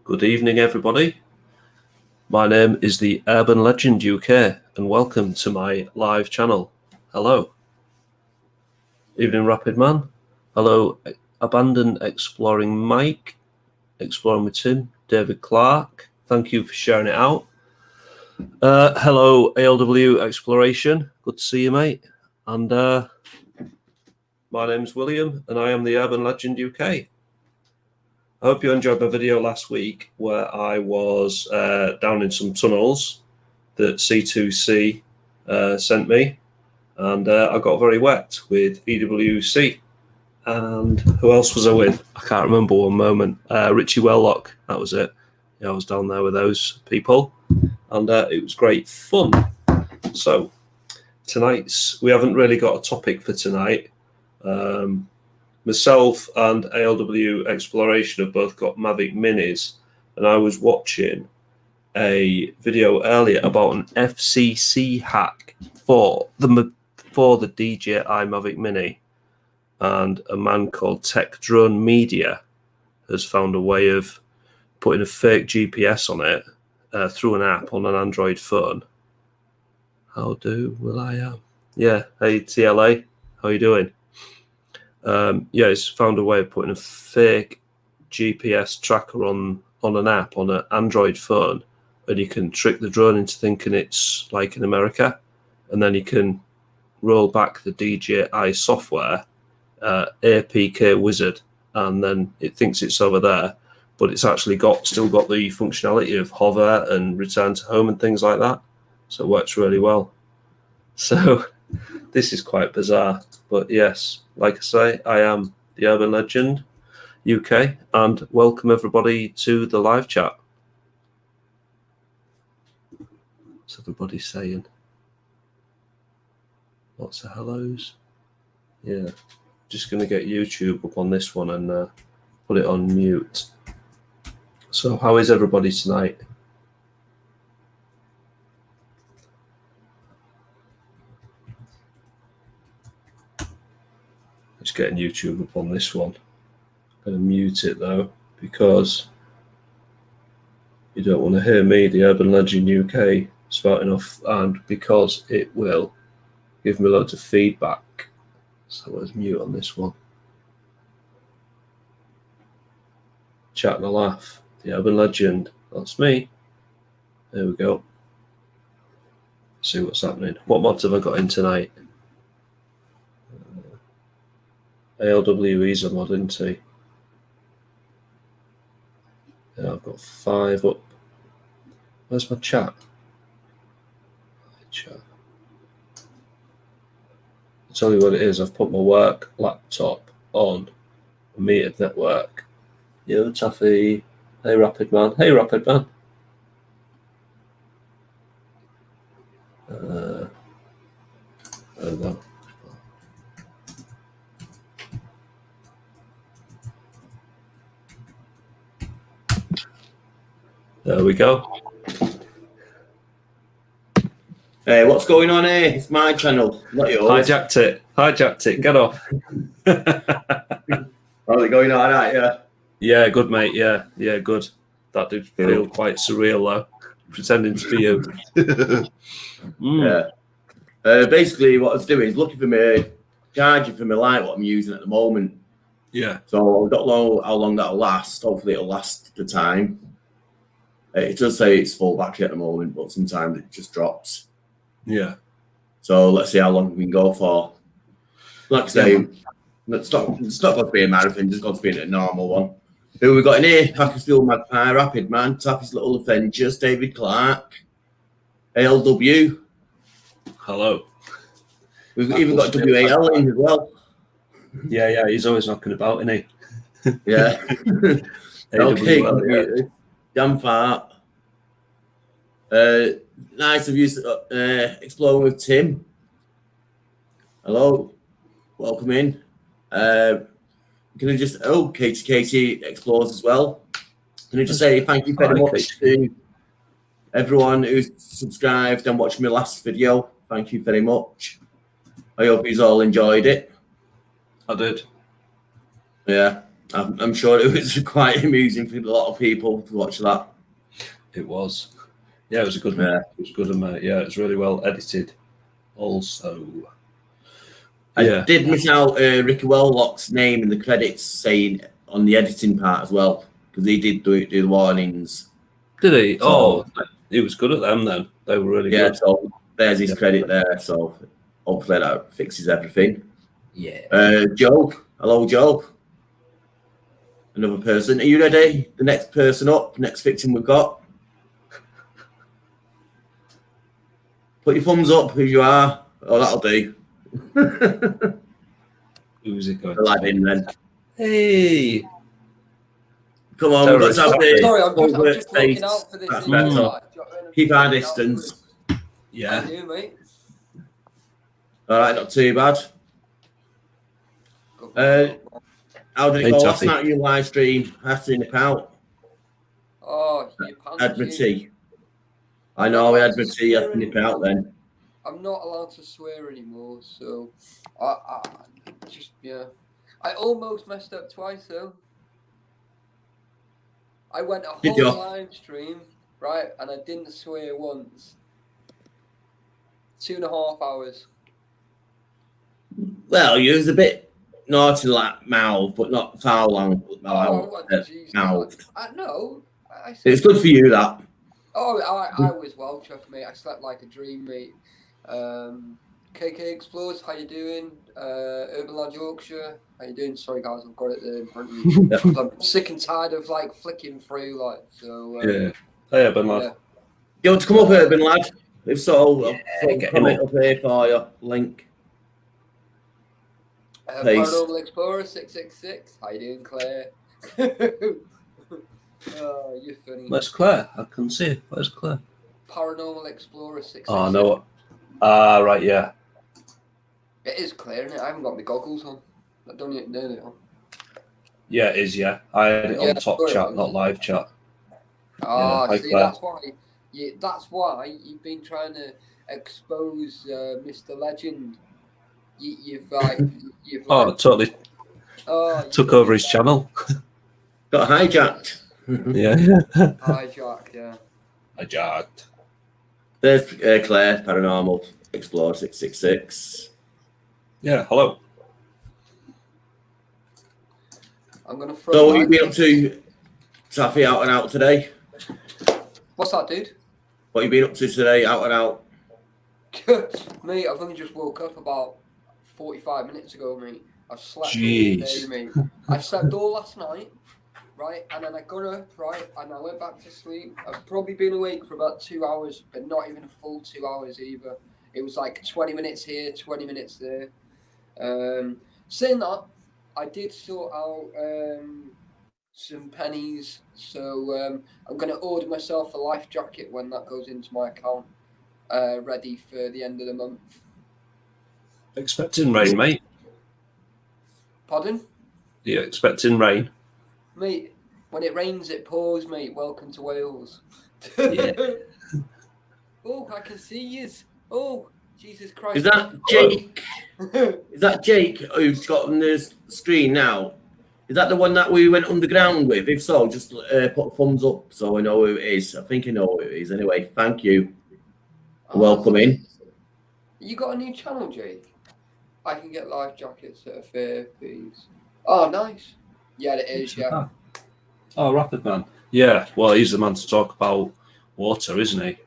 Good evening, everybody. My name is the Urban Legend UK, and welcome to my live channel. Hello. Evening, Rapid Man. Hello, Abandoned Exploring Mike. Exploring with Tim. David Clark. Thank you for sharing it out. Hello, ALW Exploration. Good to see you, mate. And my name's William, and I am the Urban Legend UK. I hope you enjoyed my video last week where I was down in some tunnels that C2C sent me, and I got very wet with EWC. And who else was I with? I can't remember one moment. Richie Wellock, that was it. Yeah, I was down there with those people, and it was great fun. So we haven't really got a topic for tonight. Myself and ALW Exploration have both got Mavic Minis, and I was watching a video earlier about an FCC hack for the DJI Mavic Mini, and a man called Tech Drone Media has found a way of putting a fake GPS on it through an app on an Android phone. How do will I am? Yeah, hey TLA, how you doing? It's found a way of putting a fake GPS tracker on an app on an Android phone, and you can trick the drone into thinking it's like in America, and then you can roll back the DJI software, APK wizard, and then it thinks it's over there, but it's actually still got the functionality of hover and return to home and things like that. So it works really well. So this is quite bizarre, but yes, like I say, I am the Urban Legend UK, and welcome everybody to the live chat. What's everybody saying? Lots of hellos. Yeah, just going to get YouTube up on this one and put it on mute. So how is everybody tonight? Just getting YouTube up on this one. I'm going to mute it though, because you don't want to hear me, the Urban Legend UK, spouting off, and because it will give me loads of feedback. So let's mute on this one. Chat and a laugh, the Urban Legend, that's me. There we go. See what's happening. What mods have I got in tonight? ALWE's a mod, isn't he? Yeah, I've got 5 up. Where's my chat? Chat. I'll tell you what it is. I've put my work laptop on a metered network. Yo, Taffy. Hey, Rapid Man. Hey, Rapid Man. There we go. There we go. Hey, what's going on here? It's my channel, not yours. Hijacked it. Get off. How's it going all right, yeah? Yeah, good, mate. Yeah, good. That did feel quite surreal, though. Pretending to be you. Yeah. Basically, what I was doing is looking for my charger for my light, what I'm using at the moment. Yeah. So I don't know how long that'll last. Hopefully it'll last the time. It does say it's full battery at the moment, but sometimes it just drops. Yeah. So let's see how long we can go for. Like I say, it's not going to be a marathon, it's going to be a normal one. Who we got in here? Hackersfield Magpie, Rapid Man, Taffy's Little Adventures, David Clark, ALW. Hello. We've even got WAL in as well. Yeah, he's always knocking about, isn't he? Yeah. Okay, damn fart. Nice of you exploring with Tim. Hello, welcome in. Can I just Katie explores as well. Can I just say thank you very much to everyone who's subscribed and watched my last video. Thank you very much. I hope you all enjoyed it. I did. Yeah. I'm sure it was quite amusing for a lot of people to watch that. It was. Yeah, it was a good one. Yeah. It was good, yeah, it was really well edited. Also, I did miss out Ricky Wellock's name in the credits, saying on the editing part as well, because he did do the warnings. Did he? So, he was good at them then. They were really yeah, good. so there's his credit there. So hopefully that fixes everything. Yeah. Joe. Hello, Joe. Another person. Are you ready? The next person up, next victim we've got. Put your thumbs up if you are. Oh, that'll do. Who's it going? The lad in then. Hey. Come on, let's have the Sorry, I'm just looking out for this. That's better. Keep our distance. Yeah. How you, mate? All right, not too bad. How did it go last night on your live stream? After in the out. Oh, you Had my tea. I know we had my tea after nip out then. I'm not allowed to swear anymore, so I just I almost messed up twice though. I went a whole live stream, right, and I didn't swear once. 2.5 hours. Well, you was a bit naughty like mouth, but not foul long mouth. No. It's good for you, that. Oh, I was well, trust me. I slept like a dream, mate. KK Explores, how you doing? Urban Lad Yorkshire, how you doing? Sorry guys, I've got it there in front of me. I'm sick and tired of like flicking through, like so. Yeah. Hey, Urban Lad. Yeah. You want to come up, Urban Lad? If so, I'll comment up here for you. Link. Paranormal Explorer 666, how you doing, Claire? Oh, you're funny. Where's Claire? I can see it. Where's Claire? Paranormal Explorer 666. Oh, no. Ah, right, yeah. It is clear, isn't it? I haven't got my goggles on. I don't even know it on. Yeah, it is, yeah. I had it on top chat, not live chat. Ah, see, that's why you've been trying to expose Mr. Legend. You've totally took over his channel. Got hijacked. Yeah. Hijacked, yeah. Hijacked. There's Claire, Paranormal Explorer 666. Yeah, hello. I'm going to throw. So, what have you been up to, Taffy, out and out today? What's that, dude? What have you been up to today, out and out? Mate, I've only just woke up about 45 minutes ago, mate. I've slept all day, mate. I slept all last night, right? And then I got up, right? And I went back to sleep. I've probably been awake for about 2 hours, but not even a full 2 hours either. It was like 20 minutes here, 20 minutes there. Saying that, I did sort out some pennies. So I'm going to order myself a life jacket when that goes into my account, ready for the end of the month. Expecting rain, mate. Pardon? Yeah, expecting rain. Mate, when it rains, it pours, mate. Welcome to Wales. Yeah. Oh, I can see you. Oh, Jesus Christ. Is that Jake? Is that Jake who's got on the screen now? Is that the one that we went underground with? If so, just put a thumbs up so I know who it is. I think I know who it is. Anyway, thank you. Welcome in. You got a new channel, Jake? I can get life jackets at a fair piece. Oh, nice. Yeah, it is, yeah. Oh, Rapid Man. Yeah, well, he's the man to talk about water, isn't he?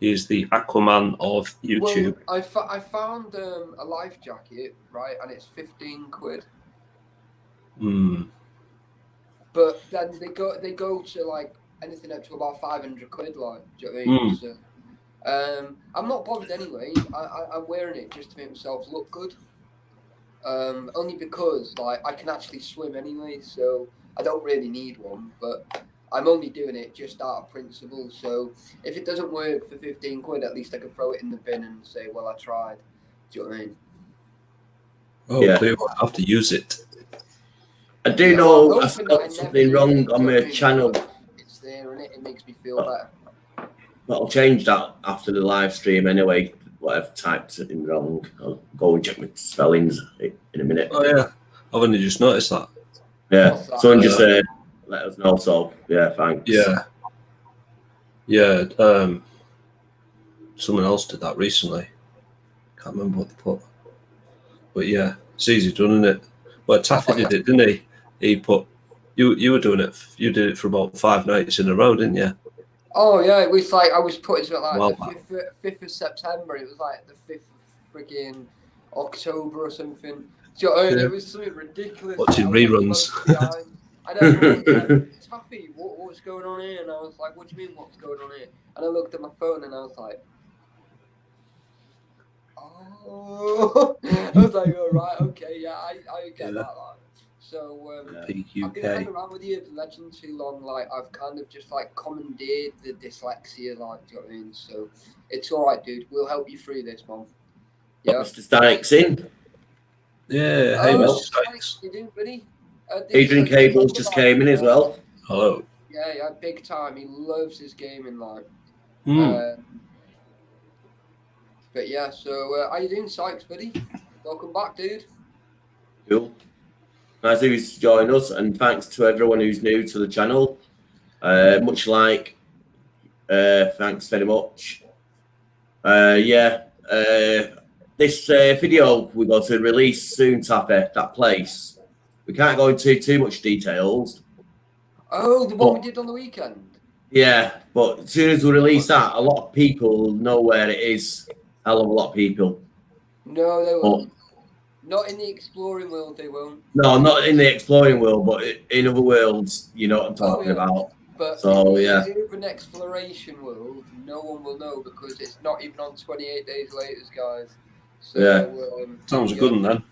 He's the Aquaman of YouTube. Well, I found a life jacket, right, and it's 15 quid. But then they go to like anything up to about 500 quid, like, do you know what I mean? So, I'm not bothered anyway. I'm wearing it just to make myself look good. Only because like I can actually swim anyway, so I don't really need one. But I'm only doing it just out of principle. So if it doesn't work for 15 quid, at least I can throw it in the bin and say, well, I tried. Do you know what I mean? Oh, yeah. They will have to use it. I do know I've got something wrong on my channel. It's there and it makes me feel better. But I'll change that after the live stream anyway. What I've typed in wrong, I'll go and check my spellings in a minute. Oh yeah, I've only just noticed that. Yeah, What's that? someone just let us know. So yeah, thanks. Yeah. Someone else did that recently. Can't remember what they put. But yeah, it's easy done, isn't it? Well, Taffy did it, didn't he? He put you were doing it. You did it for about 5 nights in a row, didn't you? Oh yeah, it was like I was putting it like Wow. the 5th of September. It was like the 5th of friggin' October or something. Do you know what I mean? Yeah. It was something ridiculous. Watching like, reruns. And everyone was like, Taffy, what's going on here? And I was like, what do you mean what's going on here? And I looked at my phone and I was like, oh. I was like, all right, okay, yeah, I get that. Like. So I've been hanging around with you, legend too long. Like I've kind of just like commandeered the dyslexia. Like, do you know what I mean? So it's all right, dude. We'll help you through this, man. Yeah. Mr. Sykes in. Yeah. Hey, Mr. Sykes. You doing, buddy? Adrian Cables just came in as well. Hello. Yeah, big time. He loves his gaming life. But yeah, so how you doing, Sykes, buddy? Welcome back, dude. Cool. Nice of you to join us, and thanks to everyone who's new to the channel. Much like, thanks very much. This video we're going to release soon, Tappy, that place. We can't go into too much details. Oh, the one we did on the weekend? Yeah, but as soon as we release that, a lot of people know where it is. Hell of a lot of people. No, they won't. Not in the exploring world, they won't. No, not in the exploring world, but in other worlds, you know what I'm talking about. But so, in the urban exploration world, no one will know because it's not even on 28 Days Later, guys. So, sounds a good one then.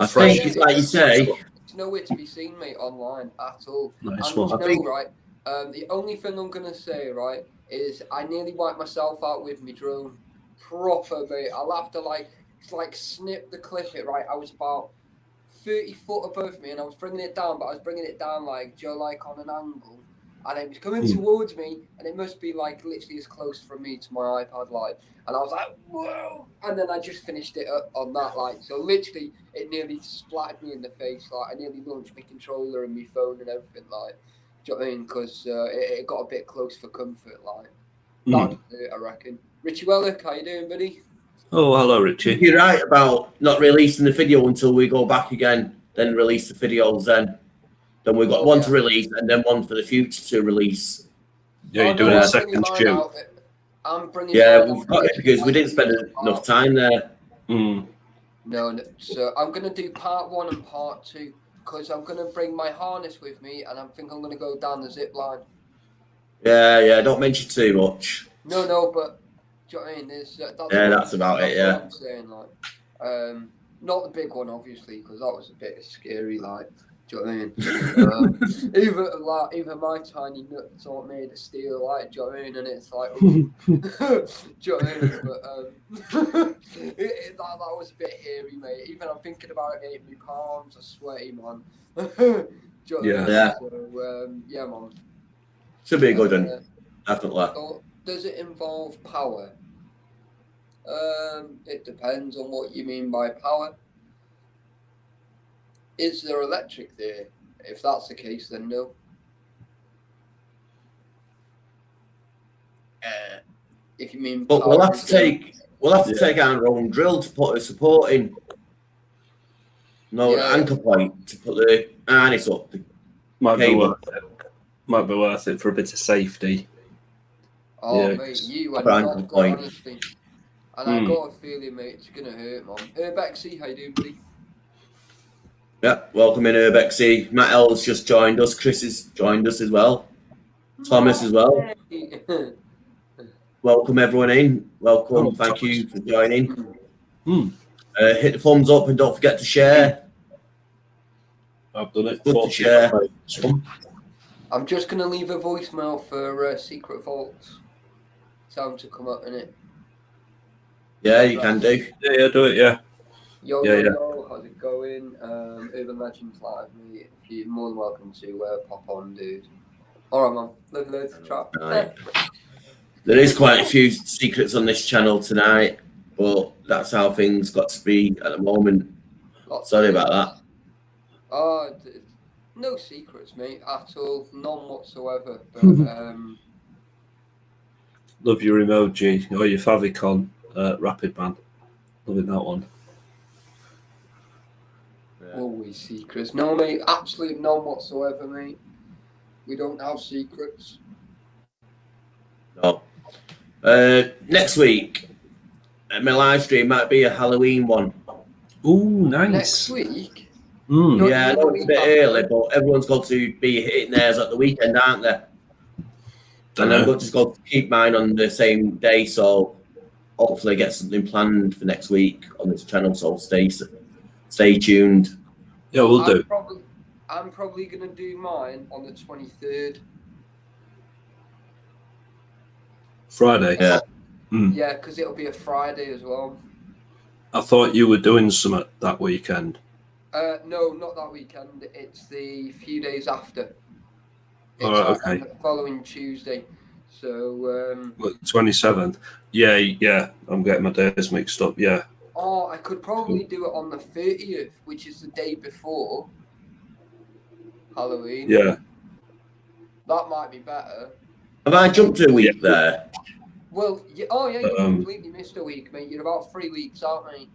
I think it's like you say. It's nowhere to be seen, mate, online at all. Nice and one. you know, right? The only thing I'm gonna say, right, is I nearly wiped myself out with my drone. Proper, mate. I'll have to like snip the clip it, right? I was about 30 foot above me and I was bringing it down, but I was bringing it down like on an angle, and it was coming towards me, and it must be like literally as close from me to my iPad light, and I was like, whoa, and then I just finished it up on that light. So literally it nearly splattered me in the face. Like I nearly launched my controller and my phone and everything. Like, do you know what I mean? Because it got a bit close for comfort. Like that, I reckon. Richie Wellick, how you doing, buddy? Oh, hello, Richie. You're right about not releasing the video until we go back again, then release the videos then. Then we've got one to release and then one for the future to release. Yeah, you're doing a second shoot. I'm bringing we've got it because we didn't spend enough time there. No, so I'm going to do part 1 and part 2 because I'm going to bring my harness with me and I think I'm going to go down the zip line. Yeah, don't mention too much. No, but do you know what I mean? That's about it. Yeah. I'm saying, like, not the big one, obviously, because that was a bit scary. Like, do you know what I mean? Even my tiny nuts aren't made of steel. Like, do you know what I mean? And it's like, do you know what I mean? But that was a bit hairy, mate. Even I'm thinking about it, my palms are sweaty, man. Do you know what I mean? So, man. Should be a good one, definitely. So, does it involve power? It depends on what you mean by power. Is there electric there? If that's the case, then no. If you mean but power, we'll have to take our own drill to put a support in. Anchor point to put the harness up. Might be worth it for a bit of safety. Oh, mate, you are not good, honestly. And I got a feeling, mate, it's going to hurt, man. Urbexy, how you doing, buddy? Yeah, welcome in, Urbexy. Matt L's just joined us. Chris has joined us as well. Thomas as well. Welcome, everyone in. Welcome. Thank you for joining. Hit the thumbs up and don't forget to share. I've done it. Good to share. I'm just going to leave a voicemail for Secret Vaults. Tell them to come up in it. Yeah, you can do. Yeah, do it, yeah. Yo, how's it going? Urban Legends Live, mate. You're more than welcome to pop on, dude. Alright, man. Loads of chat. Right. There is quite a few secrets on this channel tonight, but that's how things got to be at the moment. Sorry about that. Oh, No secrets, mate, at all. None whatsoever. But Love your emoji or your favicon rapid band. Loving that one. always secrets. No, mate, absolute none whatsoever, mate. We don't have secrets. No. Next week, my live stream might be a Halloween one. Ooh, nice. Next week? Mm. Yeah, I know it's a bit early, but everyone's got to be hitting theirs at the weekend, aren't they? And I've just got to keep mine on the same day, so hopefully get something planned for next week on this channel. So stay tuned. Yeah, we'll do. I'm probably gonna do mine on the 23rd. Friday. Yeah. Yeah, because it'll be a Friday as well. I thought you were doing something that weekend. No, not that weekend. It's the few days after. It's okay. on the following Tuesday. So 27th. Yeah. I'm getting my days mixed up. Yeah. Oh, I could probably do it on the 30th, which is the day before Halloween. Yeah. That might be better. Have I jumped a week there? Well, you completely missed a week, mate. You're about 3 weeks out, mate.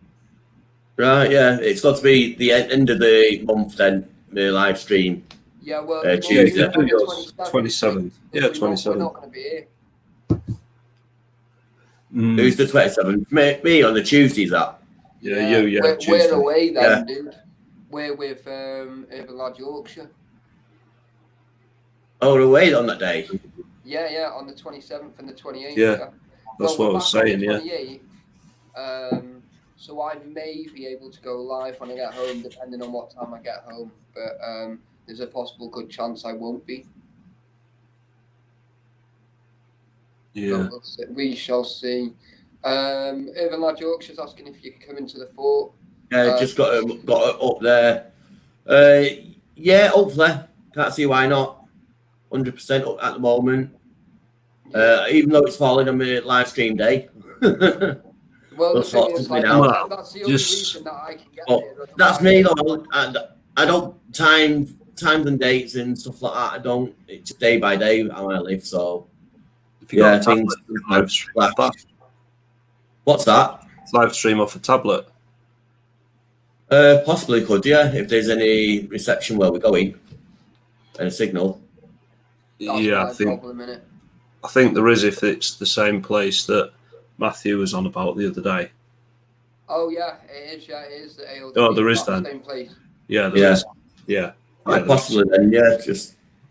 Right, yeah. It's got to be the end of the month then, the live stream. Yeah, well, Tuesday. 27th. Yeah, 27th. We're not going to be here. Who's the 27th? Me on the Tuesdays, that. Yeah, you, We're away then, dude. We're with Urban Lad Yorkshire. Oh, we're away on that day? Yeah, on the 27th and the 28th. Yeah, that's what I was saying, yeah. So I may be able to go live when I get home, depending on what time I get home. But there's a possible good chance I won't be. Yeah. We shall see. Urban Lad Yorkshire's asking if you can come into the fort. Yeah, just got it up there. Yeah, hopefully. Can't see why not. 100% up at the moment. Even though it's falling on my live stream day. Well, the thing is, like, that's the only reason that I can get there. That's me, though. I don't times and dates and stuff like that. I don't. It's just day by day how I live. So yeah, things. What's that? Live stream off a tablet. Possibly could, yeah, if there's any reception where we're going and a signal. Yeah, I think there is if it's the same place that Matthew was on about the other day. Oh yeah, it is. Yeah, it is the ALW. Oh, there is then. Same place. Yeah, there is. Yeah. Possibly then.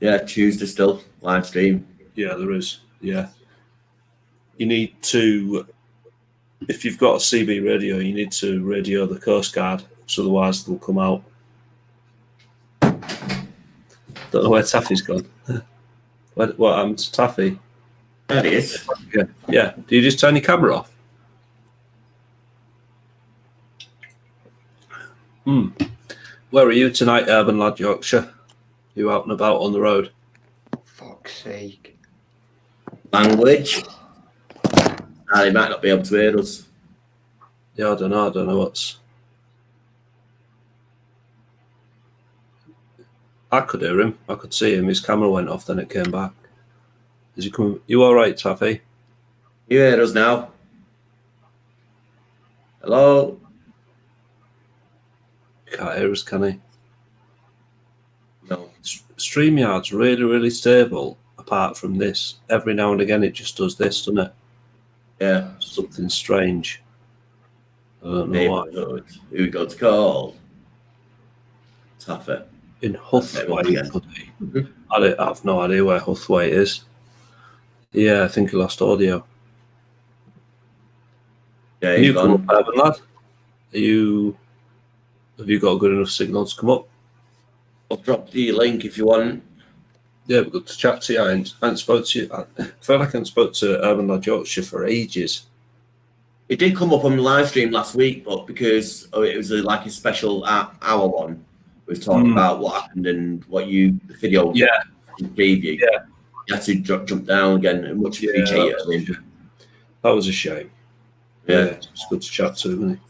Yeah, Tuesday still live stream. Yeah, there is. Yeah. You need to, if you've got a CB radio, you need to radio the Coast Guard, so otherwise they'll come out. Don't know where Taffy's gone. What happened to Taffy? That is. Yeah. Do you just turn your camera off? Where are you tonight, Urban Lad Yorkshire? You out and about on the road? Fuck's sake. Language. They might not be able to hear us. Yeah, I don't know what's... I could hear him. I could see him. His camera went off, then it came back. Is he coming? You all right, Taffy? You hear us now? Hello? Can't hear us, can he? No. StreamYard's really, really stable, apart from this. Every now and again it just does this, doesn't it? Yeah. Something strange. I don't know why. Who we got to call? Taffy. In Huthwaite, could he? I have no idea where Huthwaite is. Yeah, I think he lost audio. Yeah, Can he's you gone. come up, Urban Lad? Have you got a good enough signal to come up? I'll drop the link if you want. Yeah, we're good to chat to you. I haven't spoke to you. I feel like I haven't spoke to Urban Lad Yorkshire for ages. It did come up on the live stream last week, but because it was like a special hour one, we was talking about what happened and what the video preview. Yeah. You had to jump down again and much appreciate it. That was a shame. Yeah. It's good to chat to him, isn't he?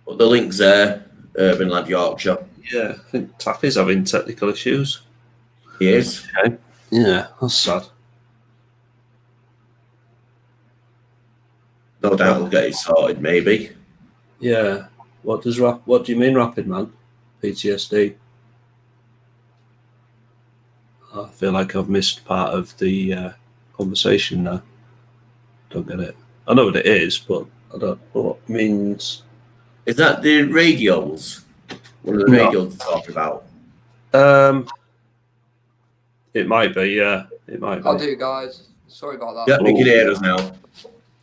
But the link's there, Urban Lad Yorkshire. Yeah, I think Taffy's having technical issues. He is. Okay. Yeah, that's sad. No doubt we'll get it sorted, maybe. Yeah. What do you mean, rapid man? PTSD. I feel like I've missed part of the conversation now. Don't get it. I know what it is, but I don't know what it means. Is that the radios? One of the No. radios to talk about? It might be, yeah. It might be. I'll do, guys. Sorry about that. Yeah, we can hear us now.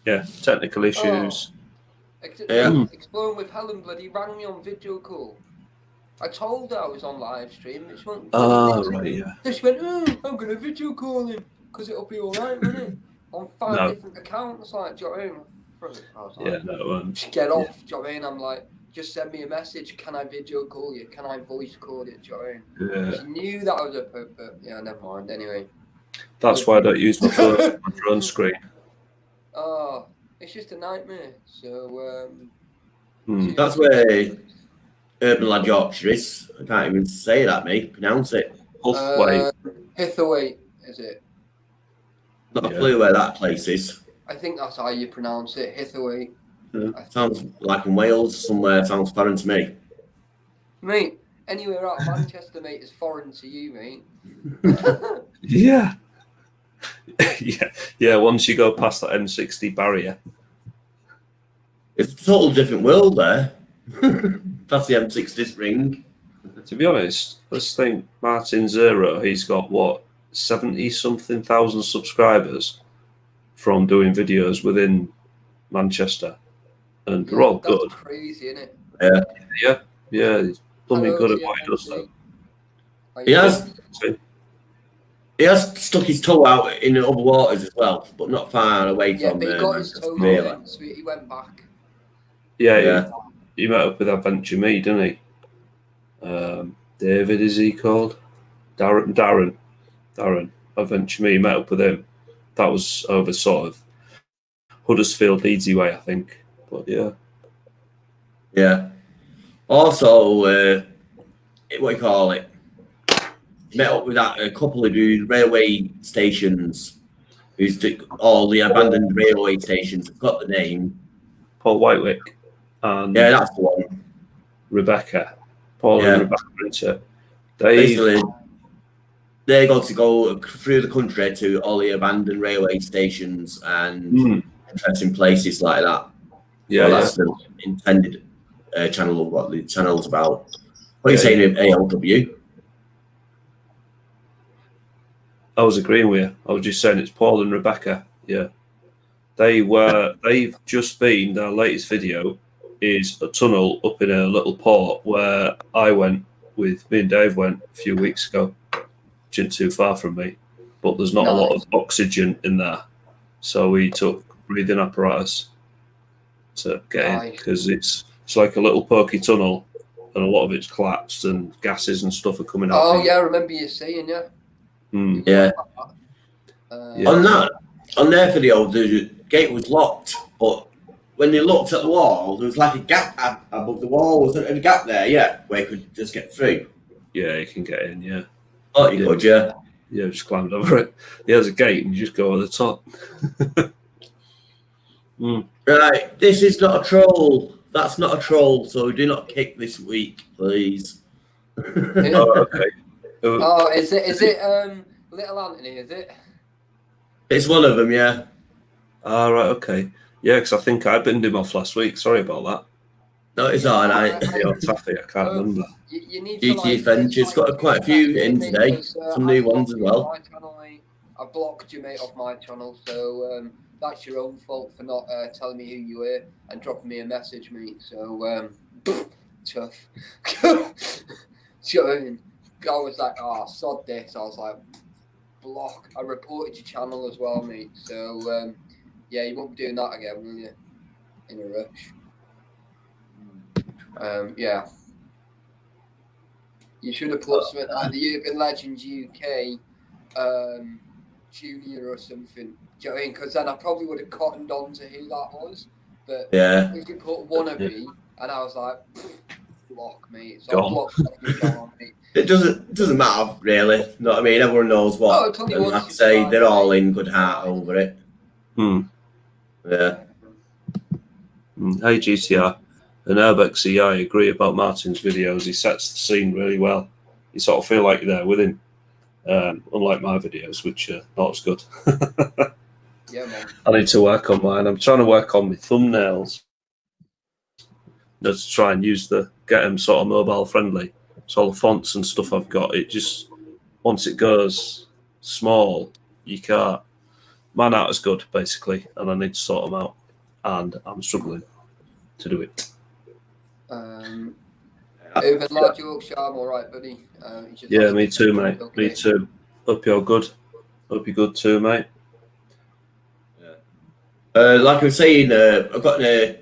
Yeah, technical issues. Yeah. Exploring with Helen bloody rang me on video call. I told her I was on live stream. She went, Right, yeah. She went, I'm going to video call him because it'll be all right, won't it? On 5 different accounts, like, do you know what I mean? I was like, Yeah, no. Just get off, do you know what I mean? I'm like, just send me a message. Can I video call you? Can I voice call it? Do you know what I mean? Yeah. She knew that I was up, but yeah, never mind. Anyway. That's why I don't use my phone on my drone screen. Oh, it's just a nightmare. So, That's where Urban Lad Yorkshire is. I can't even say that, mate. Pronounce it. Hithaway, is it? Not a clue where that place is. I think that's how you pronounce it, Hithaway. Sounds like in Wales somewhere. Sounds foreign to me. Mate, anywhere out of Manchester, mate, is foreign to you, mate. Yeah. Yeah. Once you go past that M60 barrier. It's a total different world there. That's the M60 ring. To be honest, let's think Martin Zero, he's got what, 70-something thousand subscribers from doing videos within Manchester. And they're all good. That's crazy, isn't it? Yeah. He's blooming good at what he does, though. He has stuck his toe out in other waters as well, but not far away from. But he got his toe in, so he went back. Yeah. He met up with Adventure Me, didn't he? David, is he called? Darren. Adventure Me, met up with him. That was over sort of Huddersfield, Leedsy way, I think. But yeah. Yeah. Also, what do you call it? Met up with a couple of railway stations. All the abandoned railway stations. I've got the name. Paul Whitewick. And yeah, that's the one. Rebecca. Paul and Rebecca, isn't it? Basically, they got to go through the country to all the abandoned railway stations and interesting places like that. That's the intended channel of what the channel's about. What are you saying of ALW? I was agreeing with you. I was just saying it's Paul and Rebecca. Yeah. They've just been, their latest video is a tunnel up in a little port where me and Dave went a few weeks ago. Which isn't too far from me. But there's not a lot of oxygen in there. So we took breathing apparatus to get in because it's like a little pokey tunnel and a lot of it's collapsed and gases and stuff are coming out. Oh, yeah, I remember you saying, Yeah. On their video, the gate was locked, but when they looked at the wall, there was like a gap above the wall. Was there a gap there? Where you could just get through. Yeah, you can get in. Yeah. Oh, you could, yeah. Yeah, just climbed over it. Yeah, there's a gate, and you just go over the top. Right, this is not a troll. That's not a troll. So do not kick this week, please. Okay. Oh, is it Little Anthony? Is it? It's one of them, yeah. Right, okay. Yeah, because I think I binned him off last week. Sorry about that. No, it's all right. Taffy, I can't remember. You need GT Adventure's got quite a few in today. Some new ones as well. I blocked you, mate, off my channel, so that's your own fault for not telling me who you were and dropping me a message, mate. So, tough. So, I was like, sod this. I was like, block. I reported your channel as well, mate. So, yeah, you won't be doing that again, will you? In a rush. Yeah. You should have put something like the Urban Legends UK Junior or something. Do you know what I mean? Because then I probably would have cottoned on to who that was. But if you put wannabe, and I was like, block, mate. So I blocked off your channel, mate. It doesn't matter really. You know what I mean? Everyone knows what. Oh, it's only And once like I you say, try, they're all mate. in good heart over it. Yeah. Hey GTR and Airbex, I agree about Martin's videos. He sets the scene really well. You sort of feel like you're there with him, unlike my videos, which are not as good. Yeah, man. I need to work on mine. I'm trying to work on my thumbnails. To try and get them sort of mobile friendly. So all the fonts and stuff I've got, it just once it goes small, you can't. Mine aren't as good basically, and I need to sort them out, and I'm struggling to do it. Over large Yorkshire, I'm all right, buddy. Yeah, me too, mate. Okay. Me too. Hope you're good. Hope you're good too, mate. Yeah. Like I was saying, I've got a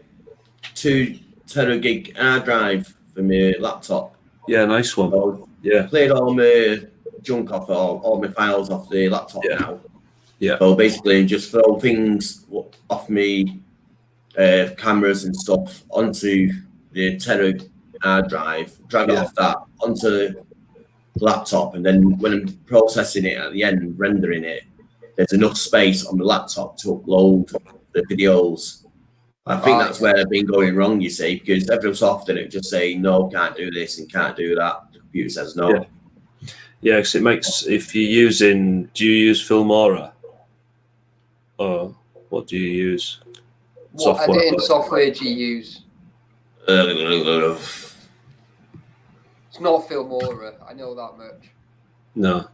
2 teragig hard drive for my laptop. Yeah, nice one. So yeah. Cleared all my junk off, all my files off the laptop now. Yeah. So basically, just throw things off me, cameras and stuff onto the tera hard drive, drag it off that onto the laptop, and then when I'm processing it at the end, rendering it, there's enough space on the laptop to upload the videos. I think that's where I've been going wrong, you see, because every so often it just say no, can't do this and can't do that. The computer says no. Yeah, because it makes, if you're using, do you use Filmora? Or what do you use? What editing software do you use? It's not Filmora, I know that much. No.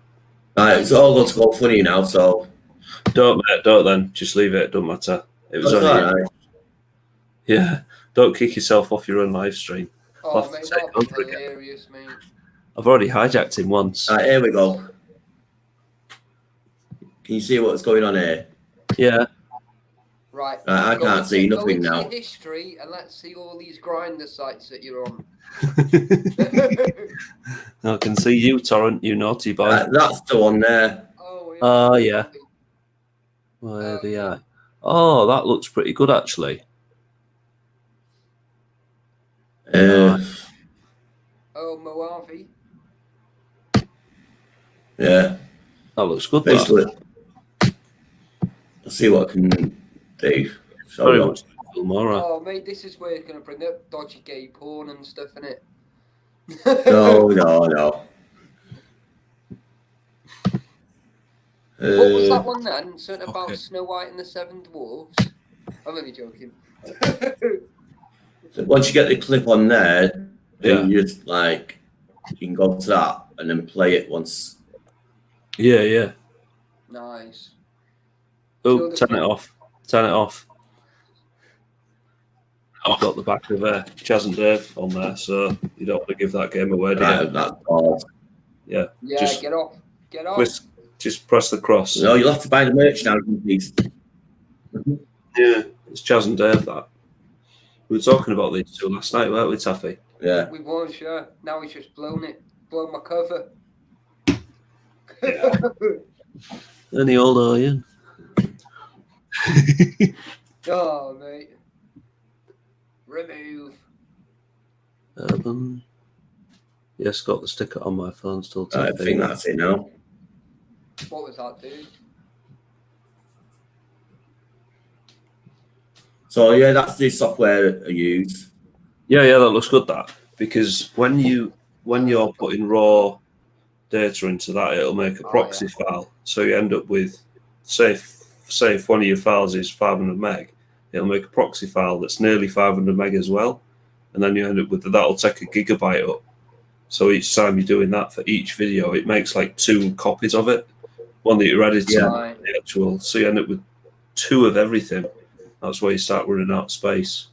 It's all going to go funny now, so. Don't then. Just leave it. Don't matter. It was only. Right. Yeah. Don't kick yourself off your own live stream. Oh, mate, that's hilarious, mate. I've already hijacked him once. Right, here we go. Can you see what's going on here? Yeah. Right. I can't see nothing now. Go into history and let's see all these grinder sites that you're on. I can see you, Torrent, you naughty boy. That's the one there. Oh, yeah. Where they are. Oh, that looks pretty good, actually. Oh, Mojave. Yeah. That looks good. Basically, let's see what I can do. Very much Filmora. Oh, mate, this is where it's going to bring up dodgy gay porn and stuff, innit? No. What was that one then? Something about Snow White and the Seven Dwarfs? I'm only joking. Once you get the clip on there, then you just you can go to that and then play it once. Yeah. Nice. Oh, turn it off. Turn it off. I've got the back of Chaz and Dave on there, so you don't want to give that game away, do you? That's balls. Yeah, just get off. Get off. Just press the cross. No, you'll have to buy the merch now, please. Yeah, it's Chaz and Dave, that. We were talking about these two last night, weren't we, Taffy? Yeah. We was, yeah. Now he's just blown my cover. Yeah. Any old Iron. Oh, mate. Remove. Yes, got the sticker on my phone still. I think that's it now. What was that, dude? So yeah, that's the software I use. Yeah, that looks good. That because when you're putting raw data into that, it'll make a proxy file. So you end up with, say if one of your files is 500 meg, it'll make a proxy file that's nearly 500 meg as well, and then you end up with that'll take a gigabyte up. So each time you're doing that for each video, it makes like 2 copies of it. One that you're editing, the actual. So you end up with 2 of everything. That's where you start running out of space.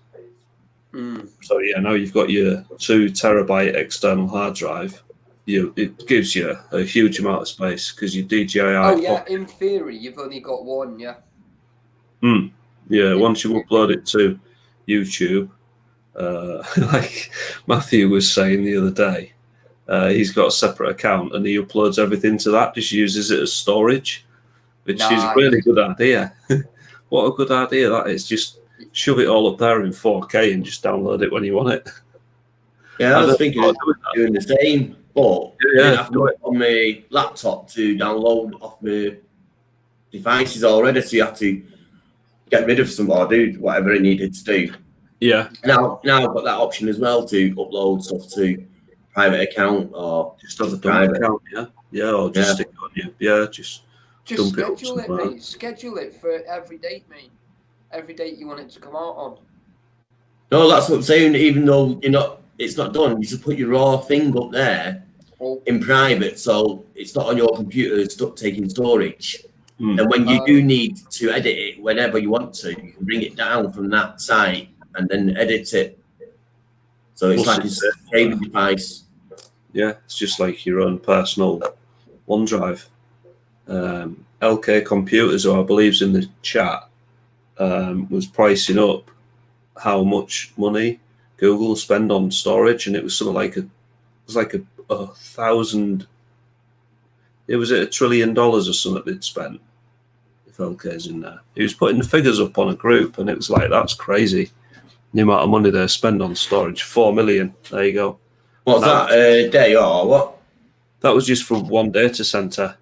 So yeah, now you've got your 2 terabyte external hard drive. It gives you a huge amount of space because your DJI. Oh yeah, in theory, you've only got 1, yeah. Yeah, once you upload it to YouTube, like Matthew was saying the other day, he's got a separate account and he uploads everything to that, just uses it as storage, which is a really good idea. What a good idea that is. Just shove it all up there in 4K and just download it when you want it. Yeah, I was thinking of doing the same. But Yeah, I didn't have to wait on my laptop to download off my devices already, so you have to get rid of some or do whatever it needed to do. Yeah. Now I've got that option as well to upload stuff to private account or Just have a dump private account, yeah, or just stick it on you, just dump it up schedule it, somewhere. mate. Schedule it for every date, mate. Every date you want it to come out on. No, that's what I'm saying. Even though it's not done. You just put your raw thing up there in private, so it's not on your computer taking storage. And when you do need to edit it, whenever you want to, you can bring it down from that site and then edit it. So it's like a saving device. Yeah, it's just like your own personal OneDrive. LK Computers, who I believe's in the chat, was pricing up how much money Google spend on storage, and it was something like a thousand. It was $1 trillion or something they'd spent. If LK's in there, he was putting the figures up on a group, and it was like, that's crazy. The amount of money they spend on storage, 4 million. There you go. What's that a day or what? That was just for one data center.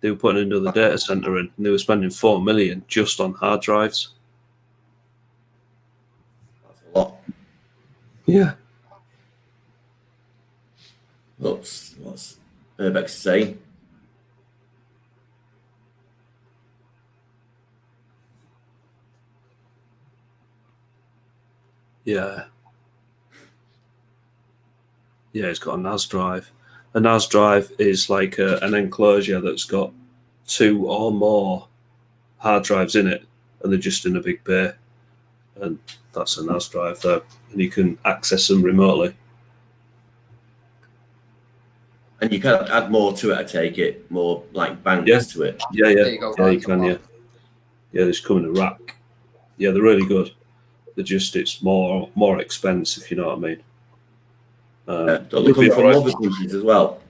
They were putting another data center in, and they were spending 4 million just on hard drives. That's a lot. Yeah. What's Bex saying? Yeah. Yeah, it's got a NAS drive. A NAS drive is like an enclosure that's got 2 or more hard drives in it, and they're just in a big bay. And that's a NAS drive there, and you can access them remotely. And you can add more to it, I take it, more like banks to it. Yeah. There you go, Yeah, you can, yeah. Yeah, they just come in a rack. Yeah, they're really good. It's more expensive, you know what I mean? Don't they come from other countries as well?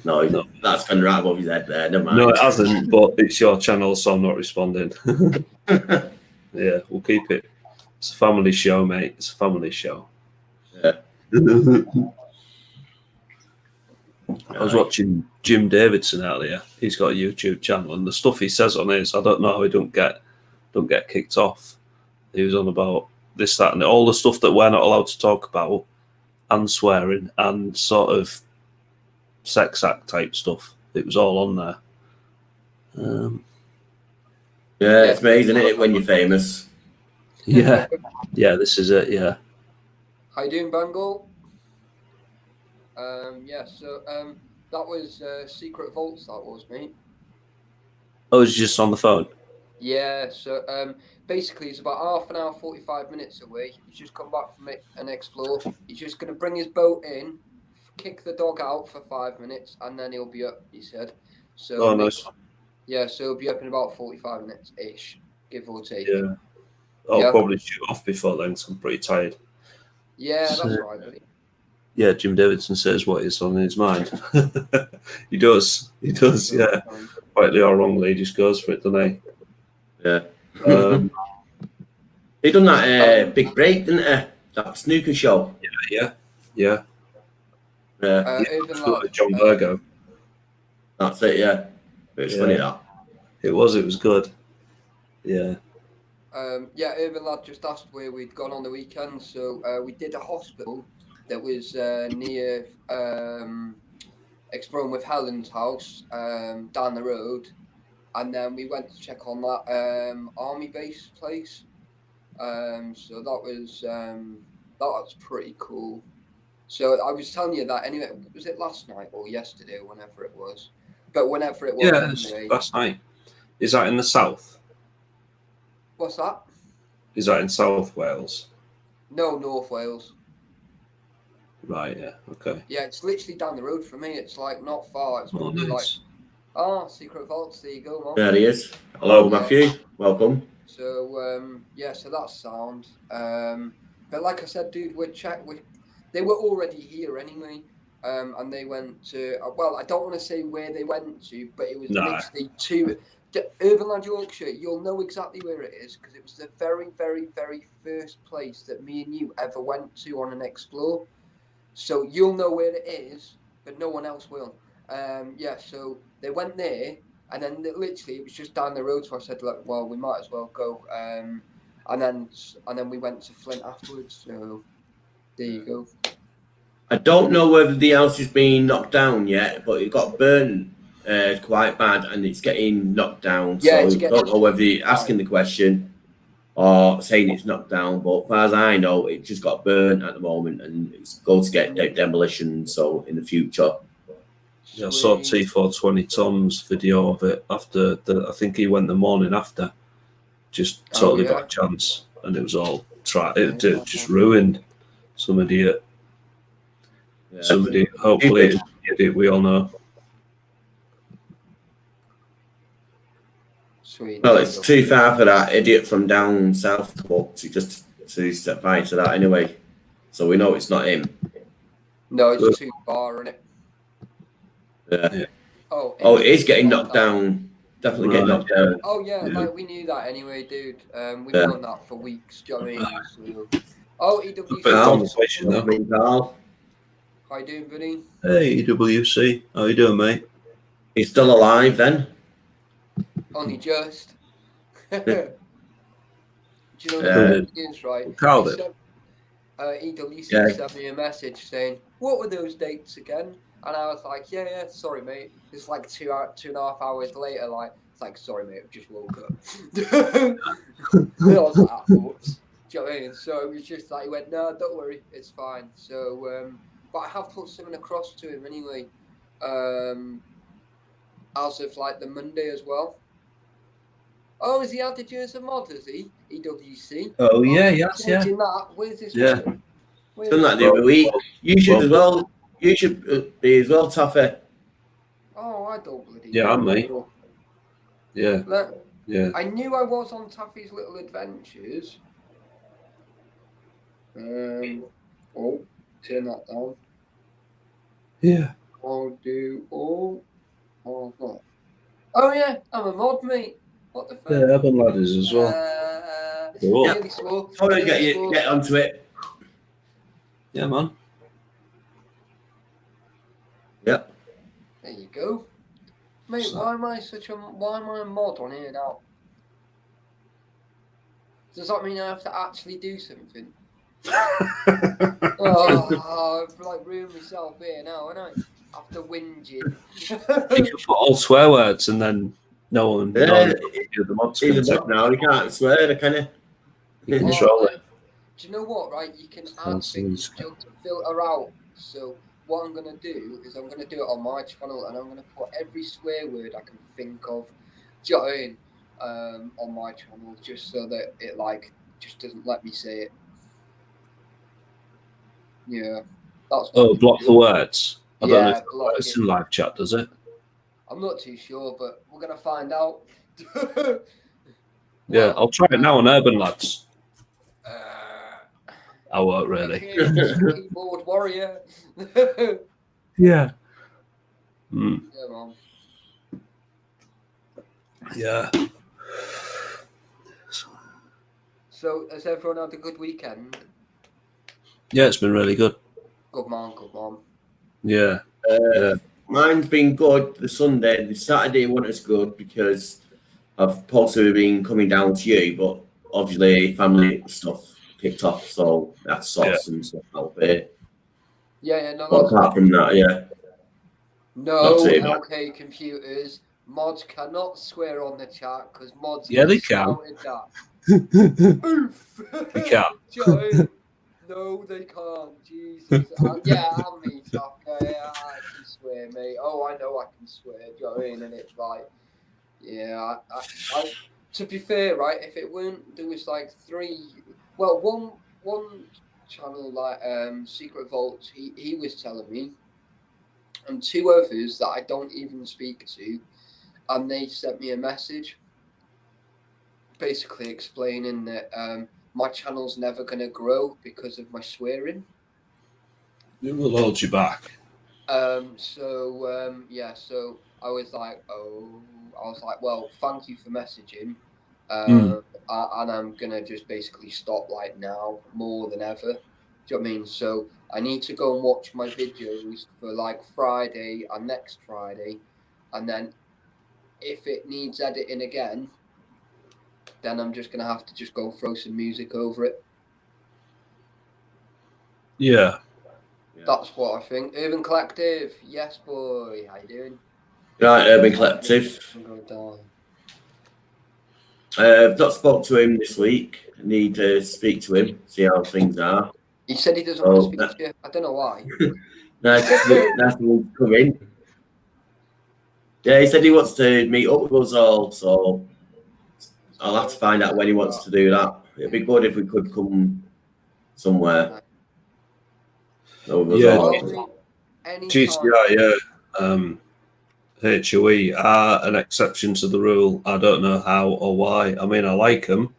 No, that's gone right above his head there. Never mind. No, it hasn't, but it's your channel, so I'm not responding. Yeah, we'll keep it. It's a family show, mate. It's a family show. Yeah. I was watching Jim Davidson earlier. He's got a YouTube channel, and the stuff he says on his, I don't know how he don't get kicked off. He was on about this, that, and all the stuff that we're not allowed to talk about, and swearing, and sort of sex act type stuff. It was all on there. Yeah, it's amazing, isn't it, when you're famous? Yeah, this is it. Yeah. How you doing, Bangle? So that was Secret Vaults. That was, mate. Oh, it's just on the phone. Yeah. So basically, it's about half an hour, 45 minutes away. He's just come back from an explore. He's just going to bring his boat in, kick the dog out for 5 minutes, and then he'll be up. He said. So. Oh, nice. Yeah, so he'll be up in about 45 minutes ish, give or take. Yeah. I'll probably shoot off before then, because I'm pretty tired. Yeah, that's right, buddy. Yeah, Jim Davidson says what is on his mind. He does, yeah. Rightly or wrongly, he just goes for it, doesn't he? Yeah. They done that big break, didn't they? That snooker show. Yeah. John Virgo. That's it, yeah. It's funny, that. It was good. Yeah. Urban Lad just asked where we'd gone on the weekend. So we did a hospital that was near exploring with Helen's house down the road, and then we went to check on that army base place. So that was pretty cool. So I was telling you that anyway. Was it last night or yesterday, or whenever it was? But whenever it was, anyway. Last night. Is that in the south? What's that? Is that in South Wales? No, North Wales. Right, yeah, okay. Yeah, it's literally down the road from me. It's like not far. It's probably nice. Secret Vaults. There you go, man. There he is. Hello, Matthew. Welcome. So, so that's sound. But like I said, dude, they were already here anyway. And they went to, I don't want to say where they went to, but it was literally Overland Yorkshire, you'll know exactly where it is because it was the very, very, very first place that me and you ever went to on an explore. So you'll know where it is, but no one else will. So they went there, and then literally it was just down the road. So I said, "Look, well, we might as well go." And then we went to Flint afterwards. So there you go. I don't know whether the house is being knocked down yet, but it got burned quite bad, and it's getting knocked down. Yeah, So it's I getting don't know whether you're asking the question or saying it's knocked down. But as far as I know, it just got burned at the moment, and it's going to get demolition. So in the future. Yeah, I saw T420 Tom's video of it after I think he went the morning after, just totally by chance, and it was all it just ruined. Some idiot. Yeah. Somebody, hopefully, it's an idiot we all know. Sweet. Well, it's too far for that idiot from down south to step by to that anyway. So we know it's not him. No, it's too far, isn't it? Yeah. Oh, it is getting knocked down. Definitely getting knocked down. Oh yeah, like we knew that anyway, dude. We've known that for weeks. Do you know what I mean? So, conversation though. How you doing, buddy? Hey, EWC. How you doing, mate? He's still alive then? Only just. Do you know the is right? EWC sent me a message saying, "What were those dates again?" And I was like, yeah, sorry, mate. It's like 2.5 hours later. Like, it's like, sorry, mate, I just woke up. I was like, oops. Do you know what I mean? So it was just like, he went, no, don't worry, it's fine. So, but I have put something across to him anyway. As of like the Monday as well. Oh, has he added you as a mod, has he? EWC? Oh, yeah, yes, yeah. That. Where's this? Yeah. Done that the other week. You should as well. You should be as well, Toffee. Oh, I don't bloody know. I'm me. Yeah. Yeah. I knew I was on Taffy's Little Adventures. Turn that down. Yeah. Oh yeah, I'm a mod, mate. What the fuck? Yeah, Urban Ladders as well. Really slow. Get onto it. Yeah, man. Yep. There you go. Mate, why am I a mod on here now? Does that mean I have to actually do something? I've like ruined myself here now, haven't I? After whinging. You can put all swear words and then no one the mods he's a mod now, you can't swear, can you? You control it. Do you know what, right? You can add things to filter out. So what I'm going to do is I'm going to do it on my channel and I'm going to put every swear word I can think of, do you know what I mean, on my channel, just so that it like just doesn't let me say it. Yeah, that's what block the words. I don't know if block it's in live chat, does it? I'm not too sure, but we're gonna find out. Yeah, I'll try it now on Urban Lads. I won't really. Keyboard warrior. Yeah. Yeah, man. Yeah. So, has everyone had a good weekend? Yeah, it's been really good. Good man. Yeah. Mine's been good. The Sunday, the Saturday wasn't as good because I've possibly been coming down to you, but obviously family stuff kicked off, so that's sorts and stuff out there. Yeah, no. But apart from that, yeah. No, okay, computers. Mods cannot swear on the chat because mods. Yeah, they can. Oof. They can. No, they can't. Jesus. I'm me, Tucker. Yeah, I can swear, mate. Oh, I know I can swear. Do you know what I mean? And it's like, yeah. I to be fair, right? If it weren't, there was like one channel like Secret Vaults. He was telling me, and two others that I don't even speak to, and they sent me a message, basically explaining that my channel's never going to grow because of my swearing. It will hold you back. So I was like, well, thank you for messaging. And I'm gonna just basically stop like now more than ever. Do you know what I mean? So I need to go and watch my videos for like Friday and next Friday, and then if it needs editing again, then I'm just gonna have to just go throw some music over it. Yeah. That's what I think. Urban Collective, yes, boy. How you doing? Right, Urban Collective. I've not spoke to him this week. I need to speak to him, see how things are. He said he doesn't want to speak to you. I don't know why. Nice to come in. Yeah, he said he wants to meet up with us all, so I'll have to find out when he wants to do that. It'd be good if we could come somewhere. GCI, HOE are an exception to the rule. I don't know how or why. I mean, I like them.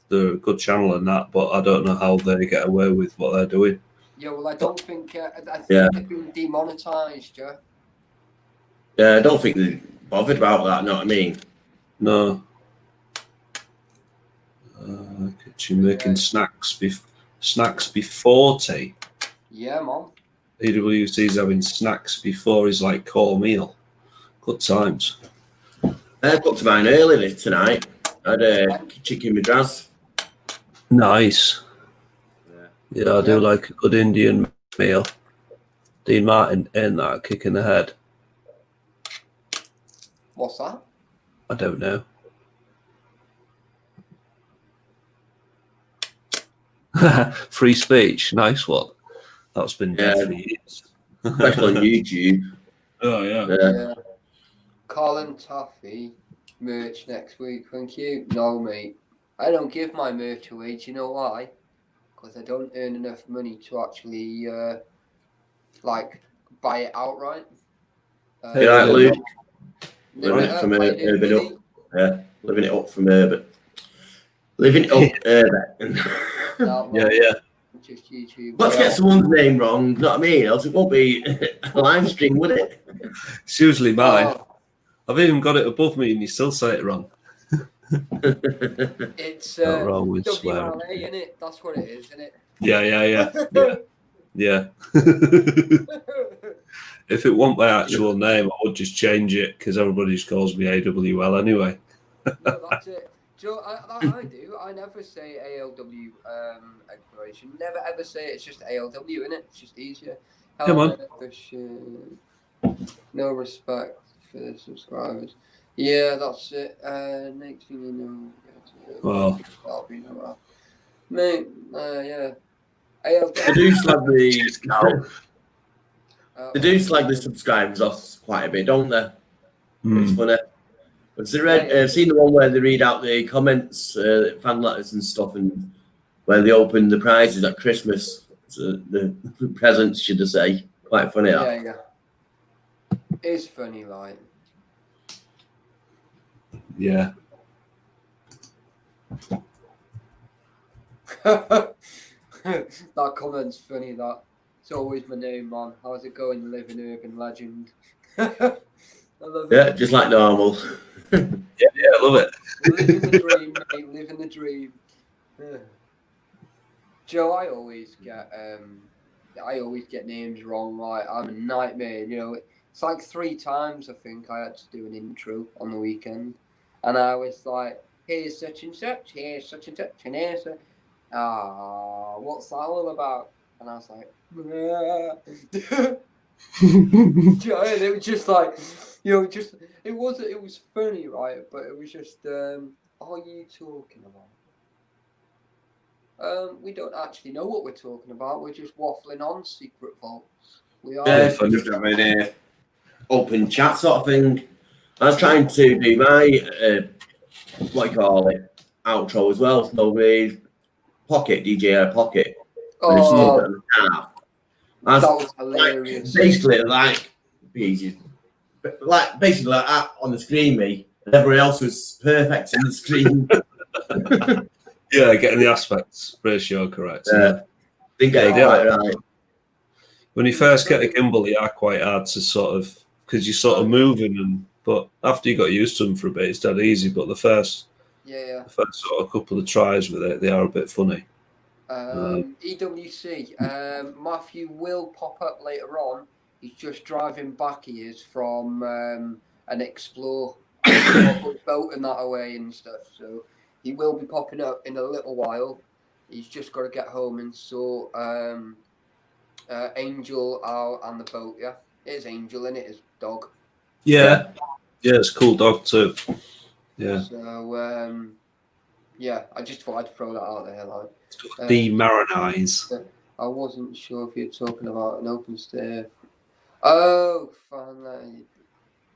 They're a good channel and that, but I don't know how they get away with what they're doing. Yeah, well, I don't think. I think they've been demonetised, yeah. Yeah, I don't think they're bothered about that. Know what I mean? No. Kitchen making snacks before tea. Yeah, Mom. EWC's having snacks before his like core meal. Good times. I cooked mine early tonight. I had a chicken madras. Nice. Yeah, I do like a good Indian meal. Dean Martin, ain't that a kick in the head? What's that? I don't know. Free speech, nice one. That's been dead for years. Especially on YouTube. Oh, yeah. Colin Toffee, merch next week, thank you. No, mate. I don't give my merch away. Do you know why? Because I don't earn enough money to actually, buy it outright. Luke. Living it from Urban Up. Yeah, living it up from Urban. Living it up Urban. Yeah. Just YouTube. Let's get someone's name wrong, you know what I mean? Else it won't be a live stream, would it? It's usually mine. I've even got it above me and you still say it wrong. It's not wrong with swearing. WLA, isn't it? That's what it is, isn't it? Yeah. If it weren't my actual name, I would just change it because everybody just calls me AWL anyway. No, that's it. Joe, I do. I never say ALW exploration. Never ever say it. It's just ALW, innit? It's just easier. Come on. No respect for the subscribers. Yeah, that's it. Next thing you know, well, that'll be no right. Mate, yeah. ALW. They do slag the subscribers off quite a bit, don't they? It's funny. I've seen the one where they read out the comments, fan letters and stuff, and where they open the prizes at Christmas, the presents, should I say. Quite funny. Yeah. It's funny, like. Yeah. That comment's funny, that. It's always my name, man. How's it going, living urban legend? I love it. Yeah, just like normal. Yeah, I love it. Living the dream, mate. Living the dream. Joe, I always get names wrong. Like, I'm a nightmare. You know, it's like 3 times I think I had to do an intro on the weekend, and I was like, "Here's such and such. Here's such and such, and here's such." What's that all about? And I was like, and it was just like, you know, it was funny, right? But it was just, what are you talking about? We don't actually know what we're talking about. We're just waffling on, Secret Vaults. We are. Yeah, just having a open chat sort of thing. I was trying to do my, outro as well. So with Pocket, DJI Pocket. That was hilarious. Basically like that on the screen, me. And everyone else was perfect in the screen. Yeah, getting the aspects ratio correct. Didn't get it quite right. When you first get a gimbal, they are quite hard to sort of, because you're sort of moving, but after you got used to them for a bit, it's dead easy. But the first sort of couple of tries with it, they are a bit funny. EWC, Matthew will pop up later on. He's just driving back. He is from an Explore, boat and that away and stuff. So he will be popping up in a little while. He's just got to get home and sort Angel out and the boat. Yeah, it is Angel, and it is dog. Yeah, it's a cool dog too. Yeah. So yeah, I just thought I'd throw that out there. Like demarinize. I wasn't sure if you're talking about an open stair. Oh, fun.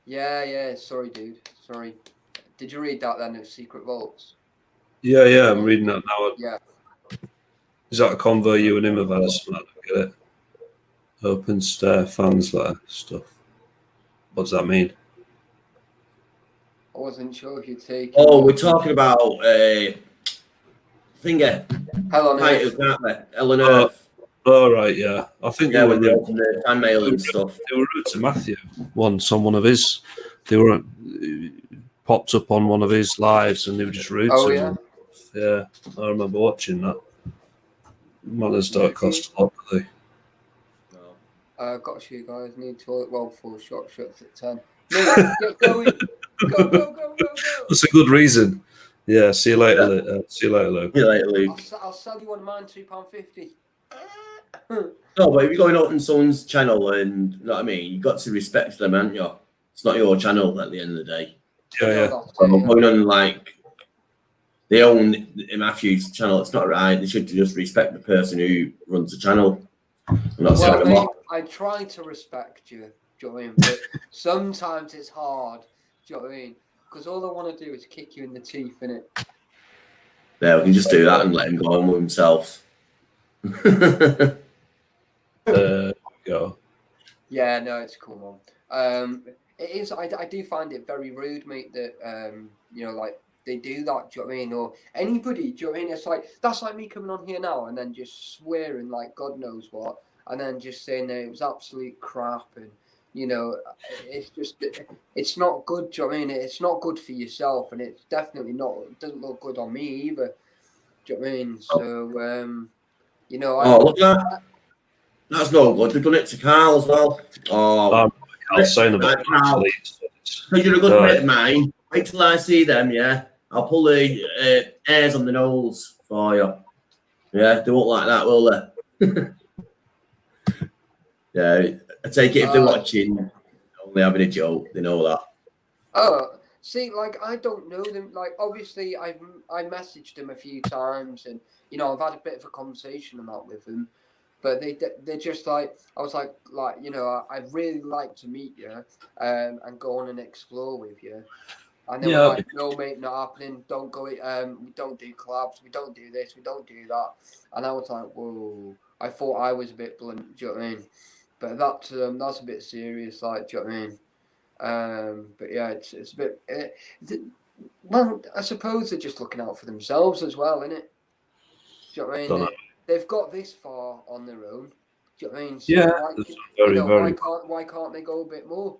Yeah. Sorry, dude. Sorry. Did you read that then? Of Secret Vaults. Yeah. I'm reading that now. Yeah. Is that a convo you and him have had or something? I don't get it. Open stair fans letter stuff. What does that mean? I wasn't sure if you'd take. Oh, we're talking about Finger. Hell on Earth. Hell on Earth. Oh, right, yeah. I think they were open the fan mail and stuff. They were rude to Matthew once on one of his. They were popped up on one of his lives and they were just rude to him. Yeah, I remember watching that. Manners don't cost a lot, do they? Got you guys. Need toilet roll before shop shuts at 10. No, get going. Go. That's a good reason. Yeah, see you later, Luke. See you later, Luke. I'll sell you one of mine, £2.50. No, but if you're going out on someone's channel and, you know what I mean, you've got to respect them, haven't you? It's not your channel at the end of the day. Yeah. Going on like they own Matthew's channel, it's not right. They should just respect the person who runs the channel. I try to respect you, do you know what I mean? But sometimes it's hard, do you know what I mean? Because all I want to do is kick you in the teeth, innit? Yeah, we can just do that and let him go on with himself. Go. Yeah, no, it's cool, man. It is. I do find it very rude, mate. That like they do that. Do you know what I mean? Or anybody. Do you know what I mean? It's like that's like me coming on here now and then just swearing like God knows what, and then just saying that it was absolute crap, and it's just it's not good. Do you know what I mean? It's not good for yourself, and it's definitely not. It doesn't look good on me either. Do you know what I mean? So look at that. That's no good. They've done it to Carl as well. Carl's saying about Carl. So you're a good mate of mine. Wait till I see them, yeah. I'll pull the hairs on the nose for you. Yeah, they won't like that, will they? Yeah, I take it if they're watching, only having a joke, they know that. Oh, see, like I don't know them. Like obviously, I messaged them a few times, and I've had a bit of a conversation about with them. But they're just like, I was like I'd really like to meet you and go on and explore with you. And they were like, no, mate, not happening. Don't go. We don't do collabs. We don't do this. We don't do that. And I was like, whoa. I thought I was a bit blunt. Do you know what I mean? But that's a bit serious. Like, do you know what I mean? But yeah, it's a bit. Well, I suppose they're just looking out for themselves as well, innit? Do you know what I mean? They've got this far on their own. Do you know what I mean? So why can't they go a bit more?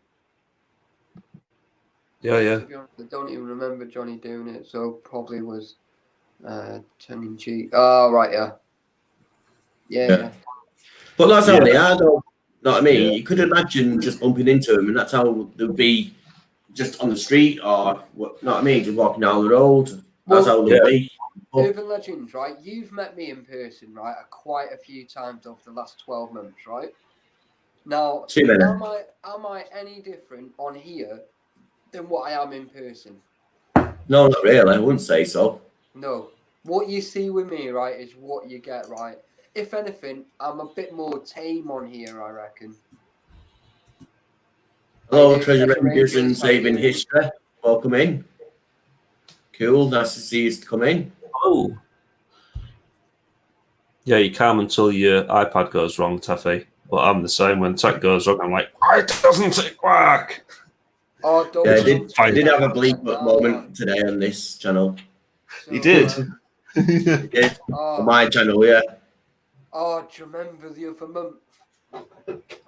Yeah. I don't even remember Johnny doing it, so probably was tongue in cheek. Oh, right, yeah. But that's how they are, though. Know what I mean? You could imagine just bumping into them, and that's how they'll be just on the street or, know what I mean, just walking down the road. That's how they'll be. Urban Legends, right? You've met me in person, right, quite a few times over the last 12 months, right? Now, am I any different on here than what I am in person? No, not really. I wouldn't say so. No. What you see with me, right, is what you get, right? If anything, I'm a bit more tame on here, I reckon. Hello, Treasure Rangers and Saving History. Welcome in. Cool. Nice to see you come in. Oh. Yeah, you calm until your iPad goes wrong, Taffy. But I'm the same. When tech goes wrong, I'm like, why doesn't it work? Oh, don't I did have a bleep moment today on this channel. So, you did? He did. On my channel, yeah. Oh, do you remember the other month?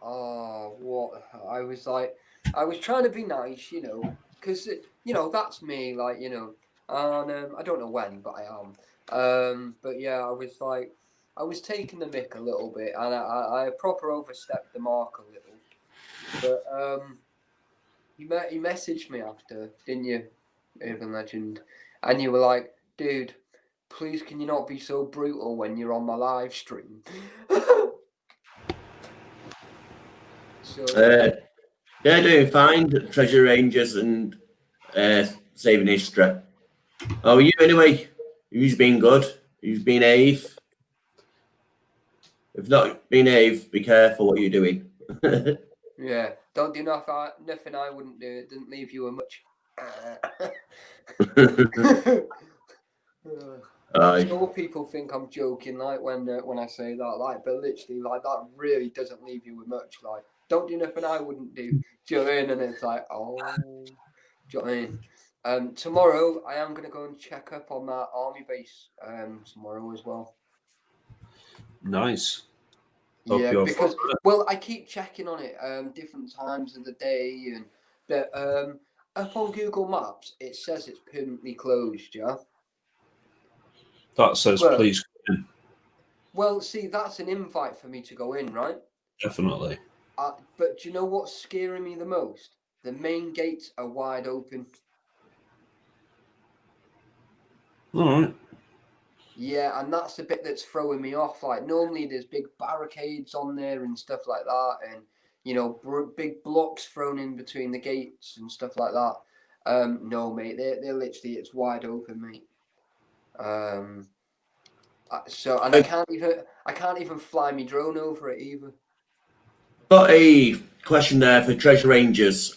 Oh, what? I was like, I was trying to be nice, you know, because, you know, that's me, like, you know, and I don't know when, but I am. But yeah, I was like, I was taking the mick a little bit, and I proper overstepped the mark a little. But you messaged me after, didn't you, Urban Legend? And you were like, dude, please can you not be so brutal when you're on my live stream? So They're doing fine. Treasure Rangers and Saving History. How are you anyway? Who's been good? Who's been Ave? If not been Ave, be careful what you're doing. yeah, don't do nothing I wouldn't do. It didn't leave you with much. Some people think I'm joking, like when I say that, like, but literally, like, that really doesn't leave you with much. Like, don't do nothing I wouldn't do. Do you know what I mean? And it's like, oh, do you know what I mean? Tomorrow I am gonna go and check up on that army base. Tomorrow as well. Nice. Yeah, because well, I keep checking on it different times of the day, and but up on Google Maps it says it's permanently closed. Yeah. That says But, please come in. well, see, that's an invite for me to go in, right? Definitely. But do you know what's scaring me the most? The main gates are wide open. All right. Yeah, and that's the bit that's throwing me off. Like, normally there's big barricades on there and stuff like that, and you know, big blocks thrown in between the gates and stuff like that. No, mate, they're literally, it's wide open, mate. So, and I can't even fly my drone over it either. Got a question there for Treasure Rangers.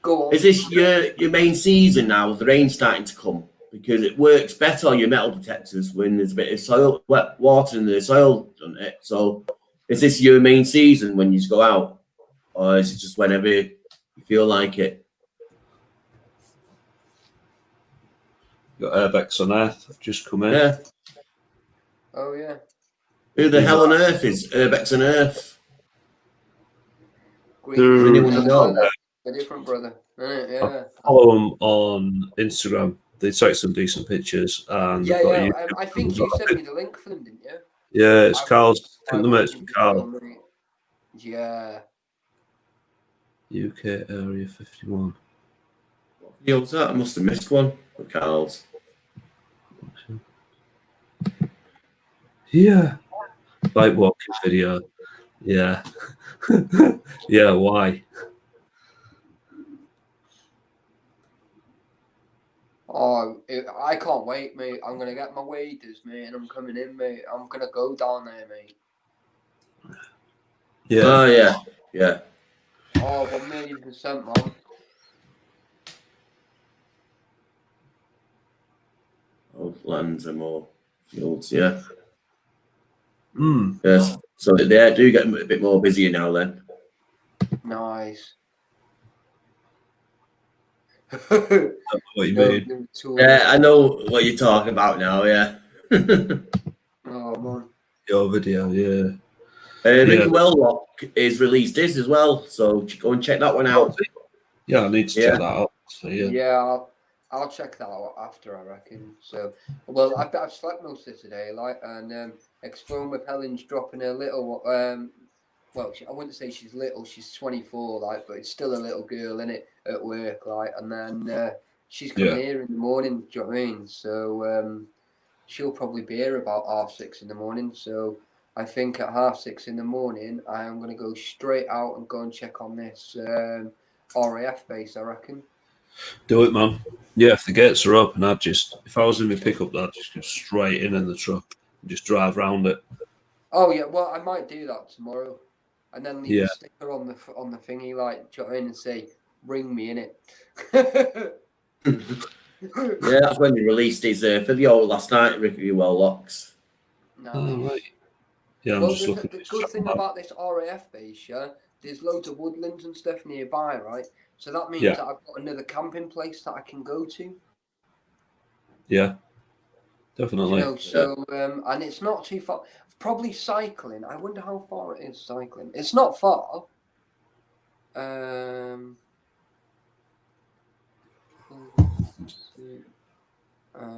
Go on. Is this your main season now? The rain's starting to come because it works better on your metal detectors when there's a bit of soil, wet water in the soil on it. So, is this your main season when you go out, or is it just whenever you feel like it? Got Airbex on Earth. I've just come in. Yeah. Oh yeah. Who the hell on earth is Urbex on Earth? Does anyone know? A different brother. Yeah. I follow them on Instagram. They take some decent pictures, and Yeah. I think you sent me the link for them, didn't you? Yeah, it's Carl's. I think the mate's from Carl. Yeah. UK Area 51. What video was that? I must have missed one. Carl's. Yeah. Bike walking video. Yeah. Yeah, why? Oh, I can't wait, mate. I'm gonna get my waders, mate, and I'm coming in, mate. I'm gonna go down there, mate. Yeah. Oh yeah. Oh, 1,000,000%, man. Old lands and more fields, yeah. Mm. Yes. So they do get a bit more busier now then. Nice. What you mean? Yeah, I know what you're talking about now, yeah. Oh man. Your video, yeah. Mickey Welllock is released his as well, so go and check that one out. Yeah, I need to check that out. So, yeah, I'll check that out after, I reckon. So, well, I've slept most of today, like, and exploring with Helen's dropping her little, well, I wouldn't say she's little, she's 24, like, but it's still a little girl, innit, at work, like, and then she's coming here in the morning, do you know what I mean? So, she'll probably be here about 6:30 in the morning, so I think at 6:30 in the morning, I am going to go straight out and go and check on this RAF base, I reckon. Do it, man. Yeah, if the gates are open, if I was in my pickup, I'd just go straight in the truck and just drive around it. Oh yeah, well, I might do that tomorrow, and then leave a sticker on the thingy, like, do you know what I mean, and say, "Ring me," in it. Yeah, that's when he released his video last night, Ricky Wellocks. Nice. Oh, right. Yeah, I'm just looking. The good thing about this RAF base, yeah, there's loads of woodlands and stuff nearby, right? So that means that I've got another camping place that I can go to. Yeah, definitely. You know, so and it's not too far. Probably cycling. I wonder how far it is cycling. It's not far.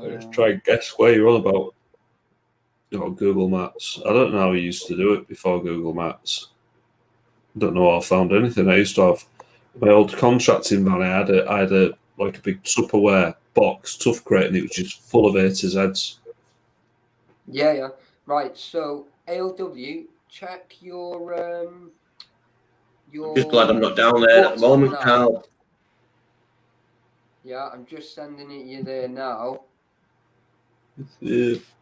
Let's try and guess where you're on about. Google Maps. I don't know how I used to do it before Google Maps. I don't know how I found anything. I used to have my old contracting van. I had a like a big Tupperware box, tough crate, and it was just full of A to Zs. Yeah. Right. So ALW, check your I'm just glad I'm not down there at the moment, Carl. Yeah, I'm just sending it you there now.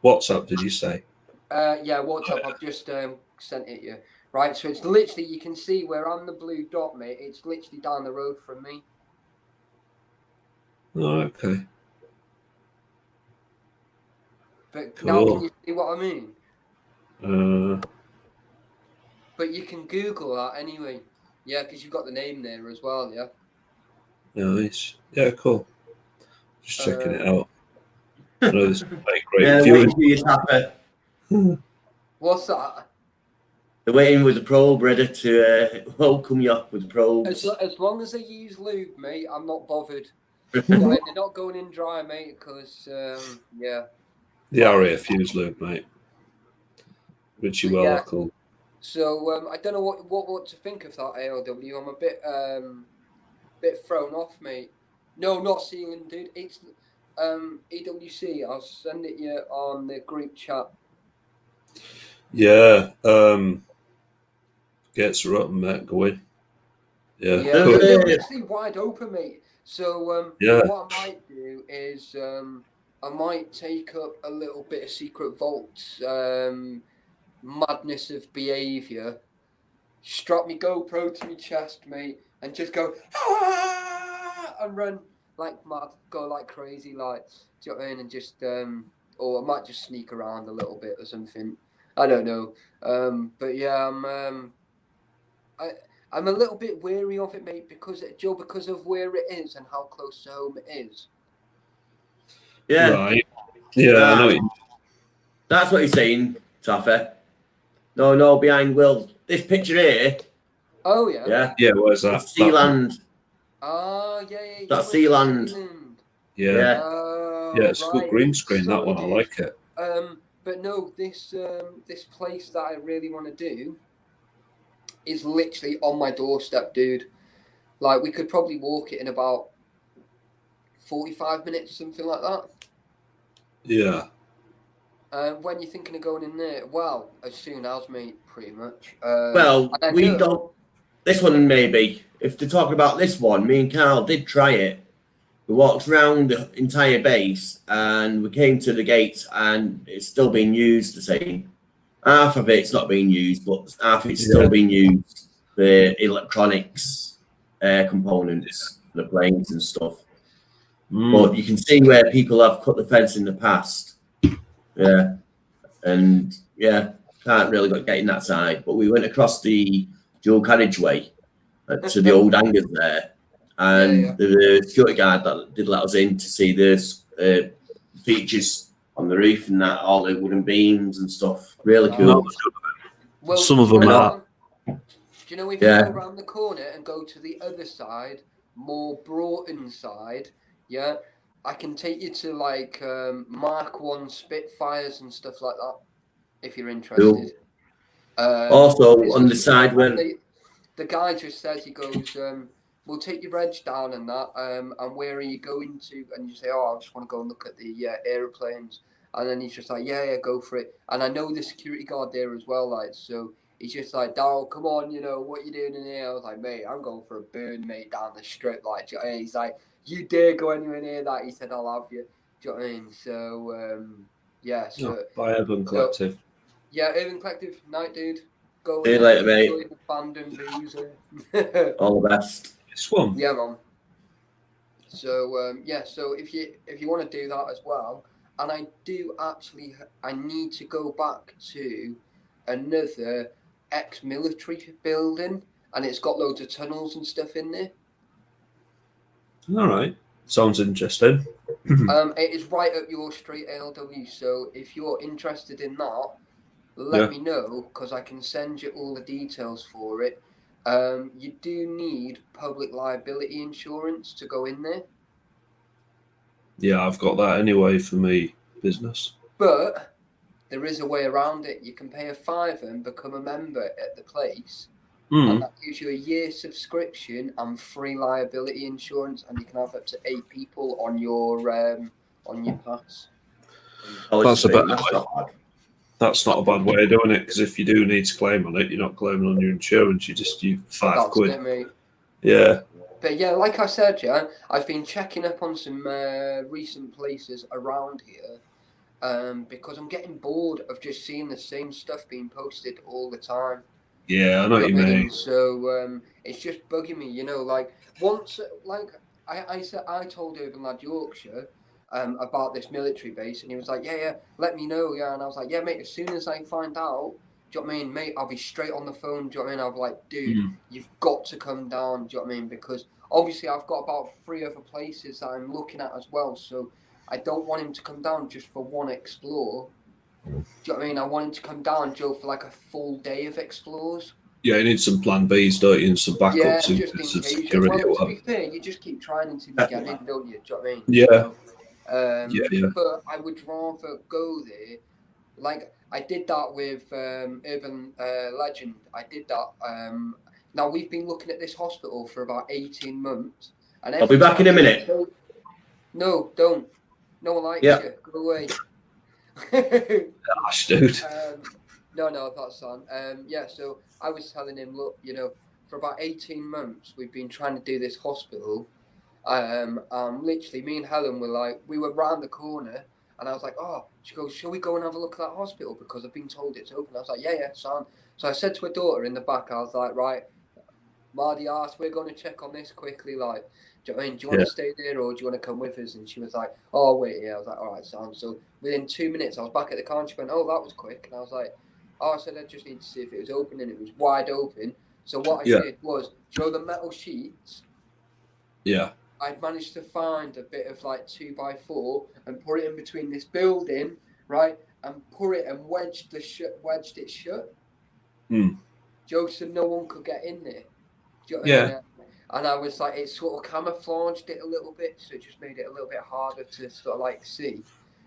WhatsApp, did you say? Yeah, WhatsApp. I've just sent it you. Right, so it's literally, you can see where I'm the blue dot, mate. It's literally down the road from me. Oh, okay. But Cool. now can you see what I mean? But you can Google that anyway. Yeah, because you've got the name there as well, yeah? Nice. Yeah, cool. Just checking it out. I know this is great waiting for you, Tapper. What's that? They're waiting with the probe ready to welcome you up with probes. As long as they use lube, mate, I'm not bothered. They're not going in dry, mate, because, yeah. The RAF use lube, mate. Which you will, cool. So I don't know what to think of that ALW. I'm a bit thrown off, mate. No, not seeing, dude. It's EWC. I'll send it you on the group chat. Yeah. Gets her up, mate. Go in. Yeah. Yeah, Cool. they're literally wide open, mate. So what I might do is I might take up a little bit of secret vaults, madness of behaviour. Strap me GoPro to my chest, mate, and just go and run like mad, go like crazy, like, do you know what I mean? And just or I might just sneak around a little bit or something. I don't know. But yeah, I'm a little bit weary of it, mate, because of where it is and how close to home it is. Yeah. Right. Yeah, I know. That's what he's saying, Taffer. No, behind Will. This picture here. Oh yeah. Yeah. Yeah, where's that? It's Sealand. Oh yeah. That's Sealand. Yeah. Yeah, it's a good green screen, that one. I like it. But no, this place that I really want to do is literally on my doorstep, dude. Like, we could probably walk it in about 45 minutes, something like that. Yeah. When you're thinking of going in there? Well, as soon as, mate, pretty much. Well, we don't. This one, maybe. If they're talking about this one, me and Carl did try it. We walked around the entire base and we came to the gates and it's still being used the same. Half of it's not being used, but half of it's still being used for electronics, components, the planes and stuff. But you can see where people have cut the fence in the past. Yeah. And yeah, can't really get in that side. But we went across the dual carriageway to the old hangars there. And the security guard that did let us in to see the features on the roof and that, all the wooden beams and stuff. Really cool. Well, some of them are. Do you know if you go around the corner and go to the other side, more Broughton side, yeah, I can take you to like Mark 1 Spitfires and stuff like that, if you're interested. Cool. Also, on the side where the guy just says, he goes, we'll take your reg down and that, and where are you going to? And you say, oh, I just want to go and look at the aeroplanes. And then he's just like, yeah, go for it. And I know the security guard there as well, like, so he's just like, Darryl, come on, you know, what you doing in here? I was like, mate, I'm going for a burn, mate, down the strip. Like, and he's like, you dare go anywhere near that? He said, I'll have you. Do you know what I mean? So, yeah. So, by Urban Collective. Yeah, Urban Collective, night, dude. Go see you later, mate. Abandoned boozer. All the best. This one. Yeah, man. So, yeah, so if you want to do that as well, and I need to go back to another ex-military building, and it's got loads of tunnels and stuff in there. All right. Sounds interesting. It is right up your street, ALW. So if you're interested in that, let me know, because I can send you all the details for it. You do need public liability insurance to go in there. Yeah, I've got that anyway for me business. But there is a way around it. You can pay a £5 and become a member at the place. And that gives you a year subscription and free liability insurance, and you can have up to 8 people on your pass. That's That's not a bad way of doing it, because if you do need to claim on it, you're not claiming on your insurance. You just do £5. It, mate. Yeah. But yeah, like I said, yeah, I've been checking up on some recent places around here, because I'm getting bored of just seeing the same stuff being posted all the time. Yeah, I know what you mean. So it's just bugging me, you know. Like once, like I told Urban Lad Yorkshire about this military base, and he was like, "Yeah, let me know, yeah." And I was like, "Yeah, mate. As soon as I find out, do you know what I mean, mate? I'll be straight on the phone. Do you know what I mean? I'll be like, dude, you've got to come down. Do you know what I mean? Because obviously I've got about 3 other places that I'm looking at as well. So I don't want him to come down just for one explore. Do you know what I mean? I want him to come down, Joe, for like a full day of explores. Yeah, you need some plan Bs, don't you, and some backups. Yeah, just in case. Well, to be fair, you just keep trying until you get in, don't you? Do you know what I mean? Yeah. So, But I would rather go there. Like I did that with Urban Legend. I did that. Now we've been looking at this hospital for about 18 months. And I'll be back in a minute. No, don't. No one likes you. Go away. Gosh, dude. No, that's on. Yeah, so I was telling him, look, you know, for about 18 months, we've been trying to do this hospital. Literally, me and Helen were like, we were round the corner, and I was like, oh, she goes, shall we go and have a look at that hospital? Because I've been told it's open. I was like, yeah, son. So I said to her daughter in the back, I was like, right, Mardy asked, we're going to check on this quickly, like, do you know what I mean? Do you want to stay there or do you want to come with us? And she was like, oh, wait, yeah. I was like, all right, son. So within 2 minutes, I was back at the car and she went, oh, that was quick. And I was like, oh, I said, I just need to see if it was open, and it was wide open. So what I did was, do you know the metal sheets? Yeah. I'd managed to find a bit of like 2x4 and put it in between this building, right? And put it and wedged it shut. Joe, so no one could get in there. Do you know what I mean? And I was like, it sort of camouflaged it a little bit, so it just made it a little bit harder to sort of like see.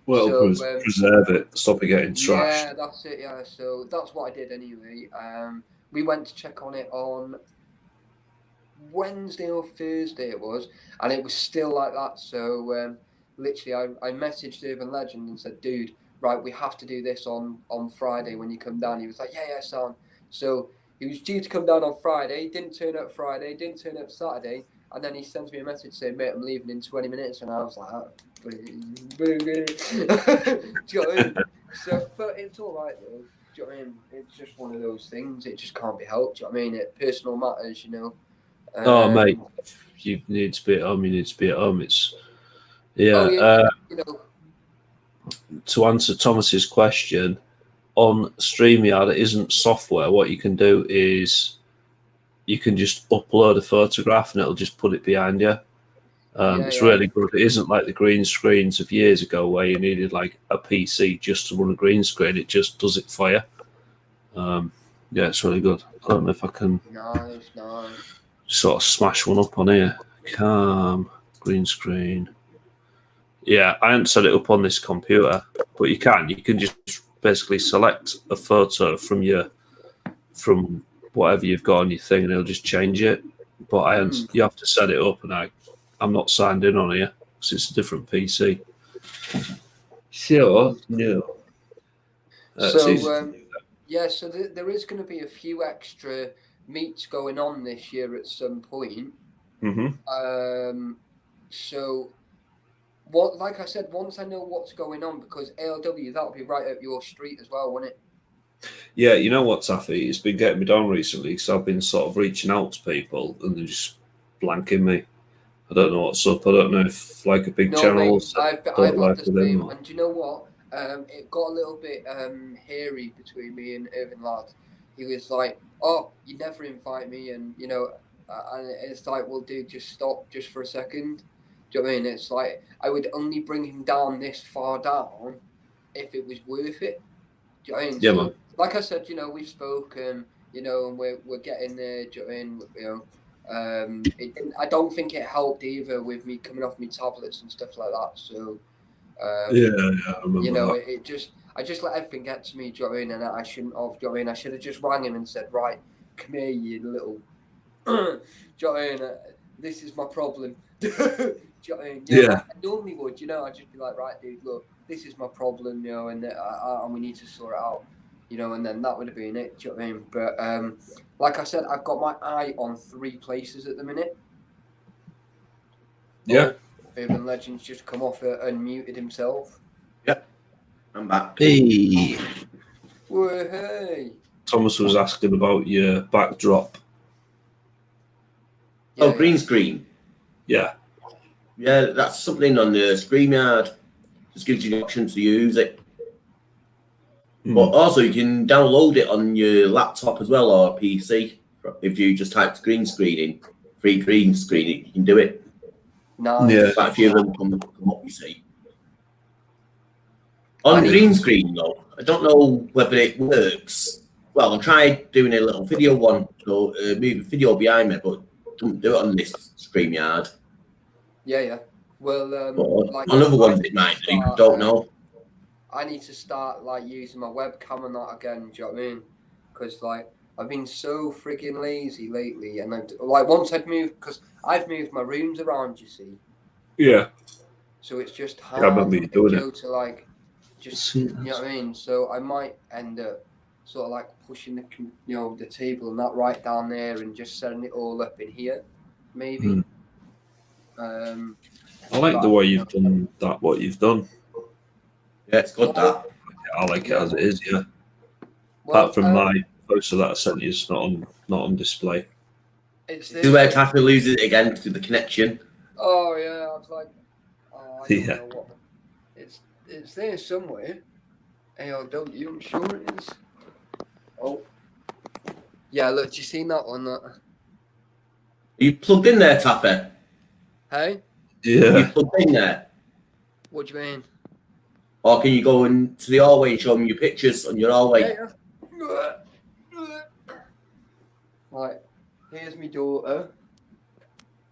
Well, so, preserve it, stop it getting trashed. Yeah, that's it. Yeah, so that's what I did anyway. We went to check on it on Wednesday or Thursday it was, and it was still like that. So literally, I messaged Urban Legend and said, dude, right, we have to do this on Friday when you come down. He was like, yeah, son. So he was due to come down on Friday, didn't turn up Friday, didn't turn up Saturday, and then he sends me a message saying, mate, I'm leaving in 20 minutes, and I was like, oh. Do you know what I mean? So, but it's all right though. Do you know what I mean? It's just one of those things. It just can't be helped. Do you know what I mean? Personal matters, you know. Mate, you need to be at home. You need to be at home. It's you know. To answer Thomas's question, on StreamYard, it isn't software. What you can do is you can just upload a photograph and it'll just put it behind you. It's really good. It isn't like the green screens of years ago where you needed like a PC just to run a green screen. It just does it for you. Yeah, it's really good. I don't know if I can sort of smash one up on here. Green screen. Yeah, I haven't set it up on this computer, but you can. You can just basically select a photo from whatever you've got on your thing, and it'll just change it. But you have to set it up, and I'm not signed in on here because it's a different PC. Sure, no. So there is going to be a few extra meets going on this year at some point. So what, like I said, once I know what's going on, because ALW, that'll be right up your street as well, won't it? Yeah, you know what, Taffy? It's been getting me down recently because I've been sort of reaching out to people and they're just blanking me. I don't know what's up. I don't know if like a big channel. Mate, I've had the same, and do you know what? It got a little bit hairy between me and Irvin Lad. He was like, "Oh, you never invite me," and you know, and it's like, "Well, dude, just stop, just for a second." Do you know what I mean? It's like I would only bring him down this far down if it was worth it. Do you know what I mean? Yeah, So, man. like I said, we've spoken, and we're getting there. Do you know what I mean? I don't think it helped either with me coming off my tablets and stuff like that. So, Yeah, I remember that. I just let everything get to me. Do you know what I mean? And I shouldn't have. Do you know what I mean? I should have just rang him and said, right, come here, you little. Do you know what I mean? This is my problem. Do you know what I mean? Yeah. Like I normally would. I'd just be like, right, dude, look, this is my problem. And we need to sort it out. And then that would have been it. Do you know what I mean? But like I said, I've got my eye on 3 places at the minute. Yeah. Urban Legends just come off and muted himself. Yep, I'm back. Hey. Whoa, hey. Thomas was asking about your backdrop. Yeah, green screen. Yeah. Yeah, that's something on the StreamYard. Just gives you the option to use it. But also you can download it on your laptop as well or PC. If you just type green screen in, free green screen, you can do it. Nice. Yeah. Quite a few of them come up, you see. On green screen though, I don't know whether it works. Well, I tried doing a little video one, so move a video behind me, but don't do it on this StreamYard. Yeah. Well, but on other ones it might do. Don't know. I need to start using my webcam and that again. Do you know what I mean? Because I've been so frigging lazy lately, and once I'd moved, because I've moved my rooms around. You see. Yeah. So it's just hard to just you know what I mean. So I might end up sort of pushing the table and that right down there and just setting it all up in here, maybe. I like the way you've done that. What you've done. Yeah, it's good that. I like it as it is. Yeah. Well, apart from my poster that I sent you, it's not on display. This is where Taffy loses it again to the connection. Oh yeah, I was like, I don't know what. It's there somewhere. ALW, I'm sure it is. Oh. Yeah, look, do you see that one? That? You plugged in there, Taffy? Hey? Yeah. You plugged in there? What do you mean? Or can you go into the hallway and show me your pictures on your hallway? Yeah. Right, here's my daughter.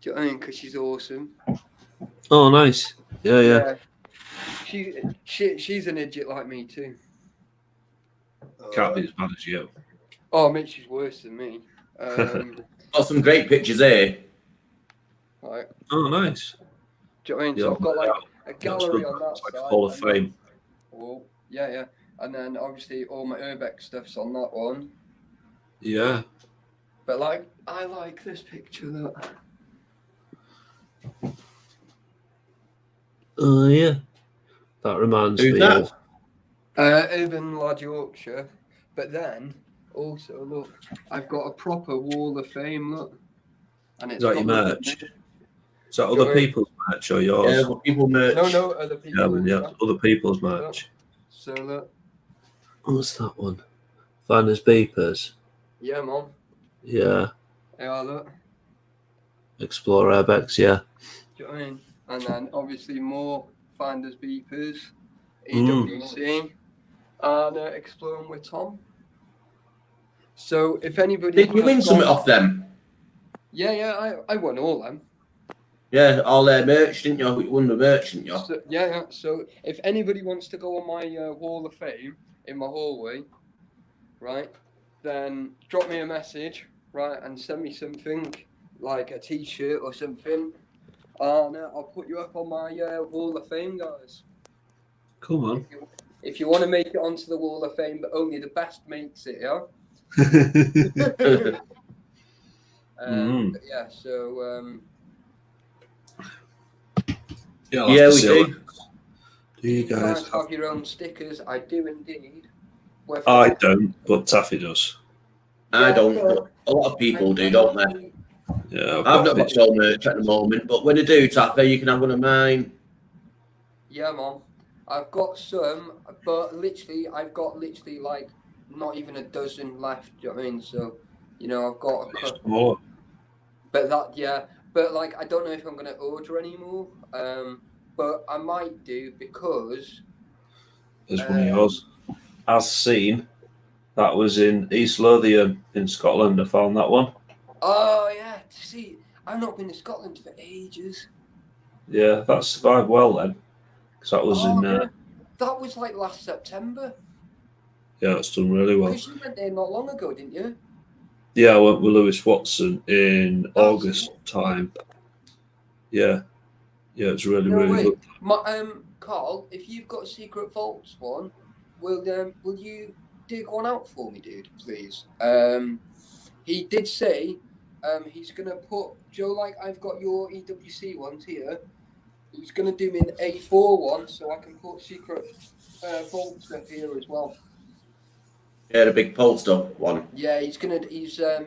Do you know what I mean? Because she's awesome. Oh, nice. Yeah. She's an idiot like me too. Can't be as bad as you. Oh, I mean, she's worse than me. Got some great pictures here. Right. Oh, nice. Do you know what I mean? So I've got a gallery on that side. Hall of Fame. Well, yeah. And then obviously all my Urbex stuff's on that one. Yeah. But I like this picture. Look. Oh, yeah. That reminds me of Urban Lad Yorkshire. But then also look, I've got a proper Wall of Fame. Look, and it's got your merch. Is that other people's merch or yours? Yeah, people merch. No, other people's. Yeah, other people's merch. So look. What's that one? Finders Beepers. Yeah, Mom. Yeah. Yeah, look. Explore Airbags, yeah. Do you know what I mean? And then obviously more Finders Beepers, EWC, and Exploring with Tom. So if anybody... Did you win something off them? Yeah, I won all them. Yeah, all their merch, didn't you? You won the merch, didn't you? So, yeah. So if anybody wants to go on my Wall of Fame in my hallway, right, then drop me a message, right, and send me something, like a t-shirt or something, and I'll put you up on my Wall of Fame, guys. Come on. If you want to make it onto the Wall of Fame, but only the best makes it, yeah? Yeah, so... yeah, we do. Do you guys have your own stickers? I do indeed. I don't, but Taffy does. I don't, but a lot of people do, don't they? Yeah, I've not got no merch at the moment, but when I do, Taffy, you can have one of mine. Yeah, Mom. I've got some, but I've got like not even a dozen left. Do you know what I mean? So, I've got a couple. But but like I don't know if I'm gonna order anymore. But I might do because There's one of yours. As seen, that was in East Lothian in Scotland. I found that one. oh yeah, see, I've not been to Scotland for ages. Yeah, that survived well then. Because that was in. Yeah. That was like last September. Yeah, it's done really well. Because you went there not long ago, didn't you? Yeah, I went with Lewis Watson in August time. Yeah. Yeah, it's really good. Carl, if you've got Secret Vaults one, will you dig one out for me, dude, please? He did say he's gonna put Joe, like I've got your EWC ones here. He's gonna do me an A4 one so I can put Secret Vault stuff here as well. Yeah, the big Polestar one. Yeah, he's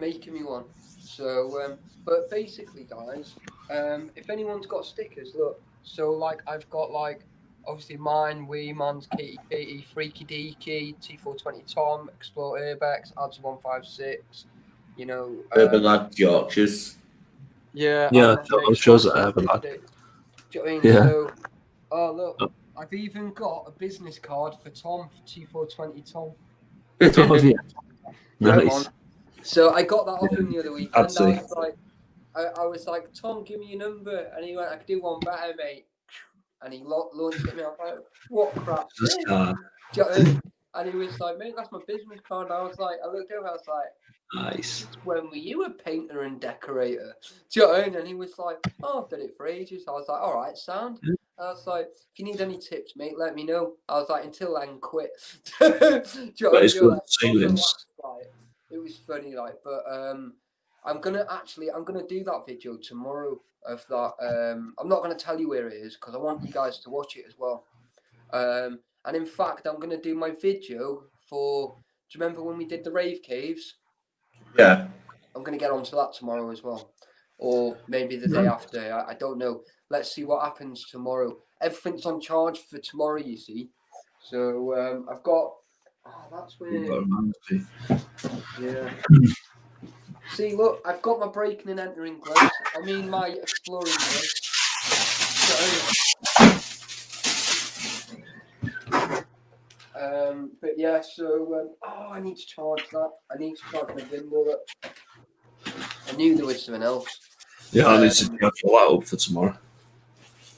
making me one. So, but basically, guys, if anyone's got stickers, look. So, like, I've got like obviously mine, Man's, Katie, Freaky Deaky, T420 Tom, Explore Airbags, Adds 156. You know, Urban Lad Yorkshires. yeah, Yeah, I'm sure that Urban Lad. Do you know what I mean? Yeah. So, oh look, I've even got a business card for Tom, for T420 Tom. Oh, yeah. Nice. So I got that off him the other week, and I was like, Tom, give me your number, and he went, I could do one better, mate. And he launched it at me. I was like, what crap? Do you know what I mean? And he was like, mate, that's my business card. I was like, I looked over, I was like, nice. When were you a painter and decorator? Do you know what I mean? And he was like, oh, I've done it for ages. I was like, all right, sound. I was like, if you need any tips, mate, let me know. I was like, until then, quit. Do you know what I mean? It was funny, like, but I'm gonna do that video tomorrow of that. I'm not gonna tell you where it is because I want you guys to watch it as well. And in fact, I'm gonna do my video for. Do you remember when we did the rave caves? Yeah. I'm gonna get onto that tomorrow as well, or maybe the day after. I don't know. Let's see what happens tomorrow. Everything's on charge for tomorrow, you see. So I've got. Oh, that's weird. Yeah. See, look, I've got my breaking and entering gloves. I mean, my exploring gloves. But yeah, so I need to charge that. I need to charge my gimbal up. I knew there was something else. Yeah, I need to charge all that up for tomorrow.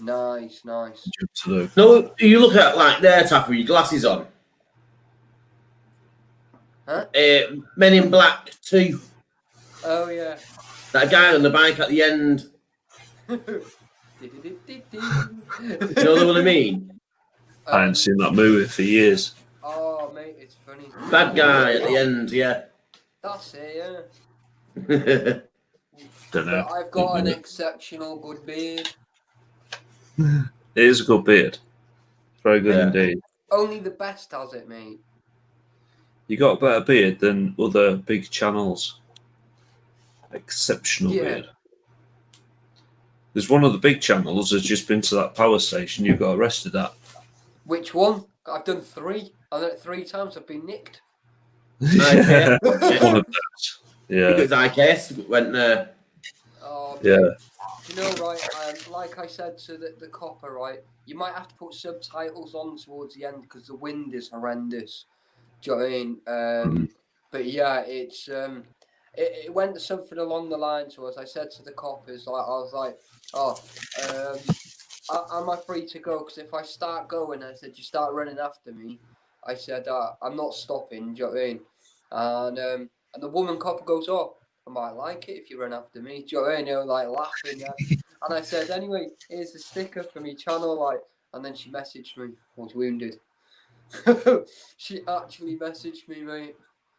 Nice. No, you look at like there, Taff, with your glasses on. Huh? Men in Black 2. Oh yeah. That guy on the bike at the end. You know what I mean? I haven't seen that movie for years. Oh mate, it's funny. Bad guy at the end, yeah. That's it, yeah. Don't know. But I've got an exceptional good beard. It is a good beard. Very good indeed. Only the best has it, mate. You got a better beard than other big channels. Exceptional beard. There's one of the big channels has just been to that power station you got arrested at. Which one? I've done 3. I've done it 3 times. I've been nicked. Yeah. One of those. Yeah. Because I guess went there. Oh, yeah. You know, right? Like I said to the copper, right? You might have to put subtitles on towards the end because the wind is horrendous. Do you know what I mean? But yeah, it's it went to something along the lines was I said to the coppers, like I was like, am I free to go? Because if I start going, I said you start running after me. I said I'm not stopping. Do you know what I mean? And the woman copper goes, oh, I might like it if you run after me. Do you know what I mean? You know, like laughing. And I said, anyway, here's the sticker for me channel, like. And then she messaged me. I was wounded. She actually messaged me, mate.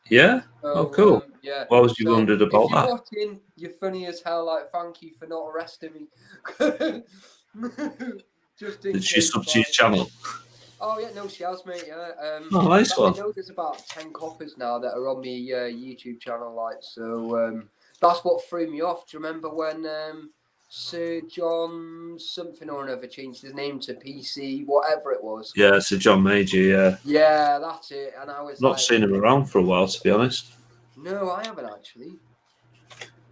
Yeah. So, cool. Yeah. What was you wondered about if you're watching, you're funny as hell. Like, thank you for not arresting me. Just in Did she case, sub to your channel? Oh yeah, no, she has, mate. Yeah. Oh, nice one. I know there's about 10 coppers now that are on my YouTube channel, like. So that's what threw me off. Do you remember when Sir John something or another changed his name to PC, whatever it was? Yeah, Sir John Major. Yeah. Yeah, that's it. And I was not seen him around for a while, to be honest. No, I haven't actually.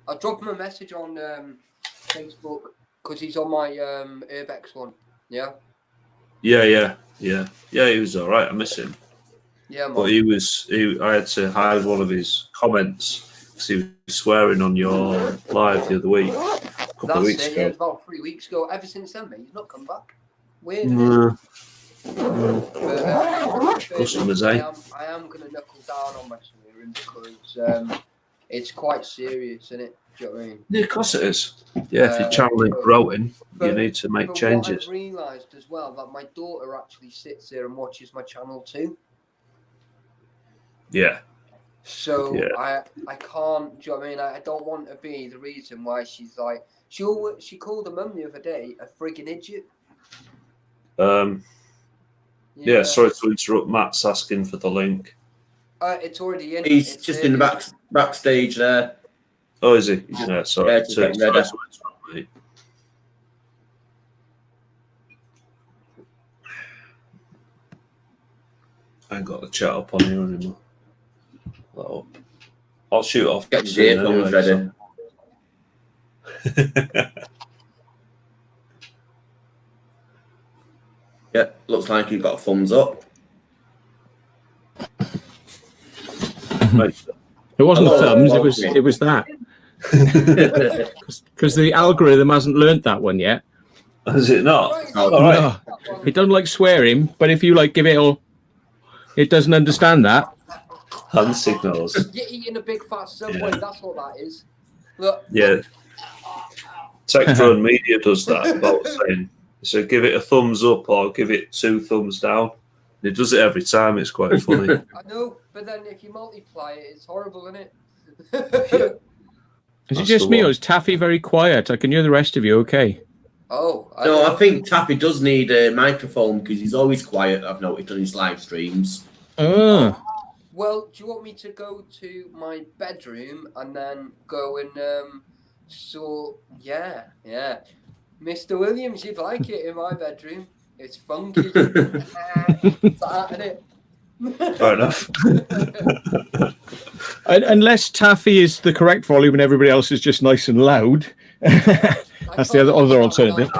I dropped him a message on Facebook because he's on my Urbex one. Yeah. Yeah. He was all right. I miss him. Yeah, man. But I had to hide one of his comments because he was swearing on your live the other week, a couple of weeks ago. Yeah, about 3 weeks ago. Ever since then, mate, he's not come back. Weird. Customers, eh? I am going to knuckle down on my swearing because it's quite serious, isn't it? Do you know what I mean? Yeah, of course it is. Yeah, if your channel is growing, you need to make changes. What I've realised as well that my daughter actually sits there and watches my channel too. Yeah. So I can't. Do you know what I mean? I don't want to be the reason why she's like she called her mum the other day a friggin' idiot. Yeah, sorry to interrupt. Matt's asking for the link. It's already in. He's just in the backstage there. Oh, is he? Yeah, sorry. Yeah, sorry. I ain't got the chat up on here anymore. I'll shoot off. Get your earphones ready. Yeah, looks like you've got a thumbs up. Right. It wasn't thumbs. It was that. Because the algorithm hasn't learnt that one yet. Is it not? Oh, all right. No. It doesn't like swearing, but if you like give it all, it doesn't understand that. Hand signals. You're eating a big fat Subway. Yeah. That's what that is. Look. Yeah. Tech Drone Media does that about saying, so give it a thumbs up or give it 2 thumbs down. It does it every time. It's quite funny. I know, but then if you multiply it, it's horrible, isn't it? Is it just me or is Taffy very quiet? I can hear the rest of you okay. Oh. I think Taffy does need a microphone because he's always quiet, I've noticed on his live streams. Oh. Well, do you want me to go to my bedroom and then go and yeah. Mr. Williams, you'd like it in my bedroom. It's funky. It's that, isn't it? Fair enough. Unless Taffy is the correct volume and everybody else is just nice and loud. That's the other alternative.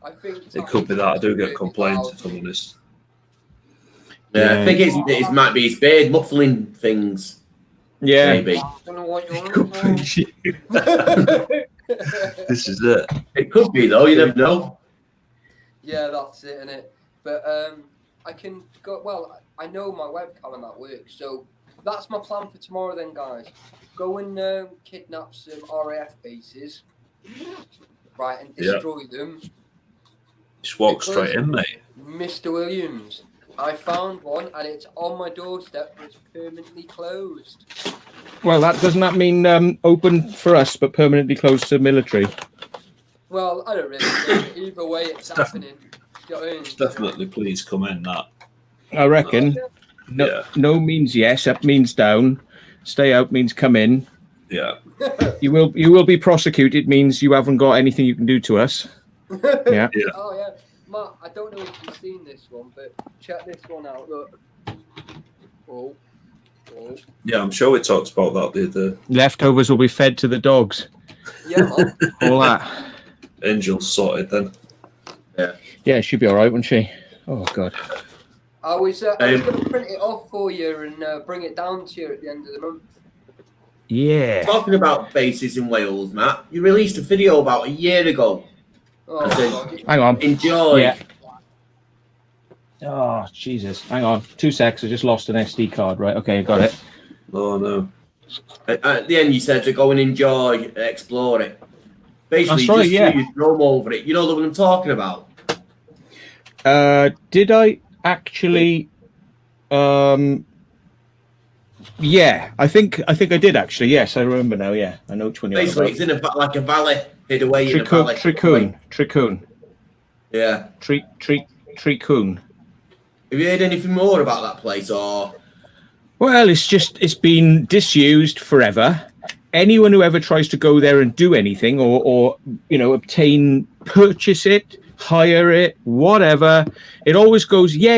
I think it could be that. I do get complaints, if I'm honest. Yeah, I think it might be his beard muffling things. Yeah. Maybe. I don't know what you're This is it. It could be, though. You never know. Yeah, that's it, isn't it? But I can go. Well, I know my webcam and that works, so that's my plan for tomorrow. Then, guys, go and kidnap some RAF bases, right, and destroy them. Just walk straight in, mate. Mr. Williams, I found one, and it's on my doorstep, but it's permanently closed. Well, doesn't that mean open for us, but permanently closed to military? Well, I don't really know. Either way, it's happening. Definitely, please come in. That I reckon. No means yes. Up means down. Stay out means come in. Yeah. You will be prosecuted means you haven't got anything you can do to us. Yeah. Oh yeah, Matt. I don't know if you've seen this one, but check this one out. Look. Oh. Yeah, I'm sure we talked about that the other. Leftovers will be fed to the dogs. Yeah, man. All that. Angel's sorted then. Yeah, she'd be all right, wouldn't she? Oh God. I was going to print it off for you and bring it down to you at the end of the month. Yeah. Talking about bases in Wales, Matt, you released a video about a year ago. Oh, hang on. Enjoy. Yeah. Oh, Jesus. Hang on. 2 secs. I just lost an SD card. Right. Okay, got it. Oh, no. At the end, you said to go and enjoy, explore it. Basically, that's right, just threw your drum over it. You know the one I'm talking about? Did I actually... yeah, I think I did actually. Yes, I remember now. Yeah, I know which one you're on Basically, about. it's in a valley, hid away in a valley. Tricoon. Yeah. Tricoon. Have you heard anything more about that place, or? Well, it's been disused forever. Anyone who ever tries to go there and do anything, or purchase it, hire it, whatever, it always goes yeah,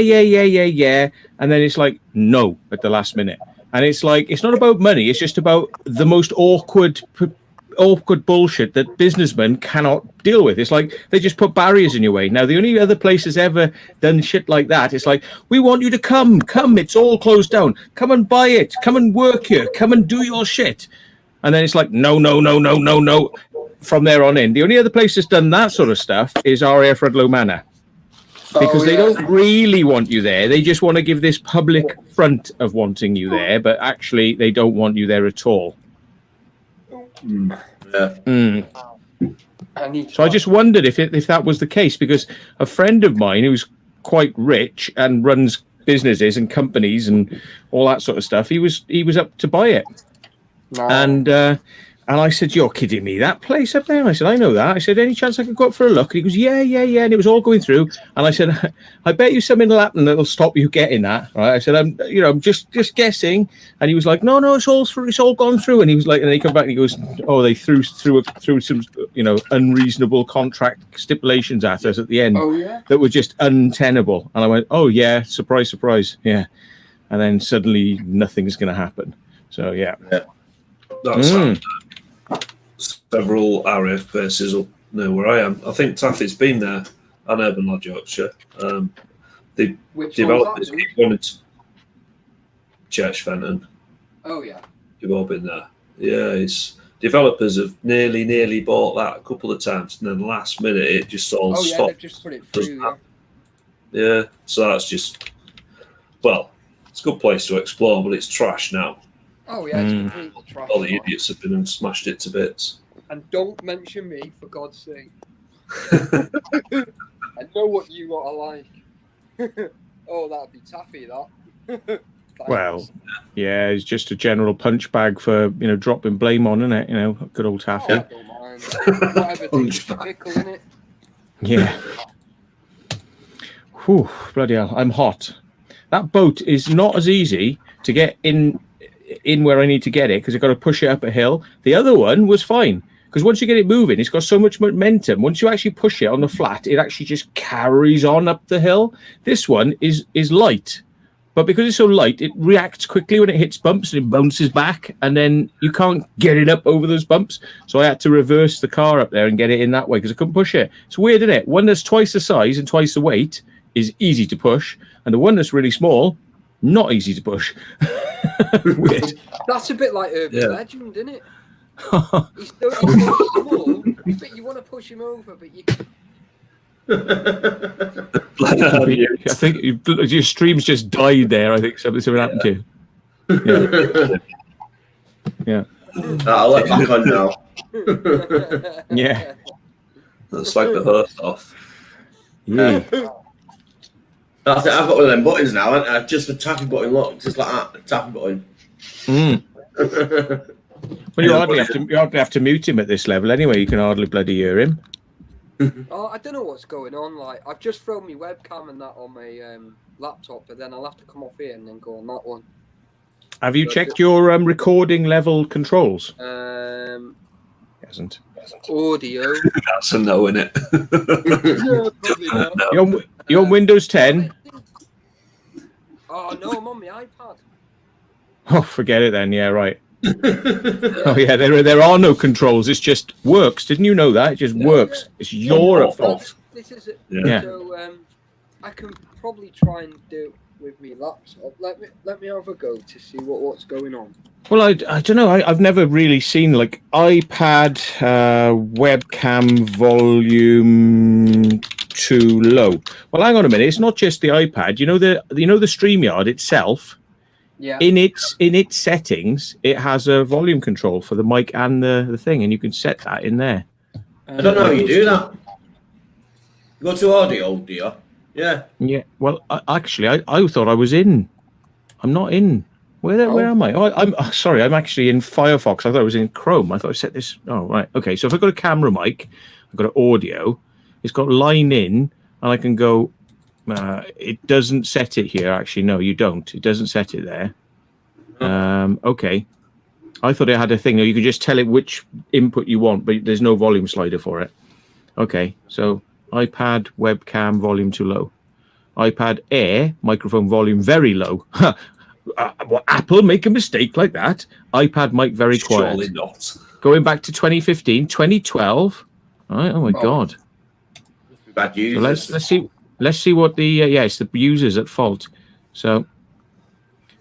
and then it's like no at the last minute. And it's like, it's not about money. It's just about the most awkward awkward bullshit that businessmen cannot deal with. It's like they just put barriers in your way. Now, the only other place that's ever done shit like that, it's like, we want you to come, it's all closed down. Come and buy it. Come and work here. Come and do your shit. And then it's like, no. From there on in. The only other place that's done that sort of stuff is RAF Rudlow Manor. Because they don't really want you there. They just want to give this public front of wanting you there, but actually they don't want you there at all. So I just wondered if that was the case, because a friend of mine who's quite rich and runs businesses and companies and all that sort of stuff, he was up to buy it. No. And I said, "You're kidding me, that place up there?" And I said, "I know that." I said, "Any chance I could go up for a look?" And he goes, yeah. And it was all going through. And I said, "I bet you something will happen that'll stop you getting that." Right? I said, I'm just guessing." And he was like, "No, it's all through. It's all gone through." And he was like, and he come back and he goes, "Oh, they threw some, unreasonable contract stipulations at us at the end that were just untenable." And I went, "Oh yeah, surprise, yeah." And then suddenly nothing's going to happen. So yeah. That's several RAF bases up near where I am. I think Taffy's been there, and Urban Lodge, Yorkshire. The developers keep wanting to Church Fenton. Oh yeah, you've all been there. Yeah, it's developers have nearly bought that a couple of times, and then last minute it just all stopped. Oh yeah, they've just put it through. Yeah, so that's just it's a good place to explore, but it's trash now. Oh yeah, it's completely trash. All the idiots have been and smashed it to bits. And don't mention me, for God's sake. I know what you lot are like. Oh, that'd be Taffy, that. Well, yeah, it's just a general punch bag for, dropping blame on, isn't it? Good old Taffy. I don't mind. Whatever takes the pickle, innit? Yeah. Whew, bloody hell, I'm hot. That boat is not as easy to get in where I need to get it, because I've got to push it up a hill. The other one was fine, because once you get it moving, it's got so much momentum. Once you actually push it on the flat, it actually just carries on up the hill. This one is light, but because it's so light, it reacts quickly when it hits bumps and it bounces back, and then you can't get it up over those bumps. So I had to reverse the car up there and get it in that way, because I couldn't push it. It's weird, isn't it? One that's twice the size and twice the weight is easy to push, and the one that's really small, not easy to push. Weird. That's a bit like Urban Legend, isn't it? He's still small, but you want to push him over, but you I think your stream's just died there. I think something happened to you. Yeah. I'll let back on now. Yeah. That's like the host off. Yeah. That's it. I've got one of them buttons now, and just the tapping button. Look, just like that, the tapping button. Well, you hardly have to mute him at this level anyway. You can hardly bloody hear him. Oh, I don't know what's going on. Like, I've just thrown my webcam and that on my laptop, but then I'll have to come off here and then go on that one. Have you checked your recording level controls? Hasn't. Audio. That's a no, innit? No, probably not. You're on Windows 10. Oh no, I'm on my iPad. Oh, forget it then. Yeah, right. Oh yeah, there are no controls. It's just works. Didn't you know that? It just works. It's your at fault. This is it. Yeah. So I can probably try and do it with me laptop. Let me have a go to see what's going on. Well, I don't know. I've never really seen like iPad webcam volume too low. Well, hang on a minute. It's not just the iPad. You know the StreamYard itself. Yeah. In its settings, it has a volume control for the mic and the thing, and you can set that in there. I don't know how you do that. You go to audio, do you? Yeah. Yeah. Well, I thought I was in. I'm not in. Where am I? Oh, I'm sorry. I'm actually in Firefox. I thought I was in Chrome. I thought I set this. Oh, right. Okay. So if I've got a camera mic, I've got an audio. It's got line in, and I can go. It doesn't set it here. Actually, no, you don't. It doesn't set it there. Okay. I thought it had a thing. You could just tell it which input you want, but there's no volume slider for it. Okay. So iPad webcam volume too low. iPad Air microphone volume very low. Well, Apple make a mistake like that? iPad mic very quiet. Surely not. Going back to 2015, 2012. Right? Oh my God. Bad So users. let's see what the it's the users at fault. So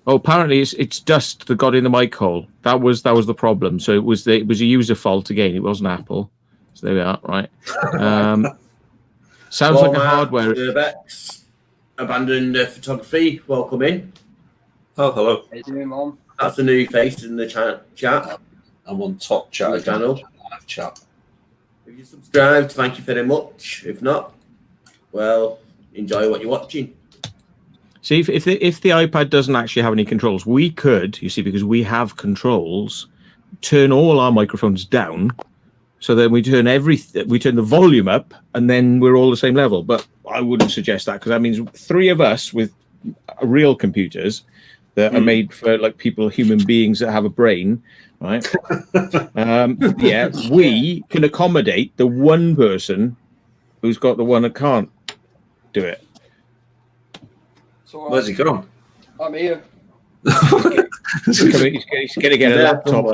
apparently it's dust that got in the mic hole. That was the problem. So it was a user fault again. It wasn't Apple. So there we are. Right. Sounds like a hardware. Urbex, abandoned photography. Welcome in. Oh, hello. How you doing, Mom? That's the new face in the chat. I'm on top chat. The channel. Live chat. If you subscribed, thank you very much. If not, well, enjoy what you're watching. See, if the iPad doesn't actually have any controls, we could, you see, because we have controls, turn all our microphones down, so then we turn the volume up, and then we're all the same level. But I wouldn't suggest that, because that means three of us with real computers that are made for like human beings that have a brain, right? We can accommodate the one person who's got the one that can't do it. So, Where's he gone? I'm here. He's going to get a laptop.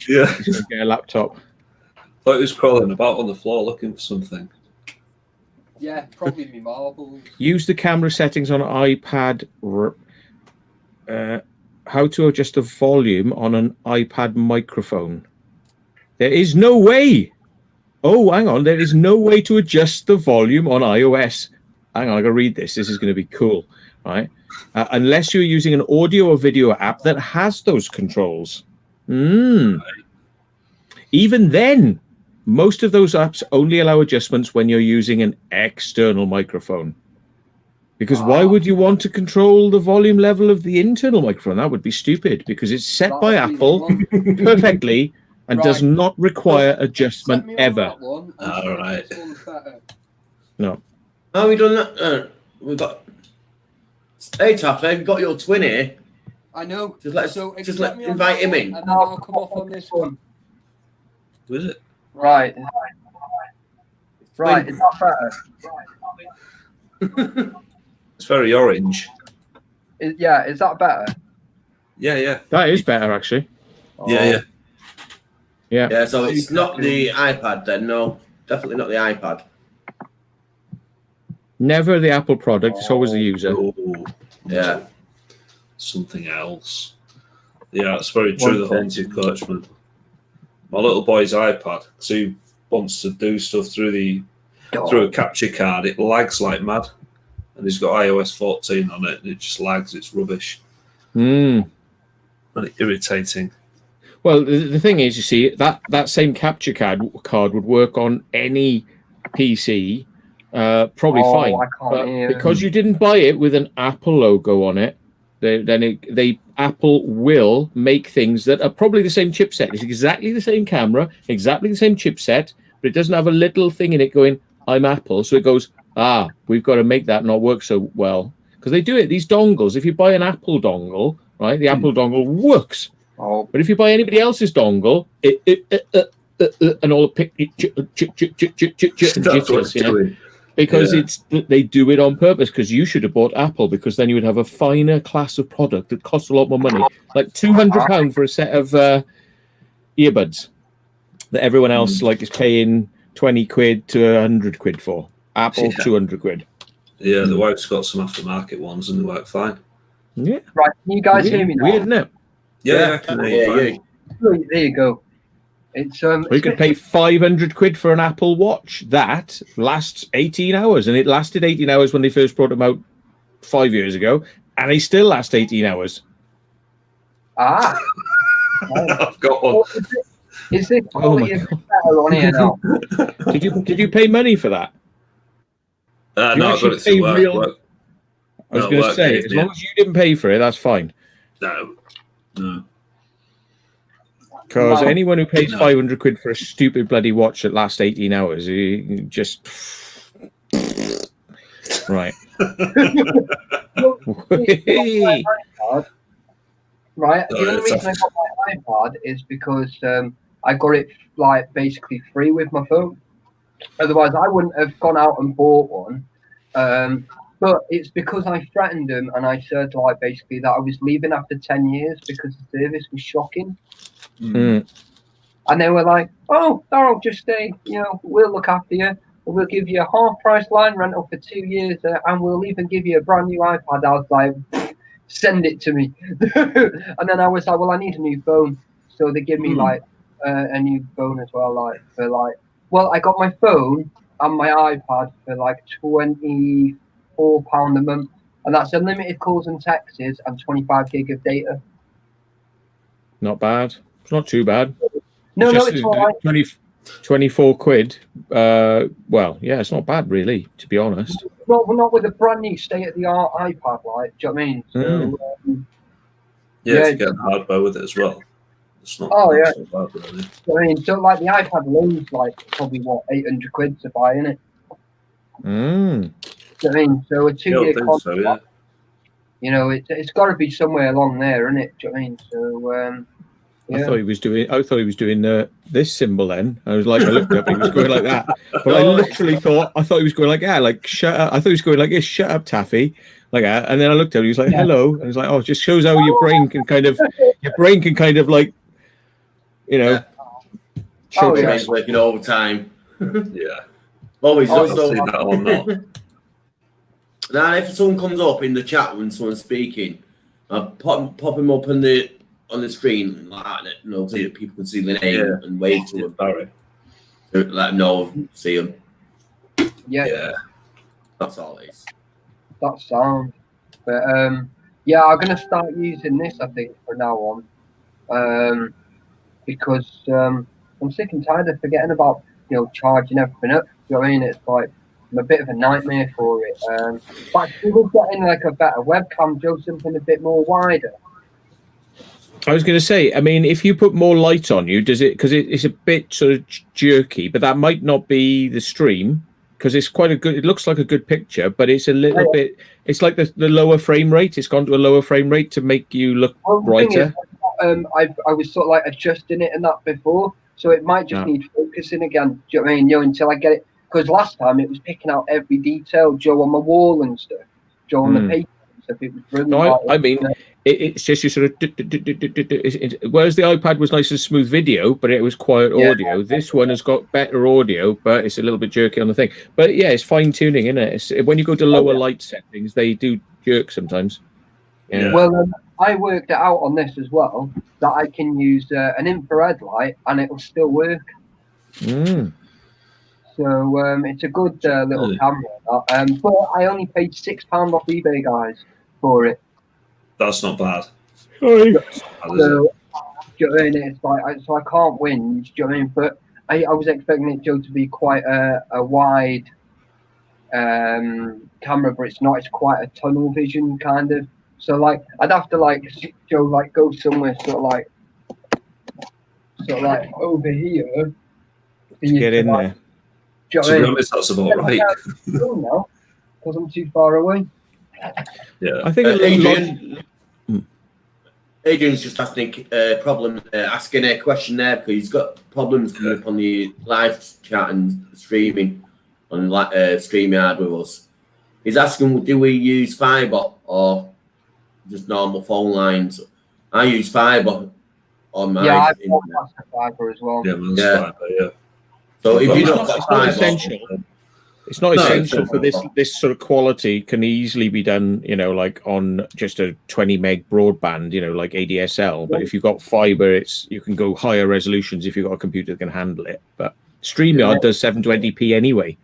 Yeah. He's going to get a laptop. Thought he was crawling about on the floor looking for something. Yeah, probably me marbles. Use the camera settings on iPad. How to adjust the volume on an iPad microphone. There is no way. Oh, hang on. There is no way to adjust the volume on iOS. Hang on, I got to read this. This is going to be cool, right? Unless you're using an audio or video app that has those controls. Even then, most of those apps only allow adjustments when you're using an external microphone. Because why would you want to control the volume level of the internal microphone? That would be stupid, because it's set by Apple perfectly and does not require adjustment ever. All right. No. Oh, we done that. We've got. Hey, Taffy, we've got your twin here. I know. Just invite him in. And then I'll come off on this one. Who is it? Right. Right. Is that better? It's very orange. Is that better? Yeah. That is better, actually. Yeah. Yeah, so it's not the iPad then, no. Definitely not the iPad. Never the Apple product, it's always the user. Oh, Yeah. Something else. Yeah, it's very true, the haunted coachman. My little boy's iPad, because he wants to do stuff through a capture card, it lags like mad. And he's got iOS 14 on it, and it just lags, it's rubbish. And it's irritating. Well, the thing is, you see, that same capture card would work on any PC, probably fine. But because you didn't buy it with an Apple logo on it, Apple will make things that are probably the same chipset. It's exactly the same camera, exactly the same chipset, but it doesn't have a little thing in it going, I'm Apple. So it goes, we've got to make that not work so well. Because they do it, these dongles, if you buy an Apple dongle, right, the Apple dongle works. But if you buy anybody else's dongle, and all the jitters, because they do it on purpose, because you should have bought Apple, because then you would have a finer class of product that costs a lot more money, like £200 for a set of earbuds that everyone else is paying 20 quid to 100 quid for. Apple, 200 quid. Yeah, the wife's got some aftermarket ones and they work fine. Yeah. Right, can you guys hear me now? Weird, isn't it? Yeah, I can hear you. There you go. It's we could pay 500 quid for an Apple Watch that lasts 18 hours, and it lasted 18 hours when they first brought them out 5 years ago, and they still last 18 hours. I've got one. Is this quality better on here now? Did you pay money for that? No, I got it through work. I was going to say, as long as you didn't pay for it, that's fine. No. Because anyone who pays 500 quid for a stupid bloody watch that lasts 18 hours, you just... Right. Right. The only reason I got my iPad is because I got it basically free with my phone. Otherwise, I wouldn't have gone out and bought one. But it's because I threatened them and I said like basically that I was leaving after 10 years because the service was shocking. Mm. And they were like, "Oh, Darryl, just stay. You know, we'll look after you. We'll give you a half-price line rental for 2 years, and we'll even give you a brand new iPad." I was like, "Send it to me." And then I was like, "Well, I need a new phone." So they give me like a new phone as well. Like for like, well, I got my phone and my iPad for like £24 a month, and that's unlimited calls and texts and 25 gig of data. Not bad. It's not too bad. No, Just it's all right. 24 quid. Well, yeah, it's not bad, really, to be honest. Well, we're not with a brand new state-of-the-art iPad, like, do you know what I mean? So, Yeah, if you get the hardware with it as well. It's not, Oh, not so bad, really. I mean, so like the iPad loan's like probably what, 800 quid to buy, innit? Mm. Do you know what I mean? So a 2-year contract, So, yeah. you know, it's got to be somewhere along there, innit? Do you know what I mean? So, I thought he was doing this symbol. Then I was like, I looked up, he was going like that. But I literally thought he was going like, yeah, like shut up. I thought he was going like this, shut up, Taffy, like that. And then I looked at him, he was like, hello, and I was like, oh, it just shows how your brain can kind of like, you know, Oh, yeah. Brain's working overtime. Yeah. Always I've does. seen that or not. Now, if someone comes up in the chat when someone's speaking, pop him up on the screen like that, you know, so that people can see the name and wave to him. Barry. To let them know, see him. Yeah. That's all it is. That sounds. But yeah, I'm gonna start using this, I think, from now on. Because I'm sick and tired of forgetting about, you know, charging everything up. You know what I mean? It's like I'm a bit of a nightmare for it. But we were getting like a better webcam, Joe, something a bit more wider. I was going to say, I mean, if you put more light on you, does it? Because it's a bit sort of jerky, but that might not be the stream because it's quite a good. It looks like a good picture, but it's a little bit. It's like the lower frame rate. It's gone to a lower frame rate to make you look brighter. I was sort of like adjusting it and that before, so it might just need focusing again. Do you know what I mean? You know, until I get it, because last time it was picking out every detail, Joe, on my wall and stuff, Joe, on the paper and stuff. It was brilliant. No, I mean, it's just you sort of. Whereas the iPad was nice and smooth video, but it was quiet audio. This one has got better audio, but it's a little bit jerky on the thing. But yeah, it's fine tuning, isn't it? It's, when you go to lower light settings, they do jerk sometimes. Yeah. Well, I worked it out on this as well that I can use an infrared light and it will still work. Mm. So it's a good little camera. But I only paid £6 off eBay, guys, for it. That's not bad. Sorry. That's not bad, is So, do you know what I mean? It's like, so I can't win. Do you know what I mean? But I was expecting it, Joe, to be quite a wide camera, but it's not. It's quite a tunnel vision kind of. So like, I'd have to like, Joe, like go somewhere sort of like over here. To get in there. To be honest, that's about right. Now, because I'm too far away. Yeah, I think Adrian's just asking a question there because he's got problems coming up on the live chat and streaming on StreamYard with us. He's asking, do we use fibre or just normal phone lines? I use fibre on my I've got fibre as well. Yeah, fibre, yeah. So if you're it's not essential. It's not essential for this sort of quality. Can easily be done, you know, like on just a 20 meg broadband, you know, like ADSL. But if you've got fiber, you can go higher resolutions if you've got a computer that can handle it. But StreamYard does 720p anyway,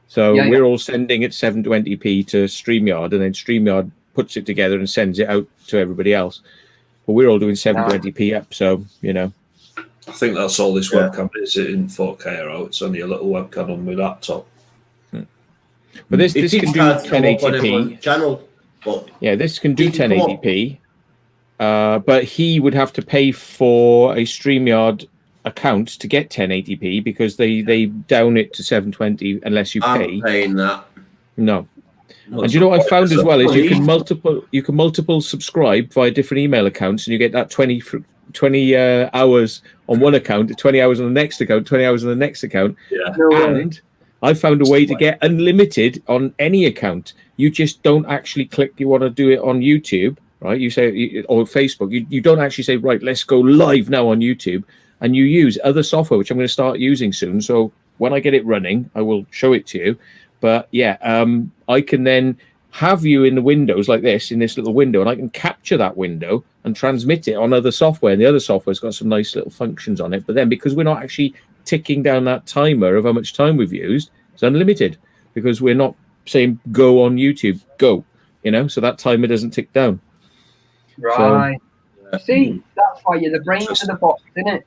so we're all sending it 720p to StreamYard, and then StreamYard puts it together and sends it out to everybody else. But we're all doing 720p up, so you know. I think that's all this webcam is in 4K or out. It's only a little webcam on my laptop. But this can do 1080p. Channel, but this can do 1080p. But he would have to pay for a StreamYard account to get 1080p because they down it to 720 unless you pay. I'm paying that. No. And you know what I found as well is you can multiple subscribe via different email accounts, and you get that 20 hours on one account, 20 hours on the next account, 20 hours on the next account. Yeah. And I found a way to get unlimited on any account. You just don't actually click you want to do it on YouTube, right? You say, or Facebook, you don't actually say, right, let's go live now on YouTube. And you use other software, which I'm going to start using soon. So when I get it running, I will show it to you. But yeah, I can then have you in the windows like this, in this little window, and I can capture that window and transmit it on other software. And the other software's got some nice little functions on it. But then because we're not actually ticking down that timer of how much time we've used, it's unlimited because we're not saying go on YouTube, go, so that timer doesn't tick down. Right. So, see, that's why you're the brains of the box, isn't it?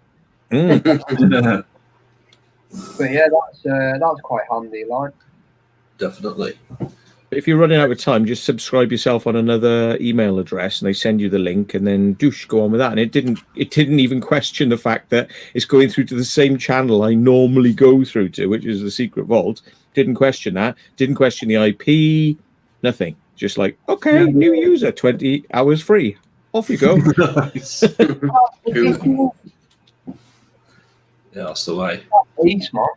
But yeah, that's quite handy, like. Definitely. If you're running out of time, just subscribe yourself on another email address, and they send you the link, and then go on with that. And it didn't even question the fact that it's going through to the same channel I normally go through to, which is the secret vault. Didn't question that. Didn't question the IP. Nothing. Just like, okay, new user, 20 hours free. Off you go. Nice. Yeah, that's the way. Smart.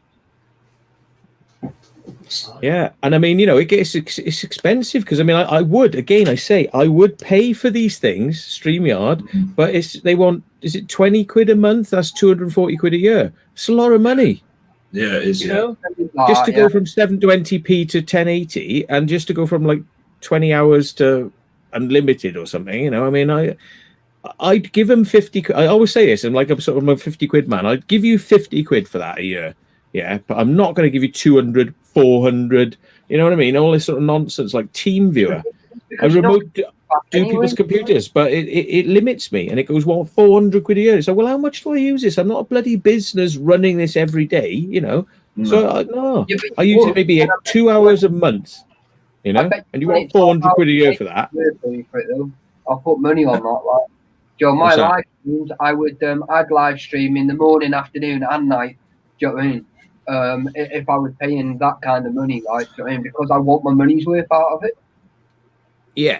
Yeah, and I mean, it's expensive because I would, again, I would pay for these things, StreamYard, but they want, is it 20 quid a month? That's 240 quid a year. It's a lot of money. Yeah, it is. Just to go from 720p to 1080, and just to go from like 20 hours to unlimited or something. I'd give them 50. I always say this, I'm like, I'm sort of a 50 quid man. I'd give you 50 quid for that a year. Yeah, but I'm not going to give you 200, 400. You know what I mean? All this sort of nonsense like TeamViewer. I remote do people's computers, but it limits me, and it goes, 400 quid a year. So, well, how much do I use this? I'm not a bloody business running this every day, No. So I use it maybe 2 hours a month, and you want 400 quid a year for that. I'll put money on that. Like, Joe, my live streams, I'd live stream in the morning, afternoon, and night. Do you know what I mean? If I was paying that kind of money, like, do you know what I mean? Because I want my money's worth out of it. Yeah.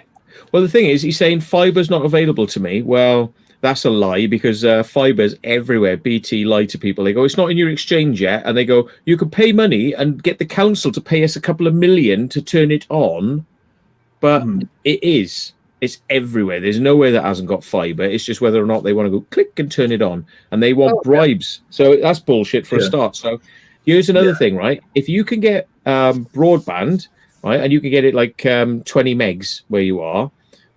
Well, the thing is, he's saying fiber's not available to me. Well, that's a lie, because fiber's everywhere. BT lie to people. They go, it's not in your exchange yet. And they go, you can pay money and get the council to pay us a couple of million to turn it on. But it is. It's everywhere. There's nowhere that hasn't got fiber. It's just whether or not they want to go click and turn it on. And they want bribes. So that's bullshit for a start. So here's another thing, right? If you can get broadband, right, and you can get it like 20 megs where you are,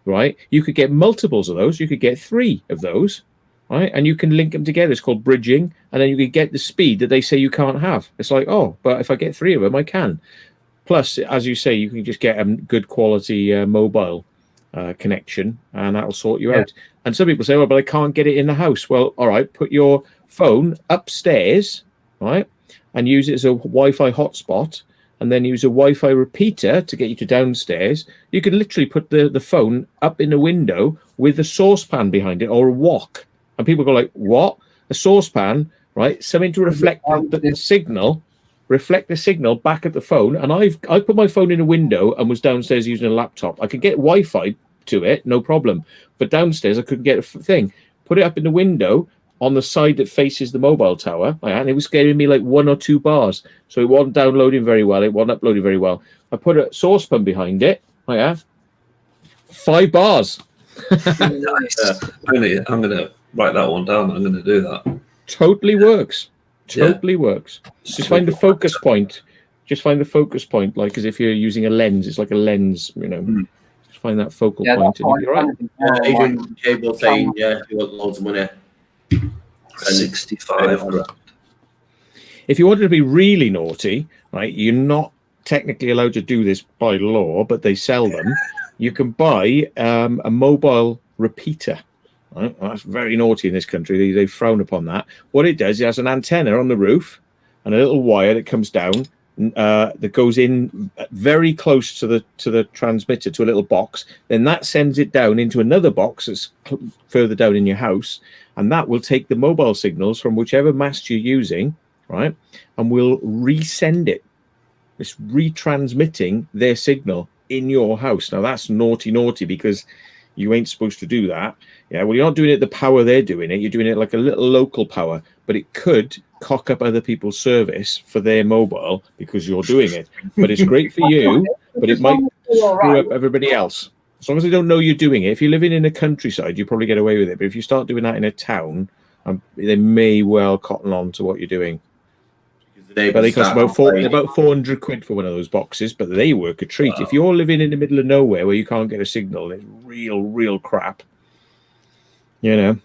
right, you could get multiples of those. You could get 3 of those, right, and you can link them together. It's called bridging, and then you can get the speed that they say you can't have. It's like, but if I get 3 of them, I can. Plus, as you say, you can just get a good quality mobile connection, and that'll sort you out. And some people say, well, but I can't get it in the house. Well, all right, put your phone upstairs, right, and use it as a Wi-Fi hotspot, and then use a Wi-Fi repeater to get you to downstairs. You could literally put the phone up in a window with a saucepan behind it, or a wok. And people go like, what? A saucepan, right? Something to reflect the signal, back at the phone. And I put my phone in a window and was downstairs using a laptop. I could get Wi-Fi to it, no problem. But downstairs, I couldn't get a thing. Put it up in the window on the side that faces the mobile tower, and it was getting me like 1 or 2 bars. So it wasn't downloading very well. It wasn't uploading very well. I put a saucepan behind it. 5 bars. Nice. I'm going to write that one down. I'm going to do that. Totally works. Totally works. Just find the focus point. Like as if you're using a lens. It's like a lens, Just find that focal point. And you're right. Adrian Cable saying, you want loads of money. 65 grand. If you wanted to be really naughty, right, you're not technically allowed to do this by law, but they sell them. You can buy a mobile repeater. Right? Well, that's very naughty in this country. They frown upon that. What it does, it has an antenna on the roof and a little wire that comes down that goes in very close to the transmitter, to a little box. Then that sends it down into another box that's further down in your house, and that will take the mobile signals from whichever mast you're using, right, and will resend it. It's retransmitting their signal in your house. Now that's naughty because You ain't supposed to do that. Yeah, well, you're not doing it the power they're doing it. You're doing it like a little local power, but it could cock up other people's service for their mobile because you're doing it. But it's great for you, but it might screw up everybody else. As long as they don't know you're doing it. If you're living in the countryside, you probably get away with it. But if you start doing that in a town, they may well cotton on to what you're doing. But they cost about 400 quid for one of those boxes, but they work a treat. Wow. If you're living in the middle of nowhere where you can't get a signal, it's real crap. You know. And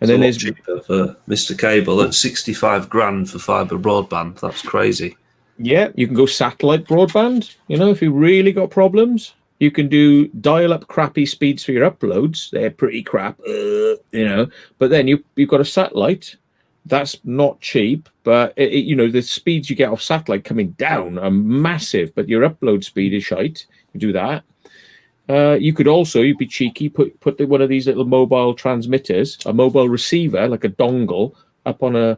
it's then there's cheaper for Mr. Cable at 65 grand for fibre broadband. That's crazy. Yeah, you can go satellite broadband. You know, if you really got problems, you can do dial-up crappy speeds for your uploads. They're pretty crap, you know. But then you've got a satellite. That's not cheap, but you know the speeds you get off satellite coming down are massive. But your upload speed is shite. You do that. You could also, you'd be cheeky, put one of these little mobile transmitters, a mobile receiver like a dongle, up on a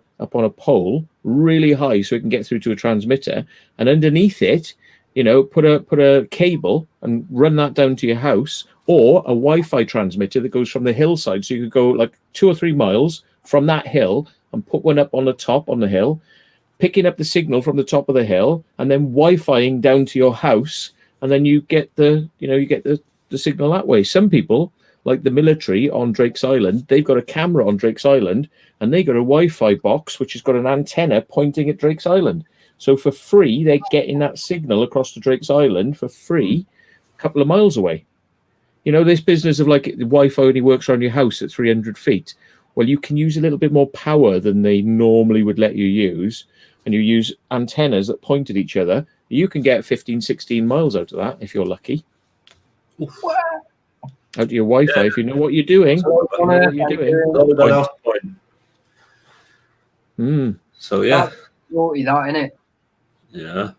pole really high so it can get through to a transmitter, and underneath it, you know, put a cable and run that down to your house, or a Wi-Fi transmitter that goes from the hillside, so you could go like 2 or 3 miles from that hill and put one up on the top on the hill, picking up the signal from the top of the hill, and then Wi-Fiing down to your house, and then you get the signal that way. Some people, like the military on Drake's Island, they've got a camera on Drake's Island, and they got a Wi-Fi box which has got an antenna pointing at Drake's Island. So for free, they're getting that signal across to Drake's Island for free, a couple of miles away. You know, this business of like the Wi-Fi only works around your house at 300 feet. Well, you can use a little bit more power than they normally would let you use, and you use antennas that point at each other. You can get 15, 16 miles out of that if you're lucky. Out of your Wi-Fi, if you know what you're doing. So yeah. That, innit? Yeah.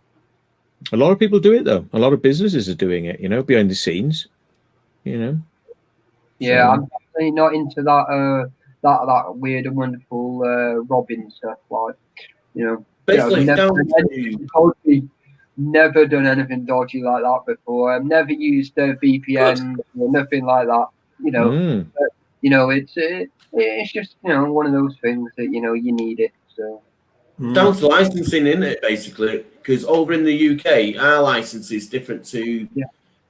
A lot of people do it though. A lot of businesses are doing it, you know, behind the scenes. You know. Yeah, so, I'm definitely not into that that weird and wonderful robbing stuff, like, you know. Basically, never done anything dodgy like that before. I've never used a VPN or nothing like that. You know, but, you know, it's just, you know, one of those things that, you know, you need it. So down to licensing, isn't it? Basically, because over in the UK, our license is different to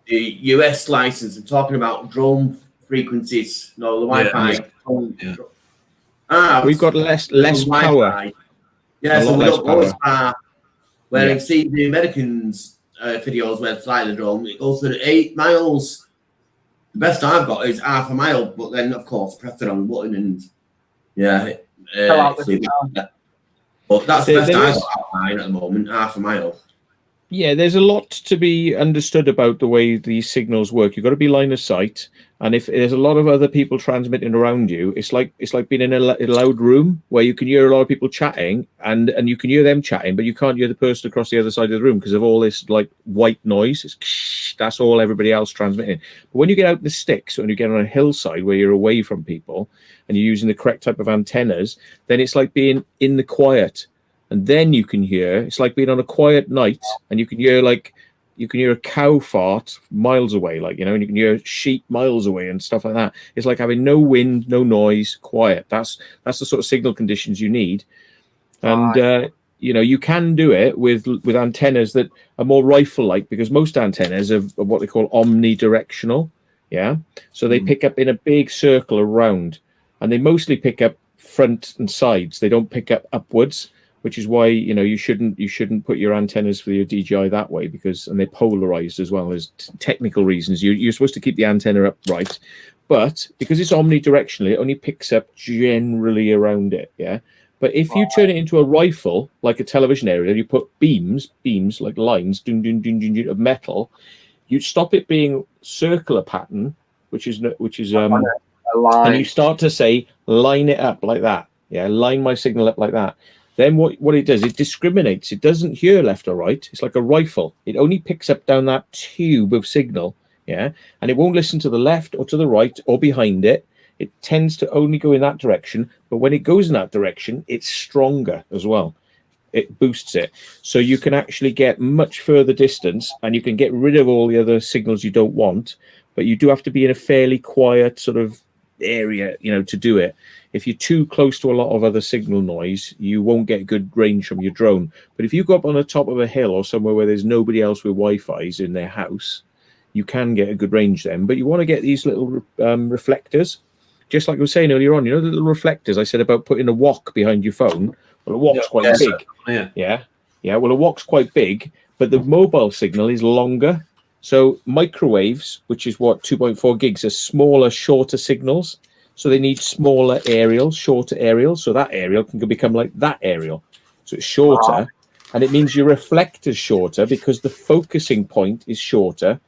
the US license. I'm talking about drone frequencies, no, the Wi-Fi. We've got less power. Yeah, so we don't go as far. Where you see the Americans' videos where they fly the drone, it goes to 8 miles. The best I've got is half a mile, but then, of course, press the wrong button and, but that's the best I've got outline at the moment, half a mile. Yeah, there's a lot to be understood about the way these signals work. You've got to be line of sight, and if there's a lot of other people transmitting around you, it's like being in a loud room where you can hear a lot of people chatting, and you can hear them chatting, but you can't hear the person across the other side of the room because of all this like white noise. That's all everybody else transmitting. But when you get out in the sticks, when you get on a hillside where you're away from people and you're using the correct type of antennas, then it's like being in the quiet. And then you can hear, it's like being on a quiet night, and you can hear a cow fart miles away, like, you know, and you can hear sheep miles away and stuff like that. It's like having no wind, no noise, quiet. That's the sort of signal conditions you need. And, you know, you can do it with antennas that are more rifle-like, because most antennas are what they call omnidirectional. Yeah. So they pick up in a big circle around, and they mostly pick up front and sides. They don't pick up upwards, which is why, you know, you shouldn't put your antennas for your DJI that way, and they're polarized as well. As technical reasons. You're supposed to keep the antenna upright, but because it's omnidirectional, it only picks up generally around it. Yeah. But if you turn it into a rifle, like a television area, you put beams like lines of metal, you stop it being circular pattern, which is and you start to say, line it up like that. Yeah. Line my signal up like that. Then what it does, it discriminates. It doesn't hear left or right. It's like a rifle. It only picks up down that tube of signal, yeah? And it won't listen to the left or to the right or behind it. It tends to only go in that direction. But when it goes in that direction, it's stronger as well. it boosts it. So you can actually get much further distance, and you can get rid of all the other signals you don't want, but you do have to be in a fairly quiet sort of area, to do it. If you're too close to a lot of other signal noise, you won't get good range from your drone. But if you go up on the top of a hill or somewhere where there's nobody else with Wi-Fi's in their house, you can get a good range then. But you want to get these little reflectors, just like I was saying earlier on, the little reflectors I said about putting a wok behind your phone. Well, a wok's quite big. Yeah. Well, a wok's quite big, but the mobile signal is longer. So microwaves, which is what 2.4 gigs, are smaller, shorter signals. So they need smaller aerials, shorter aerials. So that aerial can become like that aerial. So it's shorter. And it means your reflector's shorter because the focusing point is shorter.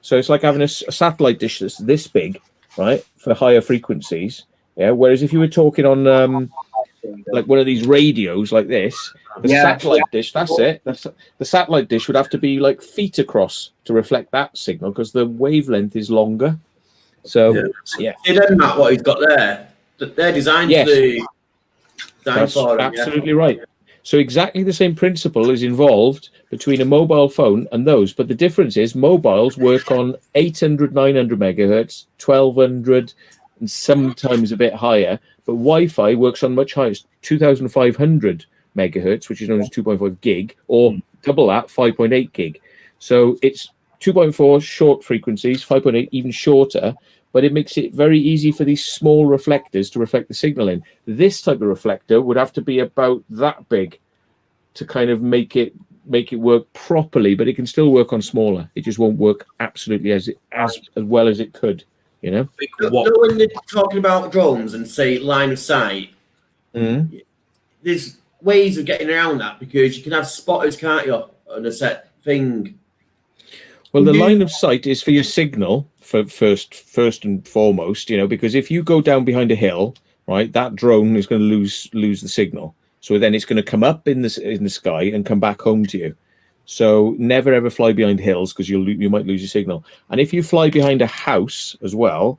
So it's like having a satellite dish that's this big, right, for higher frequencies. Yeah. Whereas if you were talking on like one of these radios like this, the satellite dish, that's it. The satellite dish would have to be like feet across to reflect that signal because the wavelength is longer. So, yeah. See then, Matt, what he's got there? They're designed for the... That's absolutely right. So exactly the same principle is involved between a mobile phone and those. But the difference is mobiles work on 800, 900 megahertz, 1200, and sometimes a bit higher. But Wi-Fi works on much higher, 2,500 megahertz, which is known as 2.5 gig, or double that, 5.8 gig. So it's 2.4 short frequencies, 5.8 even shorter, but it makes it very easy for these small reflectors to reflect the signal in. This type of reflector would have to be about that big to kind of make it work properly, but it can still work on smaller. It just won't work absolutely as well as it could, When they're talking about drones and say line of sight, there's ways of getting around that because you can have spotters, can't you, on a set thing. Well, the line of sight is for your signal for first and foremost, because if you go down behind a hill, right, that drone is going to lose the signal. So then it's going to come up in the sky and come back home to you. So never ever fly behind hills because you might lose your signal. And if you fly behind a house as well,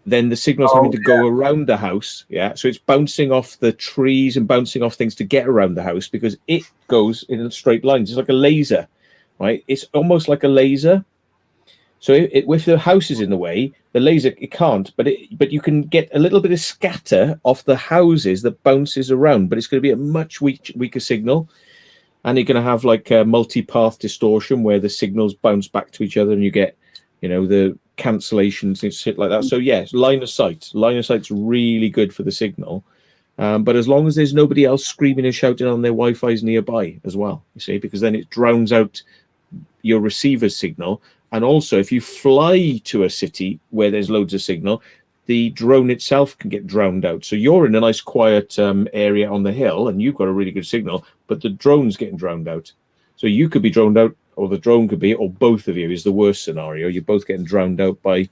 then the signal's having to go around the house. Yeah, so it's bouncing off the trees and bouncing off things to get around the house because it goes in straight lines. It's like a laser. Right, it's almost like a laser. So if the house is in the way, the laser it can't. But you can get a little bit of scatter off the houses that bounces around. But it's going to be a much weaker signal, and you're going to have like a multi-path distortion where the signals bounce back to each other, and you get, the cancellations and shit like that. So yes, line of sight's really good for the signal. But as long as there's nobody else screaming and shouting on their Wi-Fi's nearby as well, you see, because then it drowns out your receiver's signal. And also, if you fly to a city where there's loads of signal, the drone itself can get drowned out. So you're in a nice quiet area on the hill and you've got a really good signal, but the drone's getting drowned out. So you could be drowned out, or the drone could be, or both of you is the worst scenario. You're both getting drowned out by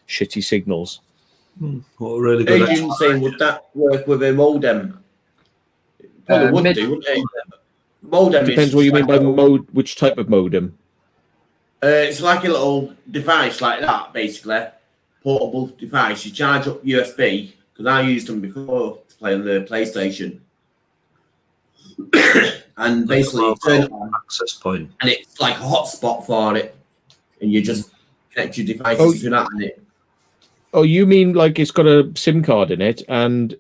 shitty signals. What a really good Adrian's saying, would that work with a modem? Probably would do, wouldn't it? Modem depends what you mean by which type of modem. It's like a little device like that, basically. Portable device. You charge up USB, because I used them before to play on the PlayStation. And basically you turn it on, access point, and it's like a hotspot for it. And you just connect your devices to that and it. Oh, you mean like it's got a SIM card in it and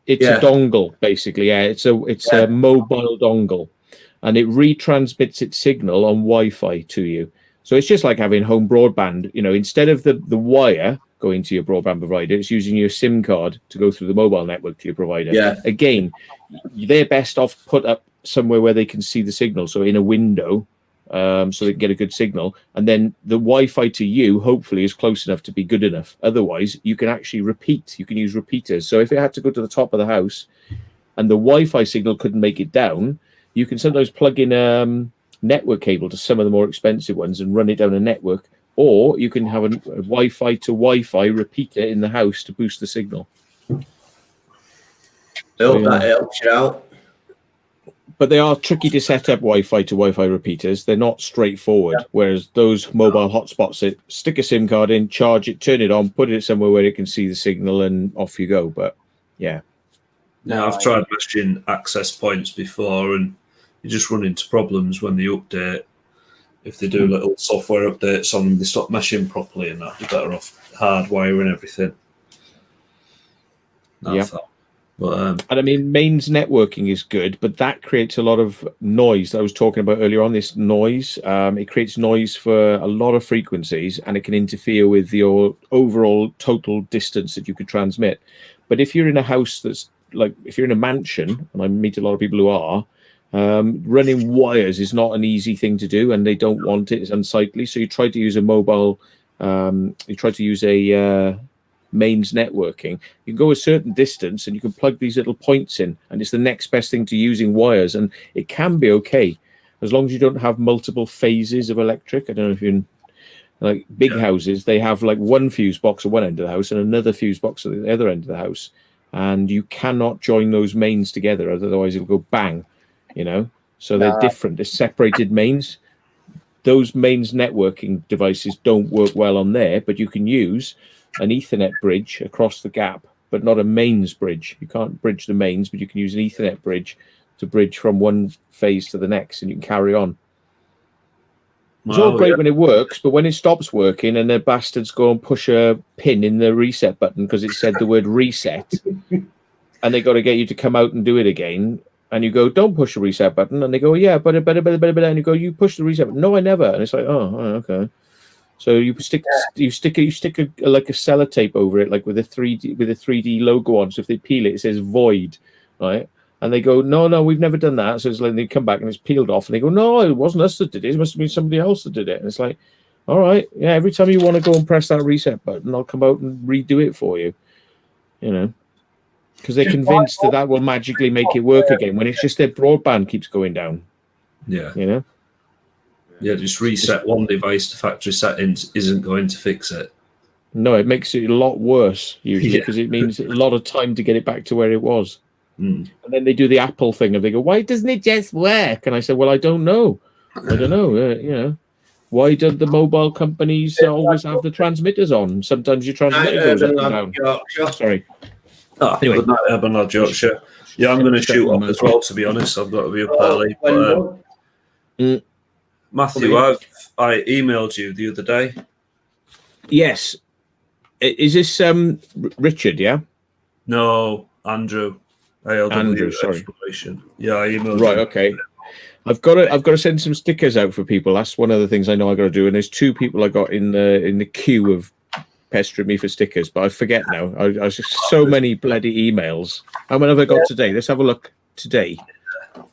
it's a dongle, basically. Yeah, it's a mobile dongle, and it retransmits its signal on Wi-Fi to you. So it's just like having home broadband. Instead of the wire going to your broadband provider, it's using your SIM card to go through the mobile network to your provider. Yeah. Again, they're best off put up somewhere where they can see the signal, so in a window, so they can get a good signal. And then the Wi-Fi to you, hopefully, is close enough to be good enough. Otherwise, you can actually repeat. You can use repeaters. So if it had to go to the top of the house and the Wi-Fi signal couldn't make it down, you can sometimes plug in network cable to some of the more expensive ones and run it down a network, or you can have a Wi-Fi to Wi-Fi repeater in the house to boost the signal. That helps you out. But they are tricky to set up Wi-Fi to Wi-Fi repeaters. They're not straightforward. Whereas those mobile hotspots, stick a SIM card in, charge it, turn it on, put it somewhere where it can see the signal, and off you go. But yeah. Now I've tried messaging access points before, and you just run into problems when they update. If they do little software updates on them, they stop meshing properly, and that you're better off hardwiring everything. Yeah. But, and I mean, mains networking is good, but that creates a lot of noise that I was talking about earlier on. This noise, it creates noise for a lot of frequencies, and it can interfere with your overall total distance that you could transmit. But if you're in a house that's like, if you're in a mansion, and I meet a lot of people who are, running wires is not an easy thing to do, and they don't want it. It's unsightly. So you try to use a mobile, you try to use a mains networking. You can go a certain distance and you can plug these little points in, and it's the next best thing to using wires, and it can be okay as long as you don't have multiple phases of electric. I don't know if you're in like big houses, they have like one fuse box at one end of the house and another fuse box at the other end of the house, and you cannot join those mains together, otherwise it'll go bang, you know. So they're different, they're separated mains. Those mains networking devices don't work well on there, but you can use an Ethernet bridge across the gap, but not a mains bridge. You can't bridge the mains, but you can use an Ethernet bridge to bridge from one phase to the next, and you can carry on. It's all great when it works, but when it stops working and the bastards go and push a pin in the reset button because it said the word reset, and they got to get you to come out and do it again, and you go, don't push the reset button, and they go, yeah, but and you go, you push the reset button. No, I never. And it's like, oh, okay. So you stick like a sellotape over it, like with a 3D logo on. So if they peel it, it says void, right? And they go, no, we've never done that. So it's like they come back and it's peeled off, and they go, no, it wasn't us that did it. It must have been somebody else that did it. And it's like, all right, yeah. Every time you want to go and press that reset button, I'll come out and redo it for you, you know, because they're convinced that will magically make it work again when it's just their broadband keeps going down. Yeah, you know. Yeah, just reset one device to factory settings isn't going to fix it. No, it makes it a lot worse usually because it means a lot of time to get it back to where it was. And then they do the Apple thing and they go, why doesn't it just work? And I said, well, I don't know. You know, why don't the mobile companies always have the transmitters on? Sometimes your transmitter goes up and down. Sorry. Anyway, good night, Urban Lad Yorkshire. Yeah, I'm going to shoot off as well, to be honest. I've got to be up early. But, Matthew, I emailed you the other day. Yes. Is this Richard, yeah? No, Andrew. Andrew, sorry. Exploration. Yeah, I emailed you. Right, okay. I've got to send some stickers out for people. That's one of the things I know I got to do. And there's two people I got in the queue of pestering me for stickers, but I forget now. I was just so many bloody emails. How many have I got today? Let's have a look today.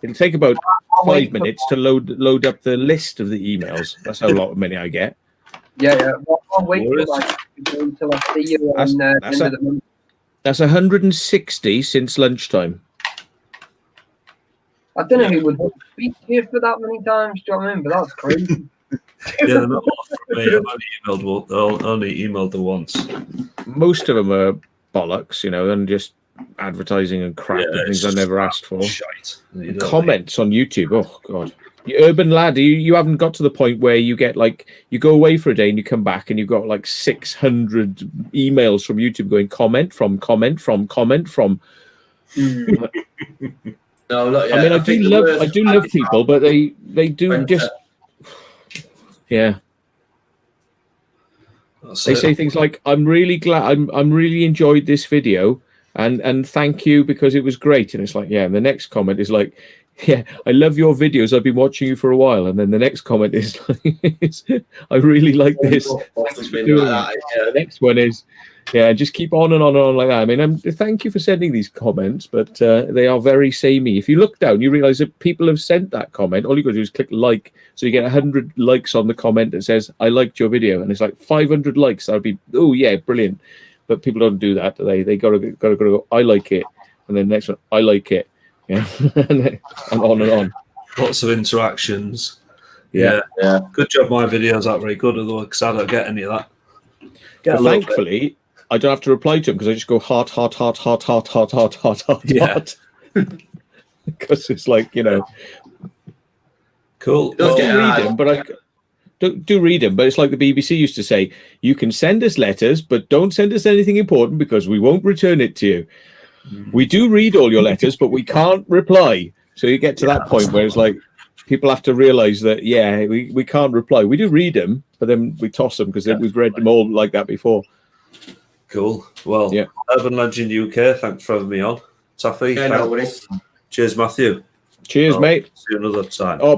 It'll take about 5 minutes to load up the list of the emails. That's how many I get. Yeah. Well, I'll wait until I see you on the end of the month. That's 160 since lunchtime. I don't know who would speak to you for that many times. Do you know what I mean? But that's crazy. Yeah, not for me. I've only emailed the once. Most of them are bollocks, you know, and just advertising and crap and things I never asked for. Shite. Comments on YouTube. Oh God, you urban lad, you haven't got to the point where you get like you go away for a day and you come back and you've got like 600 emails from YouTube going comment from. No, not yet. I mean, I do love people, but they do just They say things like, "I'm really glad. I'm really enjoyed this video, and thank you because it was great." And it's like, yeah. And the next comment is like, "Yeah, I love your videos. I've been watching you for a while." And then the next comment is like, "I really like this. Thanks for doing that." Yeah. The next one is, "Yeah, just keep on and on and on like that." I mean, thank you for sending these comments, but they are very samey. If you look down, you realize that people have sent that comment. All you got to do is click like, so you get 100 likes on the comment that says, "I liked your video," and it's like 500 likes. That would be, oh yeah, brilliant. But people don't do that, do they? They got to go, "I like it," and then the next one, "I like it," yeah, and on and on. Lots of interactions. Yeah. Good job. My videos aren't very good, although because I don't get any of that. Well, thankfully, I don't have to reply to them because I just go heart. Yeah. Because it's like, you know, cool. Well, read them, but I do read them. But it's like the BBC used to say: you can send us letters, but don't send us anything important because we won't return it to you. We do read all your letters, but we can't reply. So you get to that point where it's like people have to realize that, yeah, we can't reply. We do read them, but then we toss them because we've read them all like that before. Cool. Well, Yeah. Urban Legend UK, thanks for having me on. Taffy, Yeah, no worries. cheers, Matthew. Cheers, mate. See you another time. Oh,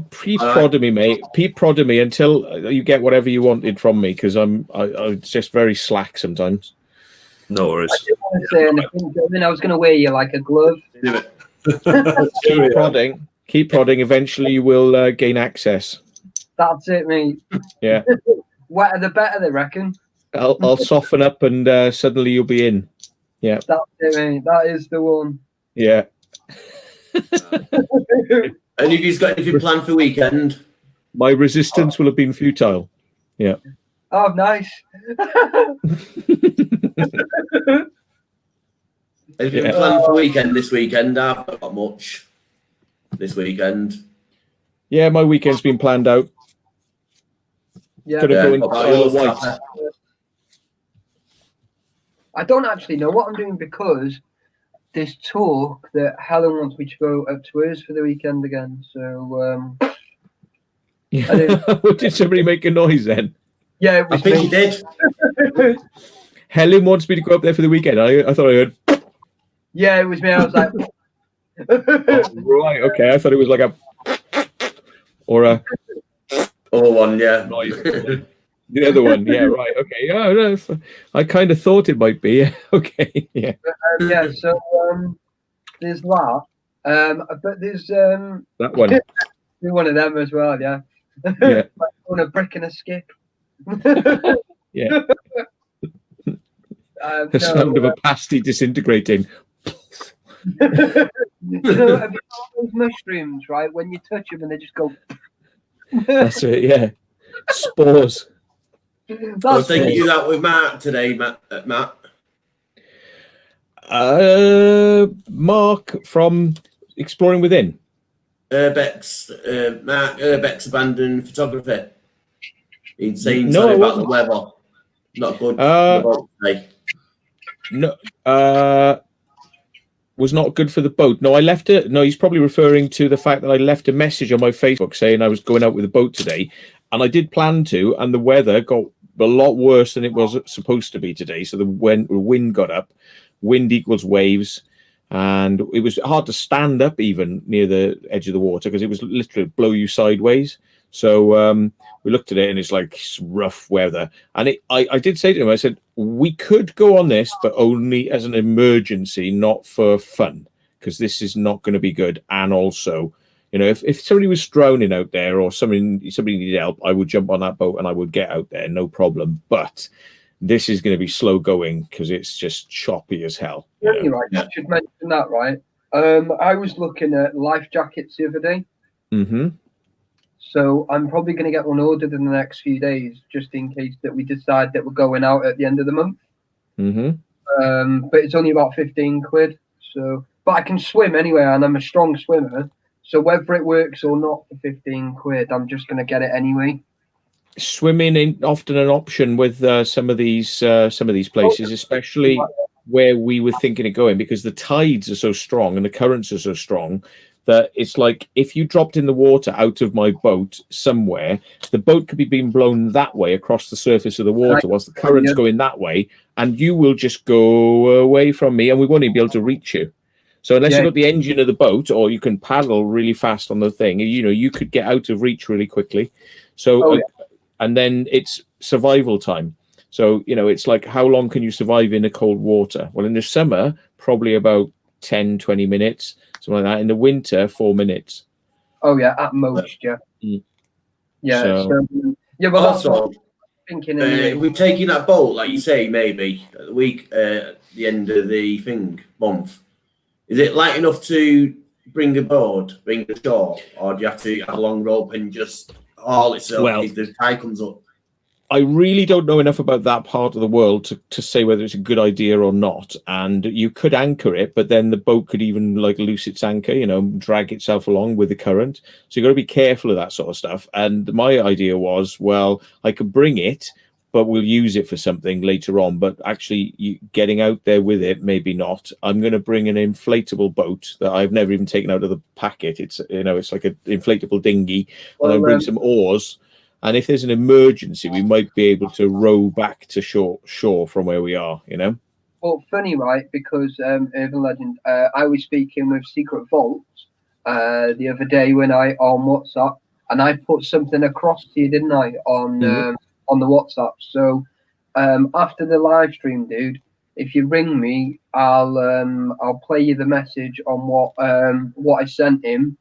Pete prodded me, mate. Pete prodded me until you get whatever you wanted from me, because I'm just very slack sometimes. No worries. I didn't want to say anything, Gavin. I was going to wear you like a glove. Do it. Keep prodding. Eventually, you will gain access. That's it, mate. Yeah. Wetter the better, they reckon. I'll soften up, and suddenly you'll be in. Yeah. That's it, mate. That is the one. Yeah. And if you've got anything planned for the weekend? My resistance will have been futile. Yeah. Oh, nice. Anything planned for the weekend this weekend? I've not got much this weekend. Yeah, my weekend's been planned out. Yeah. Gonna go in What about Isle of yours, Wight. Tata? I don't actually know what I'm doing because there's talk that Helen wants me to go up to hers for the weekend again. So, Did somebody make a noise then? yeah, it I was think me. you did. Helen wants me to go up there for the weekend. I thought I heard. Yeah, it was me. I was like, Right, okay. I thought it was like a or a Or one, yeah. noise. The other one, yeah, right, okay. Yeah, no, I kind of thought it might be. Okay, yeah. yeah. So there's that. But there's That one. one of them as well. Yeah. Yeah. Like on a brick and a skip. Yeah. The sound of a pasty disintegrating. Have you got those mushrooms, right? When you touch them and they just go. That's it, yeah. Spores. I was thinking you that with Matt today, Matt. Mark from Exploring Within. Urbex, Mark Urbex Abandoned Photography. He's saying No, something it about the wasn't. weather. Not good. Today. No, was not good for the boat. No, I left it. No, he's probably referring to the fact that I left a message on my Facebook saying I was going out with a boat today, and I did plan to, and the weather got a lot worse than it was supposed to be today. So the wind got up. Wind equals waves, and it was hard to stand up even near the edge of the water because it was literally blow you sideways. So we looked at it, and it's like rough weather. And I did say to him, I said, we could go on this, but only as an emergency, not for fun, because this is not going to be good. And also, you know, if somebody was drowning out there or somebody needed help, I would jump on that boat and I would get out there, no problem. But this is going to be slow going because it's just choppy as hell. Yeah, you're right. I should mention that, right? I was looking at life jackets the other day. Mm-hmm. So I'm probably going to get one ordered in the next few days, just in case that we decide that we're going out at the end of the month. Mm-hmm. But it's only about 15 quid. So, but I can swim anyway, and I'm a strong swimmer. So whether it works or not for 15 quid, I'm just going to get it anyway. Swimming is often an option with some of these places, especially where we were thinking of going, because the tides are so strong and the currents are so strong that it's like if you dropped in the water out of my boat somewhere, the boat could be being blown that way across the surface of the water whilst the current's going that way, and you will just go away from me and we won't even be able to reach you. So unless you've got the engine of the boat, or you can paddle really fast on the thing, you know, you could get out of reach really quickly. So and then it's survival time. So, you know, it's like, how long can you survive in a cold water? Well, in the summer, probably about 10, 20 minutes, something like that. In the winter, 4 minutes. Oh, yeah, at most, yeah. Mm. Yeah, So, yeah, but that's Also, what I'm thinking. Anyway. we're taking that boat, like you say, maybe at the week, at the end of the month. Is it light enough to bring the shore, or do you have to have a long rope and just haul itself if the tide comes up? I really don't know enough about that part of the world to say whether it's a good idea or not. And you could anchor it, but then the boat could even like loose its anchor, you know, drag itself along with the current. So you've got to be careful of that sort of stuff. And my idea was, well, I could bring it, but we'll use it for something later on. But actually, getting out there with it, maybe not. I'm going to bring an inflatable boat that I've never even taken out of the packet. It's it's like an inflatable dinghy, and I'll bring some oars. And if there's an emergency, we might be able to row back to shore from where we are. Well, funny, right? Because Urban Legend, I was speaking with Secret Vault the other day on WhatsApp, and I put something across to you, didn't I, on the WhatsApp? So after the live stream, dude, if you ring me, I'll play you the message on what I sent him.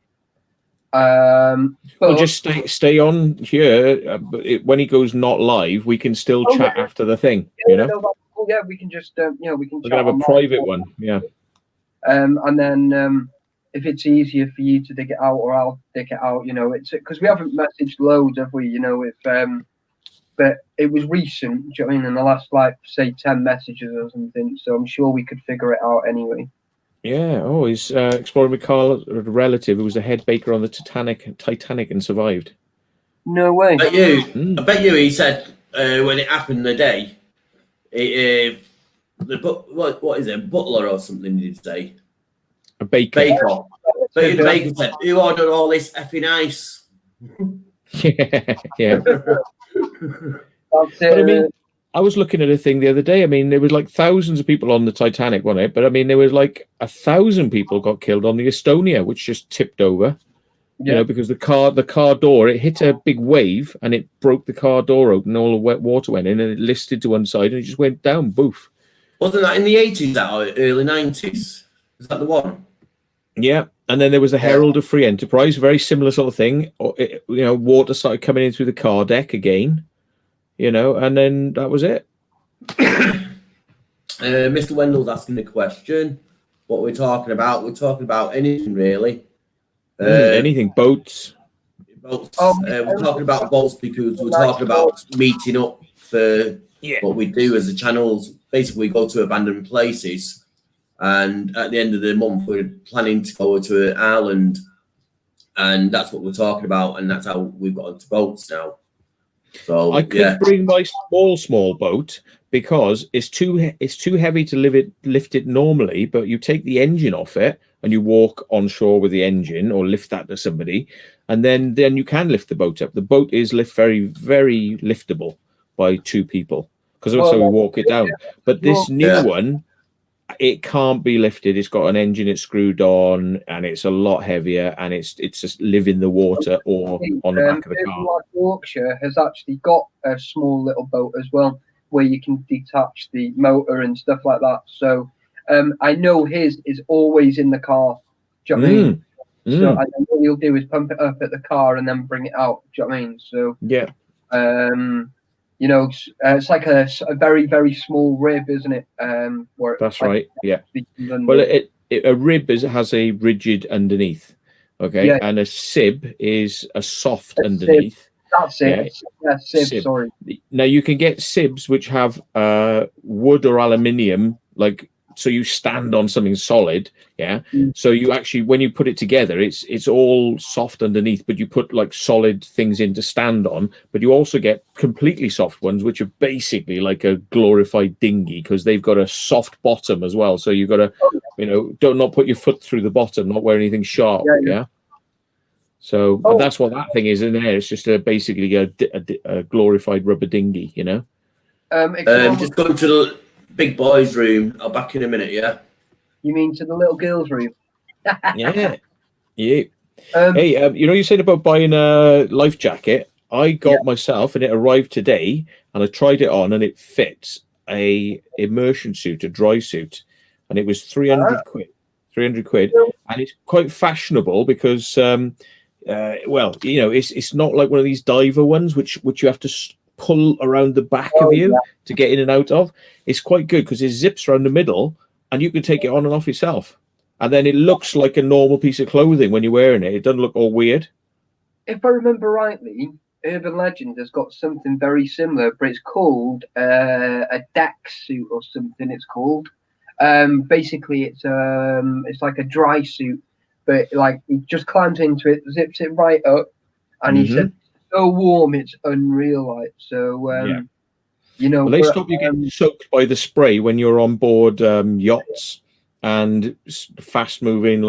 Well, just stay on here. But when he goes not live, we can still chat after the thing. Yeah, we can just we can. We're gonna have a private one. Yeah. And then if it's easier for you to dig it out or I'll dig it out, it's because we haven't messaged loads, have we? But it was recent. Do you know what I mean? In the last, say, 10 messages or something. So I'm sure we could figure it out anyway. Yeah. Oh, he's exploring with Carl, a relative who was the head baker on the Titanic and survived. No way. I bet you he said when it happened the day, what is it, butler or something, did you say? A baker. The baker said, who ordered all this effing ice? Yeah. But I mean, I was looking at a thing the other day. I mean, there was like thousands of people on the Titanic, wasn't it? But I mean, there was like 1,000 people got killed on the Estonia, which just tipped over. Because the car door, it hit a big wave and it broke the car door open. All the wet water went in and it listed to one side and it just went down. Boof. Wasn't that in the 80s or early 90s? Is that the one? Yeah. And then there was the Herald of Free Enterprise, very similar sort of thing. Water started coming in through the car deck again, and then that was it. Mr. Wendell's asking a question. What we're talking about? We're talking about anything really. Anything, boats. We're talking about boats because we're talking about meeting up for what we do as a channel. Basically, we go to abandoned places, and at the end of the month, we're planning to go to an island, and that's what we're talking about, and that's how we've got into boats now. So I could bring my small boat because it's too heavy to lift it normally, but you take the engine off it and you walk on shore with the engine or lift that to somebody, and then you can lift the boat up. The boat is very, very liftable by two people because that's how we walk it down. But this new one, it can't be lifted. It's got an engine, it's screwed on, and it's a lot heavier, and it's just live in the water or on the back of the car. Yorkshire has actually got a small little boat as well, where you can detach the motor and stuff like that. So I know his is always in the car. Do you know what I mean? So I know what he'll do is pump it up at the car and then bring it out. Do you know what I mean? So yeah. It's like a very, very small rib, isn't it? That's right. Yeah. Well, a rib has a rigid underneath, okay, and a sib is a soft underneath. Sib. That's it. Yeah, sib. Sorry. Now you can get sibs which have wood or aluminium, so you stand on something solid, so you actually, when you put it together, it's all soft underneath, but you put solid things in to stand on. But you also get completely soft ones, which are basically like a glorified dinghy, because they've got a soft bottom as well. So you've got to don't not put your foot through the bottom, not wear anything sharp. So that's what that thing is in there. It's just basically a glorified rubber dinghy, just going to the big boys' room. I'll back in a minute. Yeah. You mean to the little girls' room? Yeah. Hey, you said about buying a life jacket. I got myself, and it arrived today, and I tried it on, and it fits a immersion suit, a dry suit, and it was 300 quid. 300 quid, and it's quite fashionable because, it's not like one of these diver ones, which you have to pull around the back of you to get in and out of. It's quite good because it zips around the middle, and you can take it on and off yourself. And then it looks like a normal piece of clothing when you're wearing it. It doesn't look all weird. If I remember rightly, Urban Legend has got something very similar, but it's called a deck suit or something. It's called. Basically, it's like a dry suit, but he just climbs into it, zips it right up, and he said it's so warm, it's unreal. You know, Well, they but, stop you getting soaked by the spray when you're on board yachts and fast-moving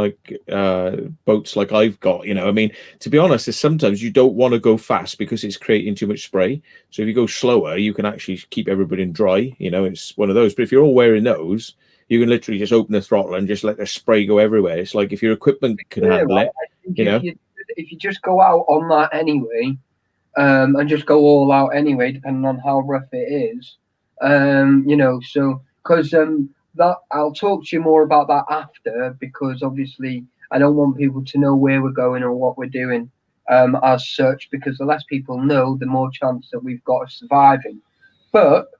boats like I've got. You know, I mean, to be honest, there's sometimes you don't want to go fast because it's creating too much spray. So if you go slower, you can actually keep everybody dry. You know, it's one of those. But if you're all wearing those, you can literally just open the throttle and just let the spray go everywhere. It's like if your equipment can handle it, you know. If you just go out on that anyway, and just go all out anyway, depending on how rough it is, you know. So because that I'll talk to you more about that after, because obviously I don't want people to know where we're going or what we're doing as such, because the less people know, the more chance that we've got of surviving. But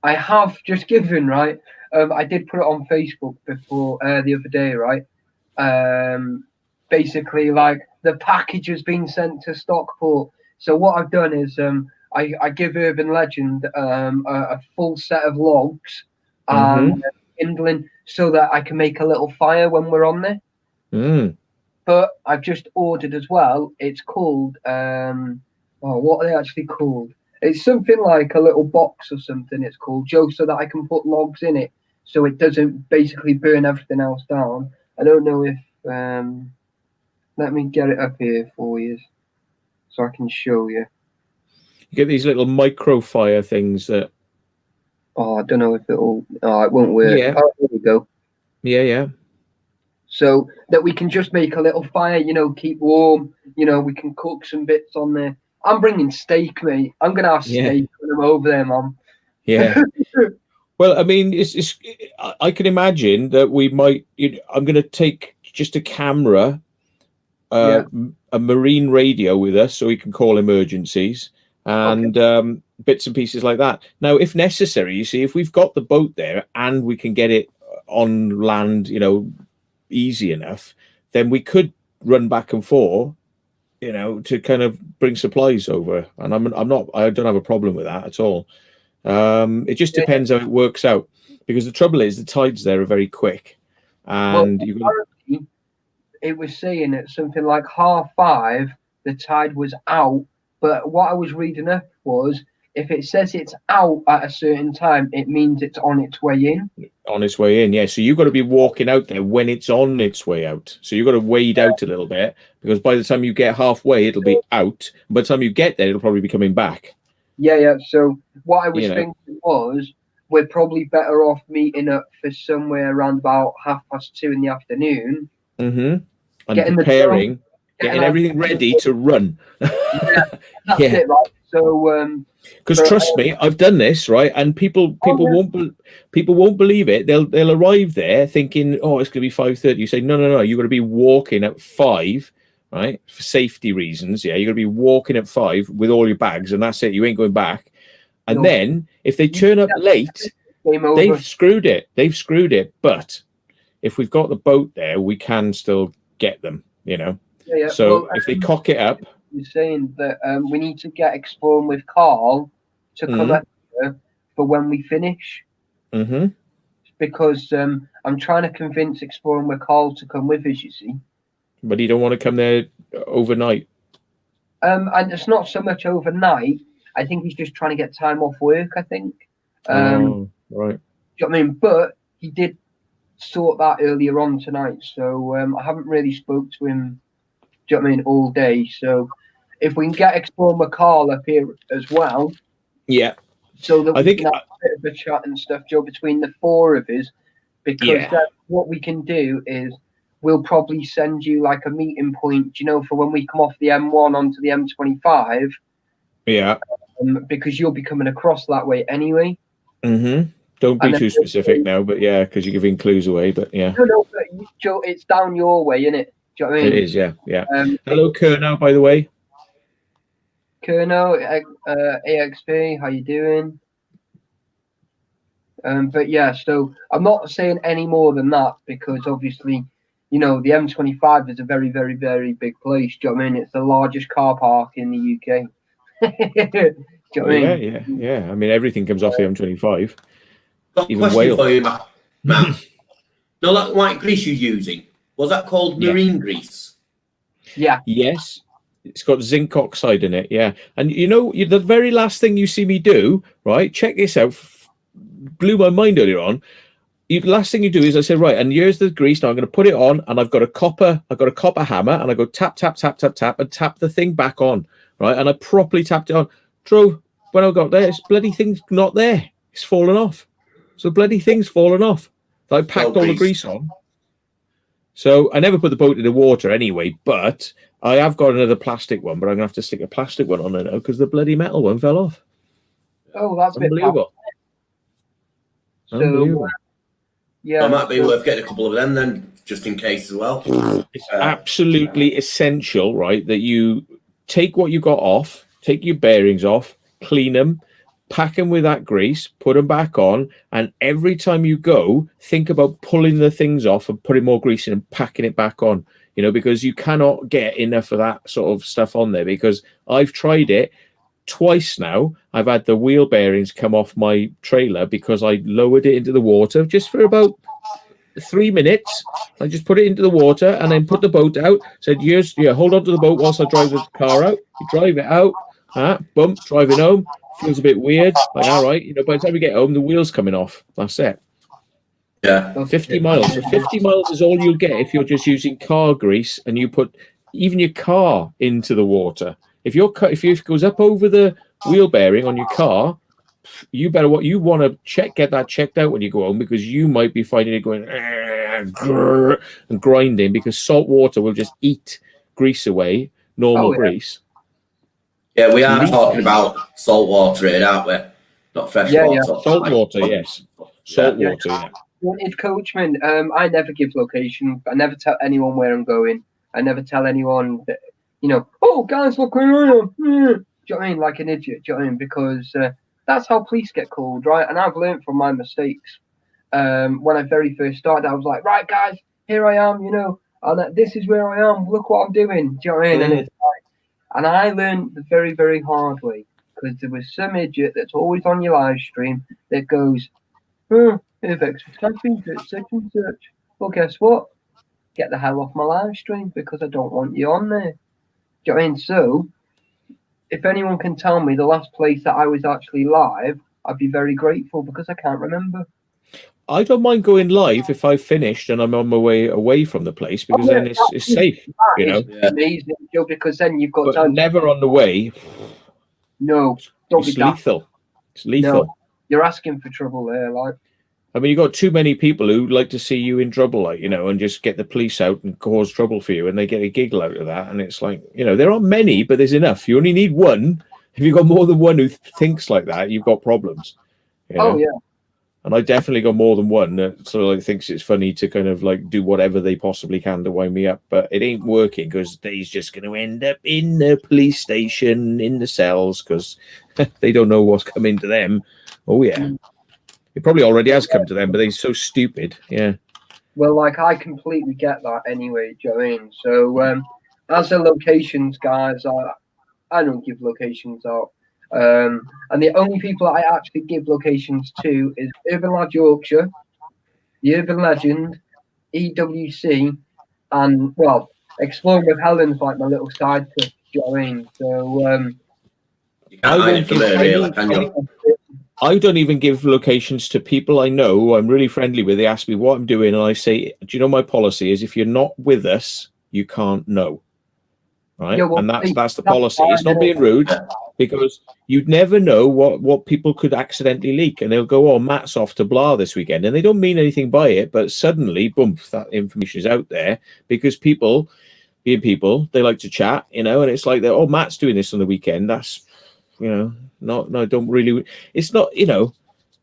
I have just given, right? I did put it on Facebook before the other day, right? Basically, like the package has been sent to Stockport. So what I've done is I give Urban Legend a full set of logs and kindling so that I can make a little fire when we're on there. But I've just ordered as well. It's called what are they actually called? It's something like a little box or something. It's called Joe, so that I can put logs in it, so it doesn't basically burn everything else down. I don't know if let me get it up here for you, so I can show you. You get these little micro fire things that. Oh, I don't know if it'll. Oh, it won't work. Yeah. Oh, there we go. Yeah. So that we can just make a little fire, you know, keep warm. You know, we can cook some bits on there. I'm bringing steak, mate. I'm gonna have steak when I'm over there, Mum. Yeah. Well, I mean, I can imagine that we might. I'm going to take just a camera, a marine radio with us, so we can call emergencies and bits and pieces like that. Now, if necessary, you see, if we've got the boat there and we can get it on land, you know, easy enough, then we could run back and forth, you know, to kind of bring supplies over. And I don't have a problem with that at all. It just depends how it works out, because the trouble is the tides there are very quick, and it was saying at something like 5:30 the tide was out, but what I was reading up was if it says it's out at a certain time, it means it's on its way in. On its way in, yeah. So you've got to be walking out there when it's on its way out. So you've got to wade out a little bit, because by the time you get halfway, it'll be out. By the time you get there, it'll probably be coming back. Yeah. So what I was thinking was we're probably better off meeting up for somewhere around about 2:30 in the afternoon. And preparing, getting everything ready to run. That's it, right? So, because trust me, I've done this, right? And people won't believe it. They'll arrive there thinking, oh, it's going to be 5:30. You say, no, you've got to be walking at 5. Right, for safety reasons, you're gonna be walking at 5 with all your bags, and that's it. You ain't going back. And then if they turn up late, they've screwed it. But if we've got the boat there, we can still get them. You know. So if they cock it up, you're saying that we need to get exploring with Carl to come up here for when we finish. Because I'm trying to convince exploring with Carl to come with us. You see. But you don't want to come there overnight. And it's not so much overnight. I think he's just trying to get time off work, I think. Right. Do you know what I mean? But he did sort that earlier on tonight. So I haven't really spoke to him, do you know what I mean, all day. So if we can get Explore McCall up here as well. Yeah. So that we can have a bit of a chat and stuff, Joe, between the four of us. Because what we can do is we'll probably send you like a meeting point, you know, for when we come off the M1 onto the M25. Yeah. Because you'll be coming across that way anyway. Don't be too specific now, but yeah, because you're giving clues away. But yeah. No, but Joe, it's down your way, isn't it? Do you know what I mean? It is, yeah. Hello, Kerno, by the way. Kerno, AXP, how you doing? But yeah, so I'm not saying any more than that, because obviously, you know, the M25 is a very, very, very big place. Do you know what I mean? It's the largest car park in the UK. Do you know what I mean? Yeah. I mean, everything comes off the M25. Got a question for you, Matt. No, that white grease you're using, was that called marine grease? Yeah. Yes. It's got zinc oxide in it, yeah. And the very last thing you see me do, right? Check this out. Blew my mind earlier on. Last thing you do is I say, right, and here's the grease. Now I'm going to put it on, and I've got a copper hammer, and I go tap, tap, tap, tap, tap, and tap the thing back on, right? And I properly tapped it on. Drove when I got there, this bloody thing's not there. It's fallen off. So bloody thing's fallen off. I packed all the grease on. So I never put the boat in the water anyway, but I have got another plastic one, but I'm going to have to stick a plastic one on it now because the bloody metal one fell off. Oh, that's unbelievable. Unbelievable. Yeah, it might be worth getting a couple of them then, just in case as well. It's absolutely essential, right, that you take what you got off, take your bearings off, clean them, pack them with that grease, put them back on, and every time you go, think about pulling the things off and putting more grease in and packing it back on, because you cannot get enough of that sort of stuff on there, because I've tried it twice now. I've had the wheel bearings come off my trailer because I lowered it into the water just for about 3 minutes. I just put it into the water and then put the boat out, said, hold on to the boat whilst I drive the car out. You drive it out, bump, driving home. Feels a bit weird. Like, all right, by the time we get home, the wheel's coming off. That's it. Yeah. 50 miles. So 50 miles is all you'll get if you're just using car grease and you put even your car into the water. If it goes up over the wheel bearing on your car, you want to get that checked out when you go home, because you might be finding it going and grinding, because salt water will just eat grease away, normal grease. Yeah, we are talking about salt water here, aren't we? Not fresh water. Yeah. Salt water, yes. Salt water, yeah. Wanted coachman. I never give location. I never tell anyone where I'm going. I never tell anyone that, oh, guys, look where I am. Do you know what I mean? Like an idiot. Do you know what I mean? Because that's how police get called, right? And I've learned from my mistakes. When I very first started, I was like, right, guys, here I am, and this is where I am. Look what I'm doing. Do you know what I mean? And it's like, and I learned the very, very hard way, because there was some idiot that's always on your live stream that goes, if extra camping, search and search. Well, guess what? Get the hell off my live stream, because I don't want you on there. Do you know what I mean? So, if anyone can tell me the last place that I was actually live, I'd be very grateful, because I can't remember. I don't mind going live if I've finished and I'm on my way away from the place, because then it's safe, Amazing, Joe, because then you've got time. Never on the way. No, don't be lethal. It's lethal. No, you're asking for trouble there, like. I mean, you've got too many people who like to see you in trouble, like, and just get the police out and cause trouble for you, and they get a giggle out of that. And it's like, there aren't many, but there's enough. You only need one. If you've got more than one who thinks like that, you've got problems. Oh, yeah. And I definitely got more than one that sort of thinks it's funny to kind of like do whatever they possibly can to wind me up, but it ain't working, because they's just going to end up in the police station, in the cells, because they don't know what's coming to them. Oh, yeah. It probably already has come to them, but they're so stupid. Yeah. Well, like, I completely get that anyway, do you know what I mean? So, as the locations guys, I don't give locations out. And the only people I actually give locations to is Urban Lad Yorkshire, the Urban Legend, EWC, and, well, Exploring with Helen's like my little side quest, do you know what I mean? So, you can't hide it from there, really, can you? I don't even give locations to people I know who I'm really friendly with. They ask me what I'm doing, and I say, do you know my policy is if you're not with us, you can't know. Right? Yeah, well, and that's the policy. It's not being rude, because you'd never know what people could accidentally leak, and they'll go, oh, Matt's off to blah this weekend, and they don't mean anything by it, but suddenly, boom, that information is out there, because people, they like to chat, and it's like, oh, Matt's doing this on the weekend. That's, don't really, it's not,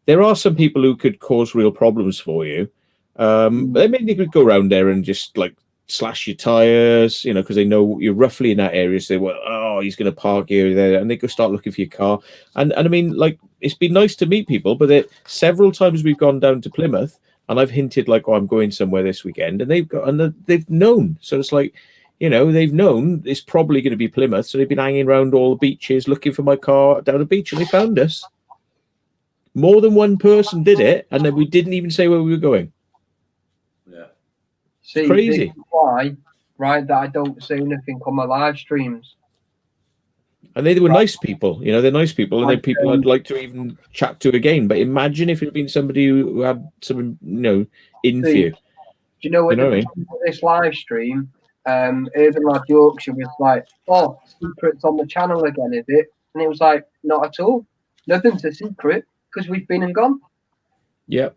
there are some people who could cause real problems for you. They could go around there and just like slash your tires, because they know you're roughly in that area. So they well, oh, he's going to park here there, and they go start looking for your car. And I mean, like, it's been nice to meet people, but several times we've gone down to Plymouth, and I've hinted like, oh, I'm going somewhere this weekend, and they've known. So it's like, they've known it's probably going to be Plymouth, so they've been hanging around all the beaches looking for my car down the beach, and they found us. More than one person did it, and then we didn't even say where we were going. Yeah. See, crazy. This is why, right, that I don't say nothing on my live streams. And they were nice people, you know, they're nice people, and they're people I'd like to even chat to again. But imagine if it had been somebody who had some, you know, in for you. Do you know what? You know what I mean? This live stream, Urban Lad Yorkshire was like, "Oh, secrets on the channel again, is it?" And it was like, "Not at all. Nothing's a secret because we've been and gone." Yeah.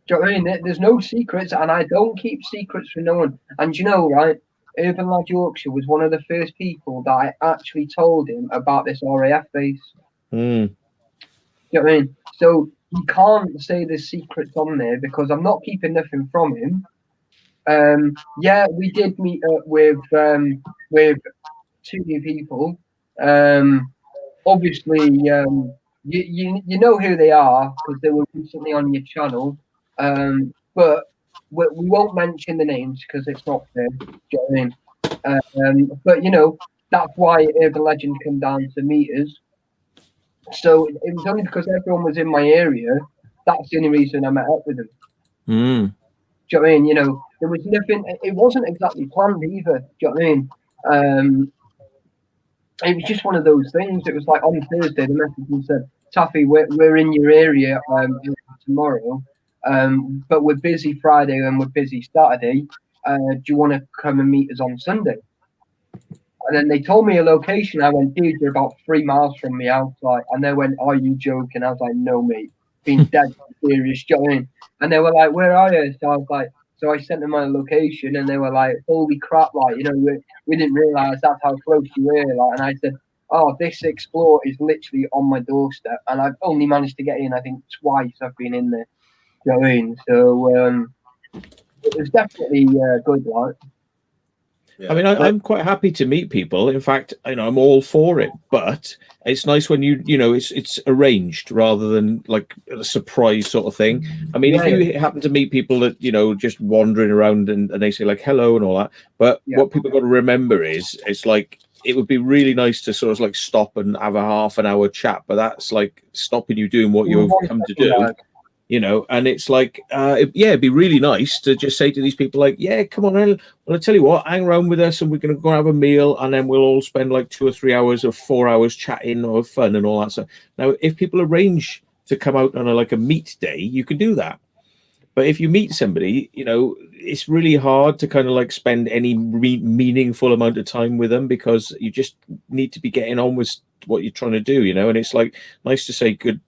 Do you know what I mean? There's no secrets, and I don't keep secrets from no one. And you know, right? Urban Lad Yorkshire was one of the first people that I actually told him about this RAF base. Mm. Do you know what I mean? So he can't say there's secrets on there because I'm not keeping nothing from him. Yeah, we did meet up with 2 new people. Obviously, you know who they are because they were recently on your channel. But we won't mention the names because it's not fair. Do you know what I mean? But you know that's why Urban Legend came down to meet us. So it was only because everyone was in my area. That's the only reason I met up with them. Mm. Do you know what I mean? You know, there was nothing. It wasn't exactly planned either. Do you know what I mean? It was just one of those things. It was like on Thursday, the message said, "Taffy, we're in your area tomorrow, but we're busy Friday and we're busy Saturday. Do you want to come and meet us on Sunday?" And then they told me a location. I went, "Dude, you're about 3 miles from me." I was like, and they went, "Are you joking?" I was like, "No, mate, being dead serious." Do you know what I mean? And they were like, "Where are you?" So I was like, so I sent them my location, and they were like, "Holy crap! Like, you know, we didn't realize that's how close you were." Like, and I said, "Oh, this Explore is literally on my doorstep, and I've only managed to get in, I think, twice. I've been in there." Do you know what I mean? So it was definitely good, like. Yeah. I mean, I'm quite happy to meet people. In fact, you know, I'm all for it. But it's nice when you know, it's arranged rather than like a surprise sort of thing. I mean, if you happen to meet people that, you know, just wandering around and they say like hello and all that, but what people got to remember is it's like it would be really nice to sort of like stop and have a half an hour chat, but that's like stopping you doing what you've come to do. You know, and it's like, it'd be really nice to just say to these people, like, yeah, come on, well, I tell you what, hang around with us and we're going to go have a meal and then we'll all spend like 2 or 3 hours or 4 hours chatting or fun and all that stuff. Now, if people arrange to come out on a meet day, you can do that. But if you meet somebody, you know, it's really hard to kind of like spend any meaningful amount of time with them because you just need to be getting on with what you're trying to do, you know, and it's like nice to say good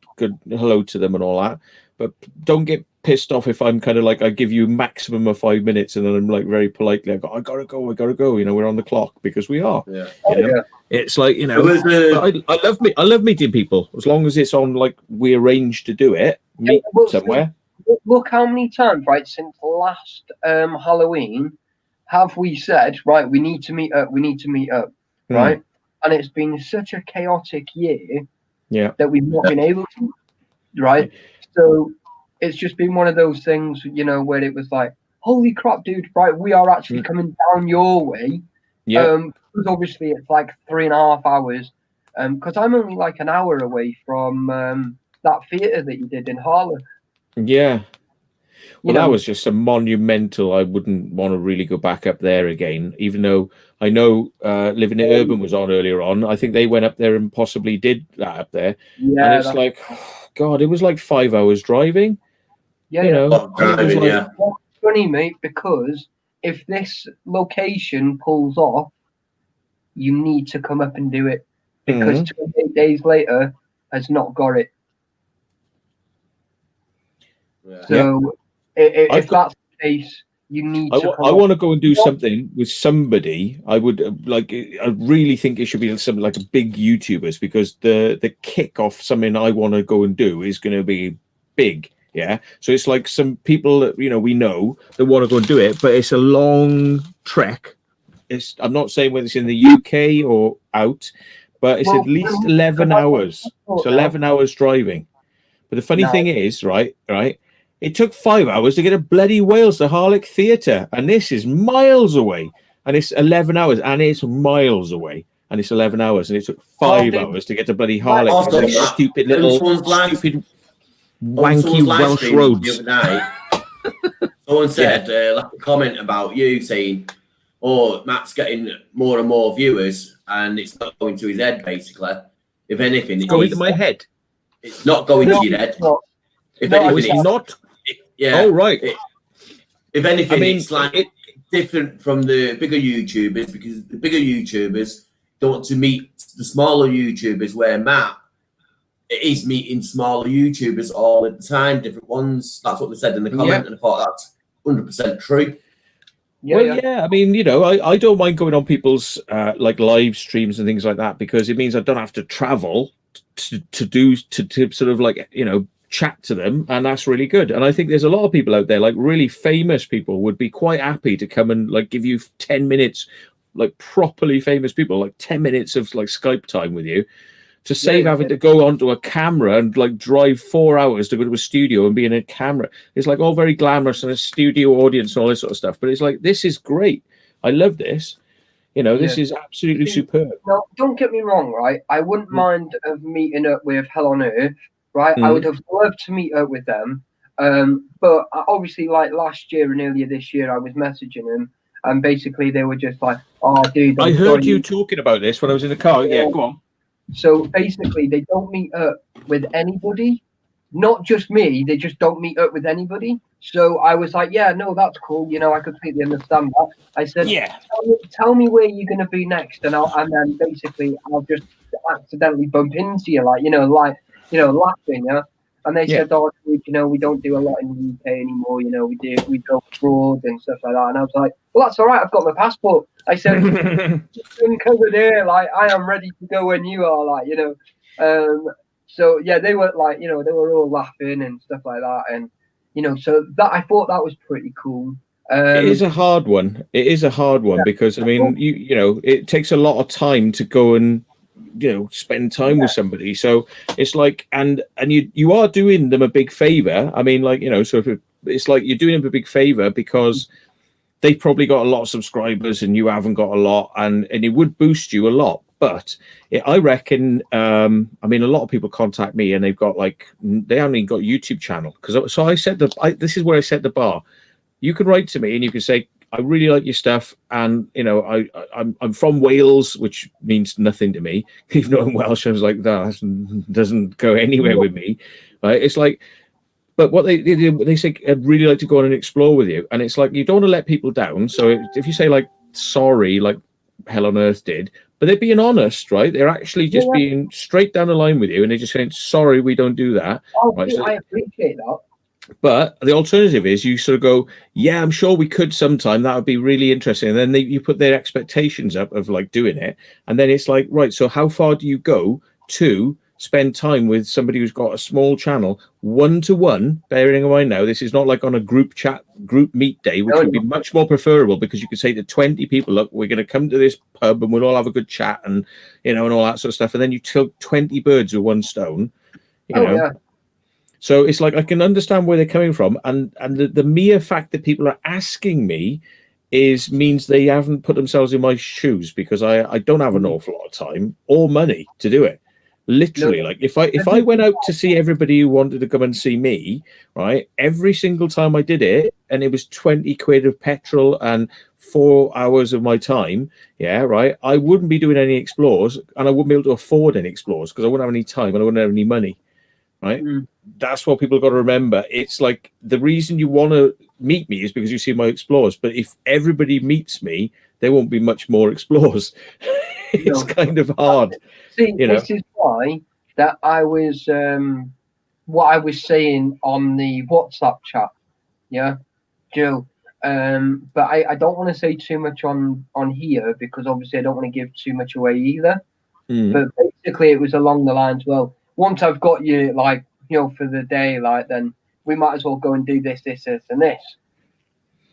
hello to them and all that. But don't get pissed off if I'm kind of like I give you maximum of 5 minutes and then I'm like very politely I gotta go. You know, we're on the clock because we are. Yeah. You know? It's like, you know, I love meeting people as long as it's on like we arrange to do it. Meet somewhere. Look how many times, right, since last Halloween, have we said, right, we need to meet up, right? And it's been such a chaotic year that we've not been able to, right? So it's just been one of those things, you know, where it was like, holy crap, dude, right, we are actually coming down your way. Because obviously it's like 3.5 hours. Because I'm only like an hour away from that theatre that you did in Harlow. Yeah. Well, that was just a monumental. I wouldn't want to really go back up there again, even though I know Living in Urban was on earlier on. I think they went up there and possibly did that up there. Yeah, and it's like, God, it was like 5 hours driving. Yeah, you know, driving, That's funny, mate, because if this location pulls off, you need to come up and do it because 28 days later has not got it. So if that's the case, you need to come I want to go and do something with somebody. I would I really think it should be something like a big YouTubers because the kick off something I want to go and do is going to be big. Yeah. So it's like some people that, you know, we know that want to go and do it, but it's a long trek. I'm not saying whether it's in the UK or out, but it's at least 11 hours. It's 11 hours driving. But the funny thing is, right, it took 5 hours to get to bloody Wales, the Harlech Theatre, and this is miles away, and it's 11 hours, and it's miles away, and it's 11 hours, and it took 5 hours to get to bloodly Harlech. Stupid little, stupid, wanky Welsh roads. The other night, someone said, like a comment about you saying, or Matt's getting more and more viewers, and it's not going to his head, basically. If anything, Go into my head. it's not going to your head. No, If no, anything, It's not. yeah. Oh, right. If anything, I mean, it's like different from the bigger YouTubers, because the bigger YouTubers don't want to meet the smaller YouTubers, where Matt is meeting smaller YouTubers all the time, different ones. That's what they said in the comment, and I thought that's 100% true. Yeah, I mean, I don't mind going on people's like live streams and things like that, because it means I don't have to travel to sort of like, chat to them, and that's really good. And I think there's a lot of people out there, like really famous people, would be quite happy to come and like give you 10 minutes, like properly famous people, like 10 minutes of like Skype time with you, to save having to go onto a camera and like drive 4 hours to go to a studio and be in a camera. It's like all very glamorous and a studio audience and all this sort of stuff, but it's like, this is great. I love this. This is absolutely superb. No, don't get me wrong, right? I wouldn't mind of meeting up with Hell on Earth, right? I would have loved to meet up with them. But obviously, like last year and earlier this year, I was messaging them, and basically they were just like, "Oh, dude." I heard you talking about this when I was in the car. Yeah, go on. So basically, they don't meet up with anybody, not just me. They just don't meet up with anybody. So I was like, yeah, no, that's cool. I completely understand that. I said, tell me where you're going to be next. And then basically I'll just accidentally bump into you, laughing. Yeah. And they said, oh, dude, we don't do a lot in the UK anymore. We go abroad and stuff like that. And I was like, well, that's all right. I've got my passport. I said, covered here. Like, I am ready to go when you are, So yeah, they were like, they were all laughing and stuff like that. And, so that, I thought that was pretty cool. It is a hard one. Because I mean, it takes a lot of time to go and spend time with somebody. So it's like, and you are doing them a big favor. I mean, so if it's like you're doing them a big favor, because they've probably got a lot of subscribers and you haven't got a lot, and it would boost you a lot. But I reckon, I mean, a lot of people contact me and they've got they haven't even got a YouTube channel. So I said this is where I set the bar. You can write to me and you can say, I really like your stuff, and I'm from Wales, which means nothing to me. Even though I'm Welsh, I was like, that doesn't go anywhere with me. Right? It's like, but what they say, I'd really like to go on and explore with you, and it's like, you don't want to let people down. So if you say like sorry, like Hell on Earth did, but they're being honest, right? They're actually just being straight down the line with you, and they're just saying, sorry, we don't do that. Oh, right? I appreciate that. But the alternative is you sort of go, yeah, I'm sure we could sometime. That would be really interesting. And then you put their expectations up of like doing it. And then it's like, right, so how far do you go to spend time with somebody who's got a small channel, one-to-one, bearing in mind now, this is not like on a group meet day, which would be much more preferable, because you could say to 20 people, look, we're going to come to this pub and we'll all have a good chat and, and all that sort of stuff. And then you kill 20 birds with one stone, you know. Yeah. So it's like, I can understand where they're coming from. And the mere fact that people are asking me means they haven't put themselves in my shoes, because I don't have an awful lot of time or money to do it. Literally, like if I went out to see everybody who wanted to come and see me, right, every single time I did it, and it was 20 quid of petrol and 4 hours of my time, yeah, right, I wouldn't be doing any explores, and I wouldn't be able to afford any explores, because I wouldn't have any time and I wouldn't have any money, right? That's what people got to remember. It's like, the reason you want to meet me is because you see my explores, but if everybody meets me, there won't be much more explores. It's kind of hard. See, this is why that I was what I was saying on the WhatsApp chat, yeah, Joe. But I don't want to say too much on here, because obviously I don't want to give too much away either. But basically, it was along the lines, well, once I've got you, like, for the day, like, then we might as well go and do this, and this.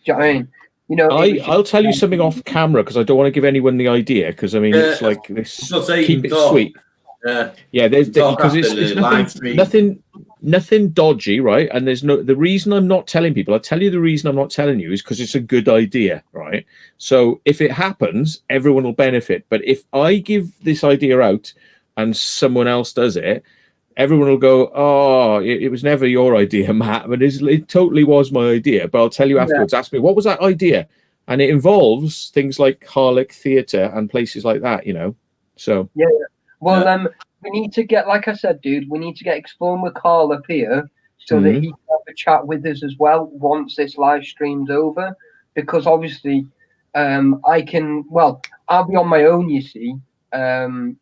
Do you know what I mean? I'll tell you something off camera, because I don't want to give anyone the idea, because I mean, it's like this. Keep it sweet. Yeah, because it's nothing dodgy, right? And there's the reason I'm not telling people. I'll tell you the reason I'm not telling you is because it's a good idea, right? So if it happens, everyone will benefit. But if I give this idea out and someone else does it, everyone will go, oh, it was never your idea, Matt. But it totally was my idea. But I'll tell you afterwards. Ask me, what was that idea? And it involves things like Harlech Theatre and places like that, you know. So yeah. Well, we need to get, like I said, dude, we need to get Exploring with Carl up here so that he can have a chat with us as well once this live stream's over. Because obviously, I'll be on my own, you see. I'm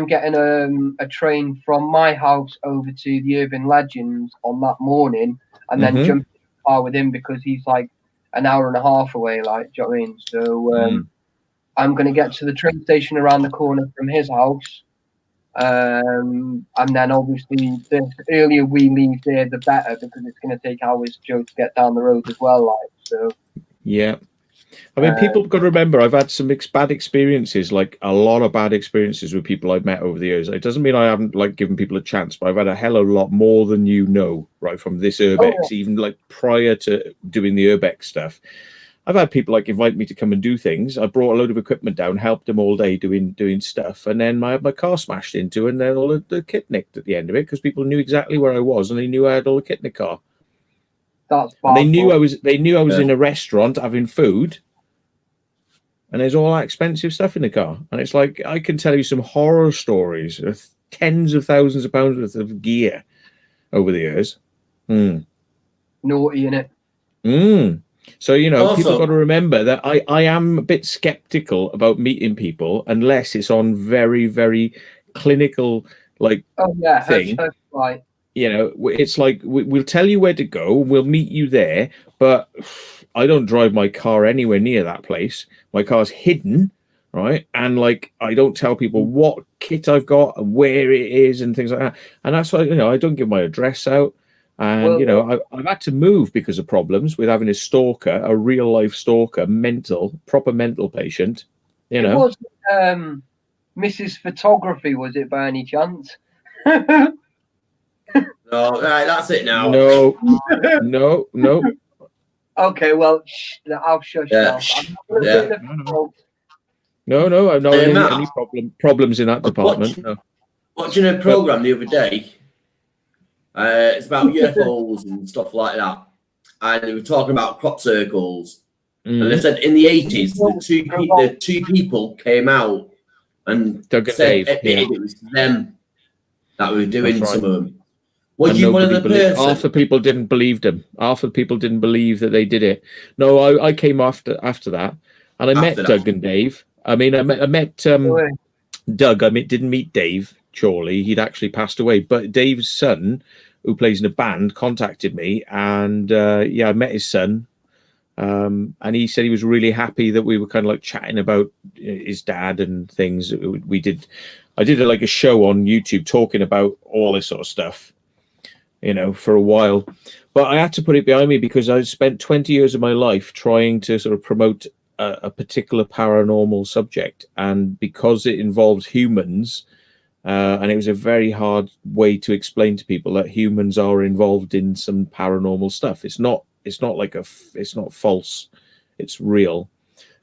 getting a train from my house over to the Urban Legends on that morning, and then jump in the car with him because he's like an hour and a half away. Like, do you know what I mean? So I'm going to get to the train station around the corner from his house. And then obviously the earlier we leave there, the better, because it's going to take hours, Joe, to get down the road as well. Like, so. Yeah. I mean, people got to remember, I've had some bad experiences, like a lot of bad experiences with people I've met over the years. It doesn't mean I haven't like given people a chance, but I've had a hell of a lot more than you know, right, from this Urbex, even like prior to doing the Urbex stuff. I've had people like invite me to come and do things. I brought a load of equipment down, helped them all day doing stuff, and then I had my car smashed into, and then all the kit nicked at the end of it because people knew exactly where I was, and they knew I had all the kit in the car. That's and they knew I was in a restaurant having food, and there's all that expensive stuff in the car. And it's like, I can tell you some horror stories of tens of thousands of pounds worth of gear over the years. Naughty, innit? So, you know, Also, people got to remember that I am a bit skeptical about meeting people unless it's on very, very clinical, like, thing. Right. You know, it's like, we'll tell you where to go, we'll meet you there, but I don't drive my car anywhere near that place. My car's hidden, right? And, like, I don't tell people what kit I've got and where it is and things like that. And that's why, you know, I don't give my address out. And, you know, I've had to move because of problems with having a stalker, a real life stalker, proper mental patient, you know. It was Mrs. Photography, was it, by any chance? No, right, that's it now. No. Okay, well, I'll shush now. No, I've not any problems in that department. Watching a program the other day. It's about UFOs and stuff like that. And they were talking about crop circles. And they said in the 80s, the two people came out and said it was them that were doing some of them. Was you one of the person? Half the people didn't believe them. Half the people didn't believe that they did it. No, I came after that. And I met Doug and Dave. I mean, I met Doug. I didn't meet Dave, Chorley. He'd actually passed away. But Dave's son, who plays in a band, contacted me, and I met his son, and he said he was really happy that we were kind of like chatting about his dad and things. I did like a show on YouTube talking about all this sort of stuff, you know, for a while, but I had to put it behind me because I spent 20 years of my life trying to sort of promote a particular paranormal subject, and because it involves humans. And it was a very hard way to explain to people that humans are involved in some paranormal stuff. It's not false, it's real.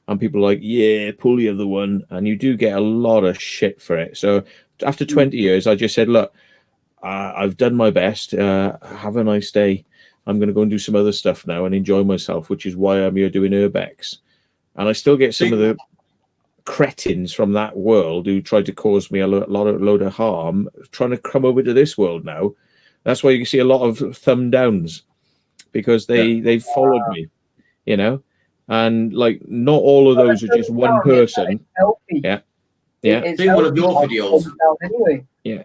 And people are like, yeah, Pulley are the one. And you do get a lot of shit for it. So after 20 years, I just said, look, I've done my best. Have a nice day. I'm going to go and do some other stuff now and enjoy myself, which is why I'm here doing Urbex. And I still get some of the cretins from that world who tried to cause me a load of harm trying to come over to this world now. That's why you see a lot of thumb downs, because they followed me, you know. And like, not all of those are just one person. Yeah See one of your videos anyway. Yeah,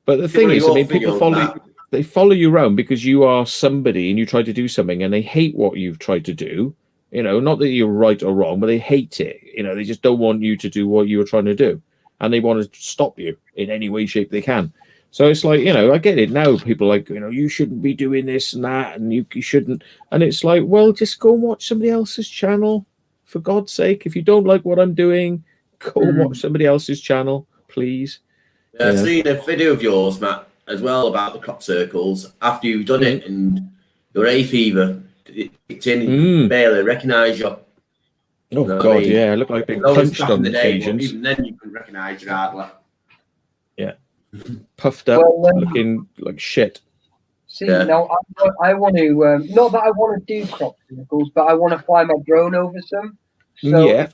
but the thing is, I mean, people follow you around because you are somebody and you try to do something and they hate what you've tried to do. You know, not that you're right or wrong, but they hate it. You know, they just don't want you to do what you were trying to do. And they want to stop you in any way, shape they can. So it's like, you know, I get it now. People are like, you know, you shouldn't be doing this and that, and you shouldn't. And it's like, well, just go and watch somebody else's channel. For God's sake, if you don't like what I'm doing, go and watch somebody else's channel, please. Yeah, I've seen a video of yours, Matt, as well, about the crop circles. After you've done it and your hay fever kicked in, you barely recognise you. Oh, you know God, I mean? Yeah, I look like being punched on occasions. Even then, you couldn't recognise your hardly. Yeah. Puffed up, looking like shit. See, Yeah. now I want to, not that I want to do crop circles, but I want to fly my drone over some. So Yeah.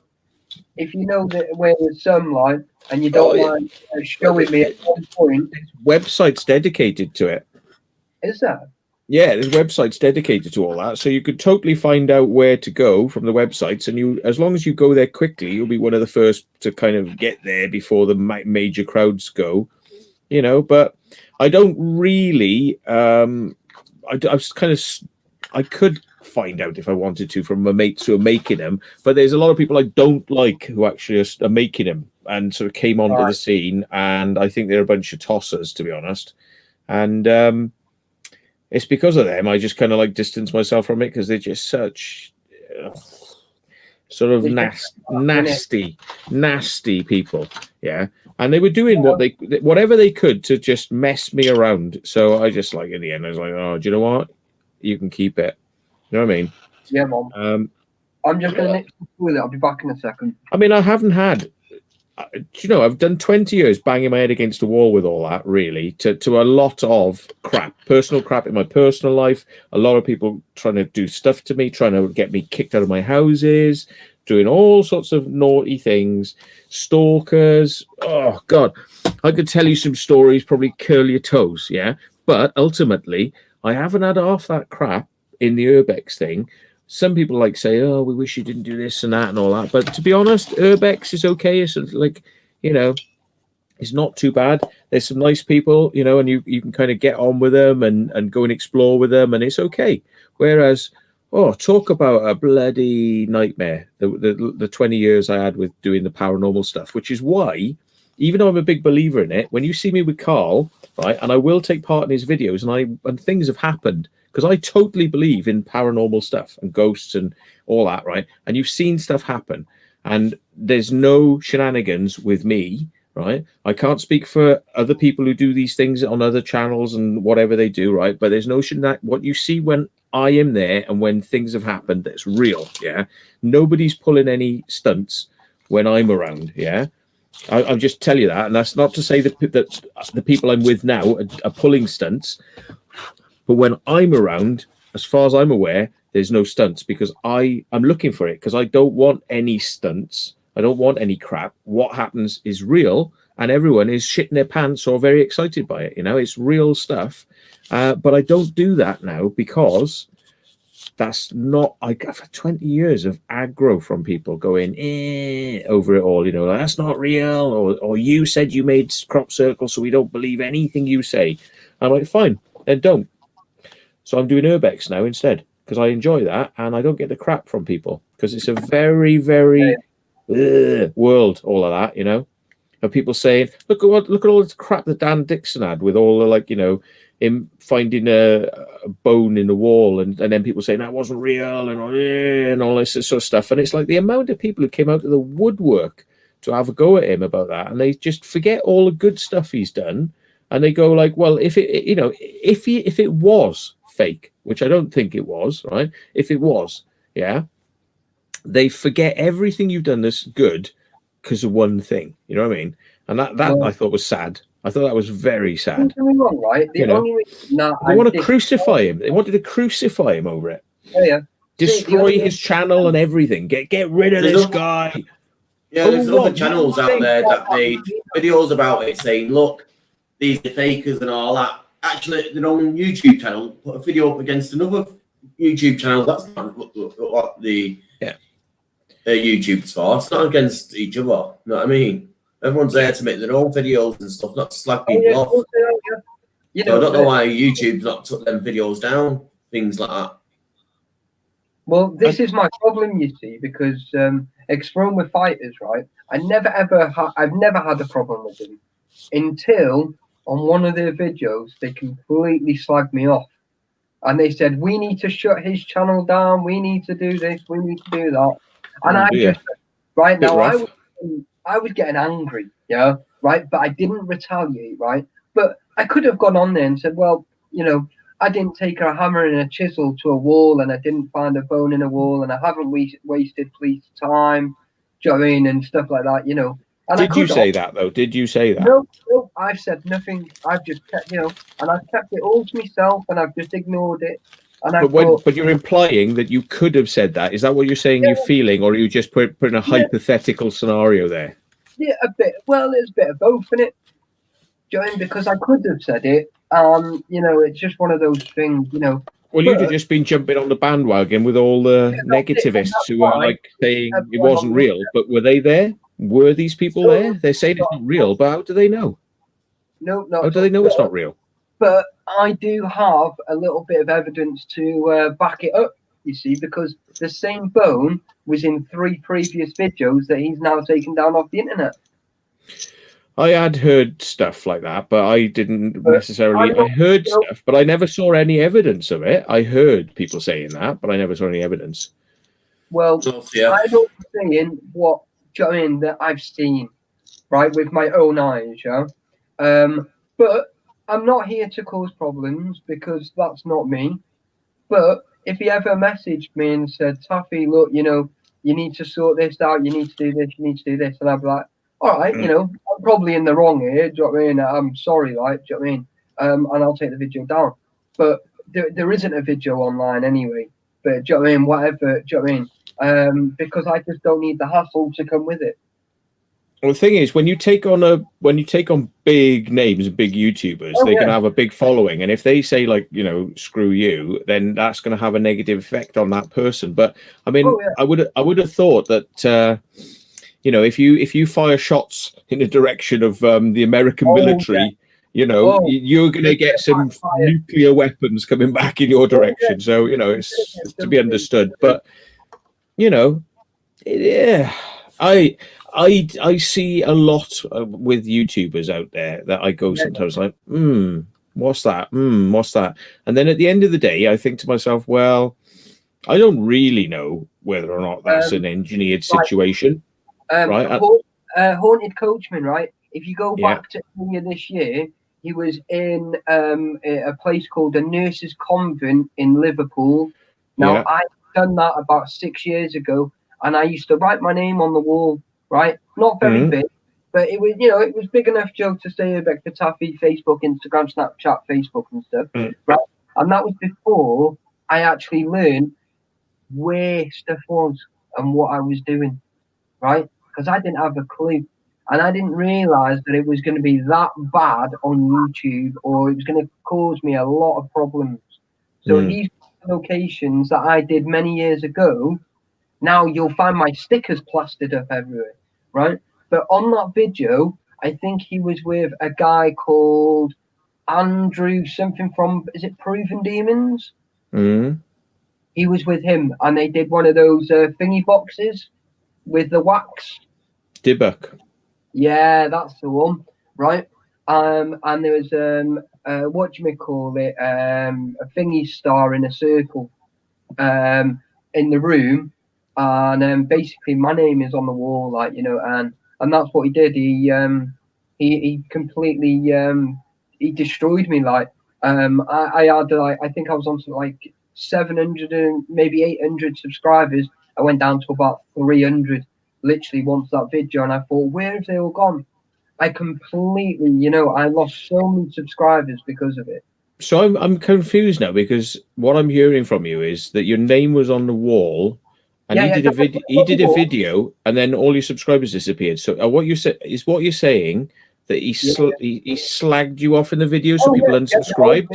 if you know that where there's some like, and you don't mind showing me at one point, Websites dedicated to it. is that? Yeah, there's websites dedicated to all that, so you could totally find out where to go from the websites, and you, as long as you go there quickly, you'll be one of the first to kind of get there before the major crowds go, you know. But I don't really. I was kind of. I could find out if I wanted to from my mates who are making them, but there's a lot of people I don't like who actually are making them and sort of came onto the scene, and I think they're a bunch of tossers, to be honest. And it's because of them I just kind of like distance myself from it, because they're just such sort of nasty people. Yeah. And they were doing whatever they could to just mess me around. So I just, like, in the end, I was like, oh, do you know what? You can keep it. You know what I mean? Yeah, Mom. I'm just going to nip with it. I'll be back in a second. I mean, I haven't had, you know, I've done 20 years banging my head against the wall with all that, really, to a lot of crap, personal crap in my personal life. A lot of people trying to do stuff to me, trying to get me kicked out of my houses, doing all sorts of naughty things, stalkers. Oh, God. I could tell you some stories, probably curl your toes, yeah? But ultimately, I haven't had half that crap in the Urbex thing. Some people like say, oh, we wish you didn't do this and that and all that. But to be honest, Urbex is okay. It's like, you know, it's not too bad. There's some nice people, you know, and you can kind of get on with them and go and explore with them, and it's okay. Whereas, oh, talk about a bloody nightmare, the 20 years I had with doing the paranormal stuff, which is why, even though I'm a big believer in it, when you see me with Carl, right, and I will take part in his videos, and things have happened, because I totally believe in paranormal stuff and ghosts and all that, right? And you've seen stuff happen, and there's no shenanigans with me, right? I can't speak for other people who do these things on other channels and whatever they do, right? But there's no what you see when I am there and when things have happened, that's real, yeah? Nobody's pulling any stunts when I'm around, yeah? I'll just tell you that, and that's not to say that the people I'm with now are pulling stunts, but when I'm around, as far as I'm aware, there's no stunts, because I'm looking for it, because I don't want any stunts. I don't want any crap. What happens is real, and everyone is shitting their pants or very excited by it. You know, it's real stuff. But I don't do that now, because that's not, I've had 20 years of aggro from people going over it all, you know, like, that's not real, or you said you made crop circles, so we don't believe anything you say. I'm like, fine, then don't. So I'm doing Urbex now instead, because I enjoy that, and I don't get the crap from people, because it's a very, very world, all of that, you know. Of people saying, look at all this crap that Dan Dixon had with all the, like, you know, him finding a bone in the wall, and then people saying that wasn't real, and all this sort of stuff. And it's like the amount of people who came out of the woodwork to have a go at him about that, and they just forget all the good stuff he's done, and they go like, well, if it, you know, if it was fake, which I don't think it was, right? If it was, yeah, they forget everything you've done that's good because of one thing. You know what I mean? And that I thought was sad. I thought that was very sad. Don't get me wrong, right? The only reason they want to crucify him. They wanted to crucify him over it. Yeah. Destroy his channel and everything. Get rid of this guy. Yeah, there's other channels out there that made videos about it, saying, look, these are fakers and all that. Actually, their own YouTube channel put a video up against another YouTube channel. That's not what the YouTube's for. It's not against each other. You know what I mean? Everyone's there to make their own videos and stuff, not to slag people off. You know, so I don't know why YouTube's not took them videos down, things like that. Well, this is my problem, you see, because exploring with fighters, right? I've never had a problem with them until on one of their videos they completely slagged me off, and they said we need to shut his channel down, we need to do this, we need to do that, and just right now I was getting angry, yeah, right, but I didn't retaliate, right, but I could have gone on there and said, well, you know, I didn't take a hammer and a chisel to a wall, and I didn't find a bone in a wall, and I haven't wasted police time, and stuff like that, you know. And Did you say that though? Did you say that? No, I've said nothing. I've just kept, and I've kept it all to myself, and I've just ignored it. And but you're implying that you could have said that. Is that what you're saying? You're feeling, or are you just putting a hypothetical scenario there? Yeah, a bit. Well, there's a bit of both in it. Do you know what I mean? Because I could have said it. It's just one of those things. Well, you'd have just been jumping on the bandwagon with all the negativists who are like saying it wasn't real. But were they there? Were these people there? They're saying it's not real, but how do they know? No. How do they know it's not real? But I do have a little bit of evidence to back it up, you see, because the same bone was in 3 previous videos that he's now taken down off the internet. I had heard stuff like that, but I didn't necessarily. I heard stuff, but I never saw any evidence of it. I heard people saying that, but I never saw any evidence. Well, I don't saying what that I've seen, right, with my own eyes, yeah. But I'm not here to cause problems because that's not me. But if he ever messaged me and said, Taffy, look, you need to sort this out, you need to do this, you need to do this, and I'd be like, all right, I'm probably in the wrong here, do you know what I mean? I'm sorry, like, do you know what I mean? And I'll take the video down. But there isn't a video online anyway. But do you know what I mean? Whatever, do you know what I mean? Because I just don't need the hassle to come with it. Well, the thing is, when you take on big names and big YouTubers, they can have a big following, and if they say like screw you, then that's going to have a negative effect on that person. But I mean, I would have thought that if you fire shots in the direction of the American military, you're going to get some nuclear weapons coming back in your direction. So it's to be understood. But I see a lot with YouTubers out there that I go sometimes like, what's that? What's that? And then at the end of the day, I think to myself, well, I don't really know whether or not that's an engineered situation. Right? Haunted Coachman, right? If you go back to earlier this year, he was in a place called the Nurses Convent in Liverpool. Now, I've done that about 6 years ago, and I used to write my name on the wall. Right, not very big, but it was, it was big enough, Joe, to stay back for Taffy, Facebook, Instagram, Snapchat, Facebook, and stuff. Right, and that was before I actually learned where stuff was and what I was doing. Right, because I didn't have a clue, and I didn't realize that it was going to be that bad on YouTube, or it was going to cause me a lot of problems. So these locations that I did many years ago. Now you'll find my stickers plastered up everywhere, right? But on that video, I think he was with a guy called Andrew something from, is it Proven Demons? He was with him, and they did one of those thingy boxes with the wax. Dibbuck. Yeah, that's the one, right? And there was what do you call it? A thingy star in a circle in the room. And basically, my name is on the wall, like and that's what he did. He completely he destroyed me. Like I had like I think I was on to like 700 and maybe 800 subscribers. I went down to about 300 literally once that video, and I thought, where have they all gone? I completely, I lost so many subscribers because of it. So I'm confused now, because what I'm hearing from you is that your name was on the wall. And he did a video, and then all your subscribers disappeared. So what you're saying that he slagged you off in the video, so people unsubscribed.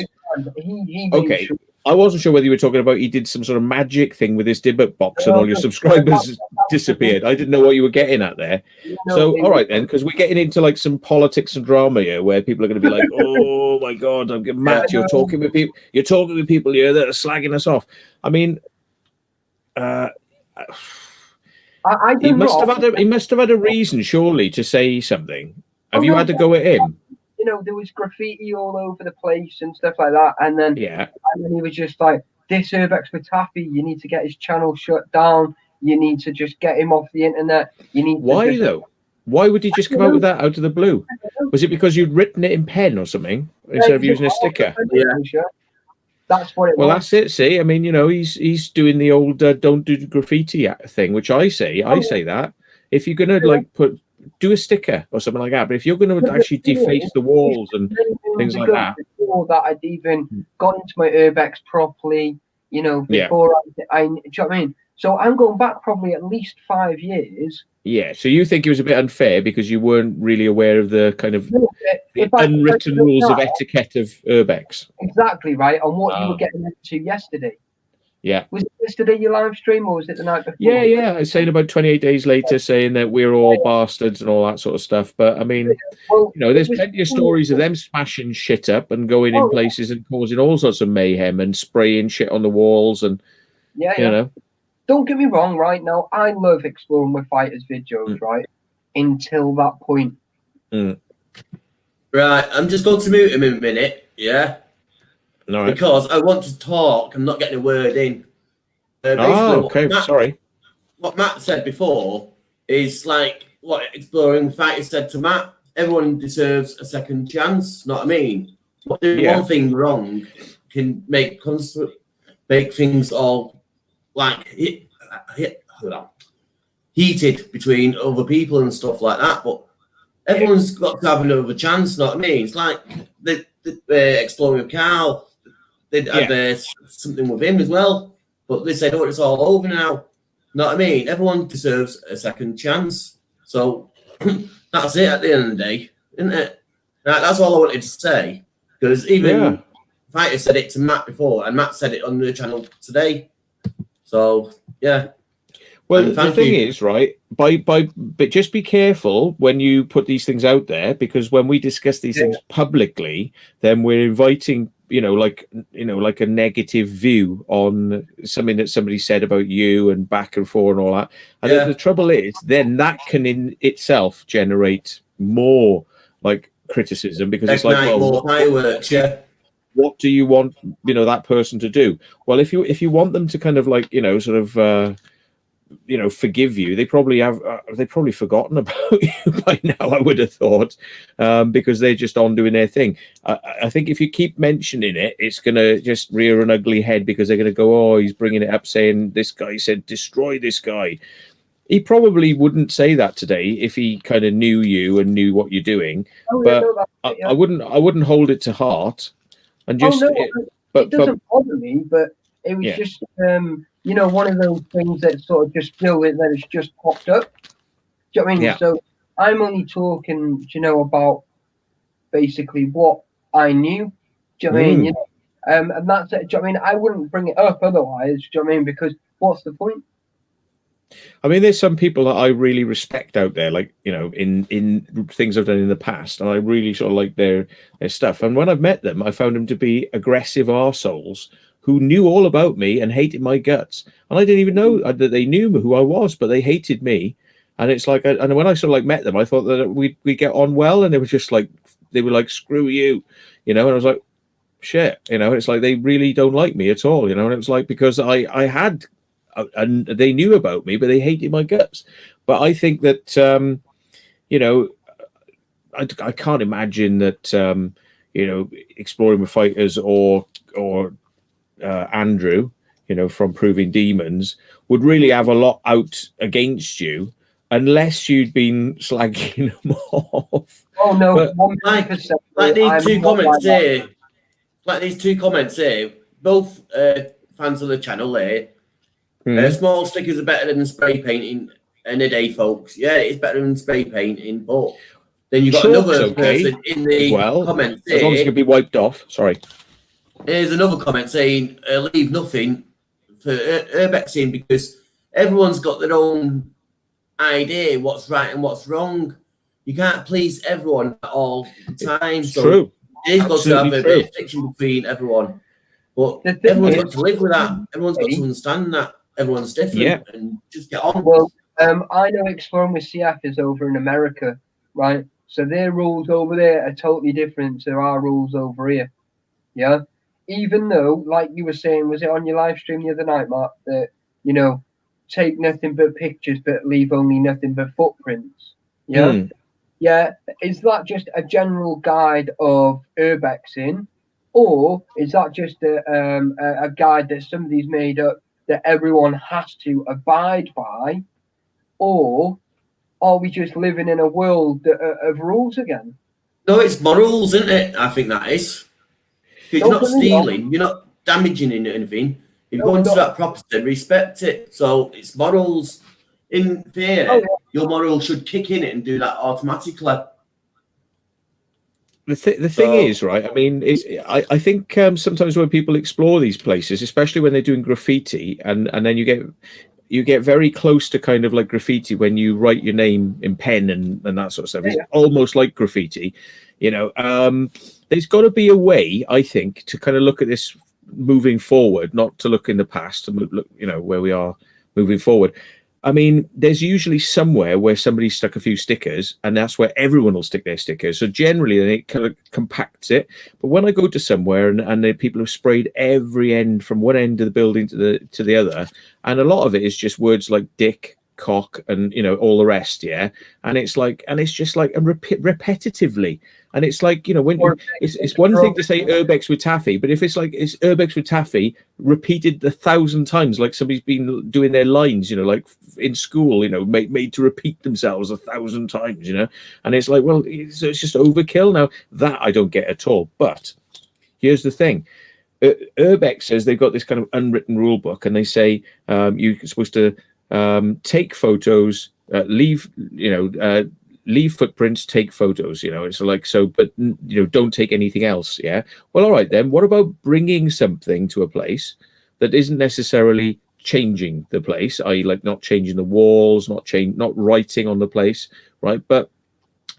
Okay, I wasn't sure whether you were talking about he did some sort of magic thing with his debug box, and all your subscribers disappeared. I didn't know what you were getting at there. So all right then, because we're getting into like some politics and drama here, where people are going to be like, "Oh my God, Matt, you're talking with people. You're talking with people here that are slagging us off." I mean. He must have had a reason, surely, to say something. Have you had to go at him? There was graffiti all over the place and stuff like that, and then he was just like, "This Urbex with Taffy, you need to get his channel shut down. You need to just get him off the internet. You need." Why though? Why would he just come out with that out of the blue? Was it because you'd written it in pen or something instead of using a sticker? Yeah. That's what it was. Well, that's it. See, I mean, he's doing the old "don't do graffiti" thing, which I say that if you're gonna like put do a sticker or something like that. But if you're going to actually deface the walls and things like that, before that I'd even got into my urbex properly, you know, before I do you know what I mean? So I'm going back probably at least 5 years. Yeah, so you think it was a bit unfair because you weren't really aware of the kind of unwritten rules of etiquette of urbex. Exactly, right, on what you were getting into yesterday. Yeah. Was it yesterday your live stream or was it the night before? Yeah. I was saying about 28 days later, saying that we're all bastards and all that sort of stuff. But I mean, you know, there's plenty of stories of them smashing shit up and going in places and causing all sorts of mayhem and spraying shit on the walls and you know. Don't get me wrong, right? Now, I love exploring with fighters videos, right? Until that point. Right, I'm just going to mute him in a minute, yeah? All right. Because I want to talk. I'm not getting a word in. Sorry. What Matt said before is like what Exploring Fighters said to Matt. Everyone deserves a second chance. Know what I mean? But doing one thing wrong can make things all like heated between other people and stuff like that. But everyone's got to have another chance. Know what I mean? It's like the Exploring with Carl. They had something with him as well, but they said, "Oh, it's all over now." Know what I mean? Everyone deserves a second chance. So that's it at the end of the day, isn't it? That's all I wanted to say. Because even Fighter said it to Matt before, and Matt said it on the channel today. So yeah. Well, the thing is, right? But just be careful when you put these things out there, because when we discuss these things publicly, then we're inviting, like a negative view on something that somebody said about you and back and forth and all that. And the trouble is, then that can in itself generate more like criticism, because it's like, well, more fireworks, what do you want, that person to do? Well, if you want them to kind of like, forgive you, they probably have forgotten about you by now, I would have thought, because they're just on doing their thing. I think if you keep mentioning it, it's going to just rear an ugly head, because they're going to go, oh, he's bringing it up saying this guy said destroy this guy. He probably wouldn't say that today if he kind of knew you and knew what you're doing. I wouldn't hold it to heart. And just it doesn't bother me, but it was just one of those things that sort of just feel it that it's just popped up. Do you know what I mean? Yeah. So I'm only talking, about basically what I knew. Do you know what I mean? And that's it. Do you know what I mean? I wouldn't bring it up otherwise. Do you know what I mean? Because what's the point? I mean, there's some people that I really respect out there, like, in things I've done in the past, and I really sort of like their stuff. And when I've met them, I found them to be aggressive arseholes who knew all about me and hated my guts. And I didn't even know that they knew who I was, but they hated me. And it's like, and when I sort of like met them, I thought that we get on well, and they were just like, screw you, and I was like, shit, it's like they really don't like me at all, and it was like, because I had, and they knew about me, but they hated my guts. But I think that, I can't imagine that, Exploring with Fighters or Andrew, from Proving Demons, would really have a lot out against you, unless you'd been slagging them off. Oh no, but 100%. Like these two comments here, both fans of the channel there. Small stickers are better than spray painting in a day, folks. Yeah, it's better than spray painting, but then you got another person in the comments as long as it can be wiped off. Sorry. Here's another comment saying, leave nothing for urbexing, because everyone's got their own idea what's right and what's wrong. You can't please everyone at all the time. It's true. It's got to have a bit of fiction between everyone. But everyone's got to live with that. Everyone's got to understand that everyone's different and just get on. Well, I know Exploring with CF is over in America, right? So their rules over there are totally different to our rules over here. Yeah. Even though, like you were saying, was it on your live stream the other night, Mark, that, take nothing but pictures, but leave only nothing but footprints? Yeah. Yeah. Is that just a general guide of urbexing, or is that just a guide that somebody's made up that everyone has to abide by? Or are we just living in a world of rules again? No, it's morals, isn't it? I think that is. Because you're not stealing, you're not damaging anything. If you go into that property, respect it. So it's morals. In theory, your morals should kick in it and do that automatically. The thing is, right? I mean, I think sometimes when people explore these places, especially when they're doing graffiti, and then you get very close to kind of like graffiti when you write your name in pen and that sort of stuff. It's almost like graffiti, you know. There's got to be a way, I think, to kind of look at this moving forward, not to look in the past, to look, you know, where we are moving forward. I mean, there's usually somewhere where somebody stuck a few stickers, and that's where everyone will stick their stickers. So generally, then it kind of compacts it. But when I go to somewhere and the people have sprayed every end from one end of the building to the other, and a lot of it is just words like dick, cock, and you know all the rest, yeah. And it's like, and it's just like, and repetitively. And it's like, you know, when it's one thing to say urbex with taffy, but if it's like it's urbex with taffy repeated 1,000 times, like somebody's been doing their lines, you know, like in school, you know, made to repeat themselves 1,000 times, you know, and it's like, well, it's just overkill. Now that I don't get at all. But here's the thing. Urbex says they've got this kind of unwritten rule book, and they say you're supposed to take photos, leave footprints, take photos, you know. It's like, so, but you know, don't take anything else. Yeah. Well, all right then. What about bringing something to a place that isn't necessarily changing the place, i.e., like not changing the walls, not writing on the place, right? But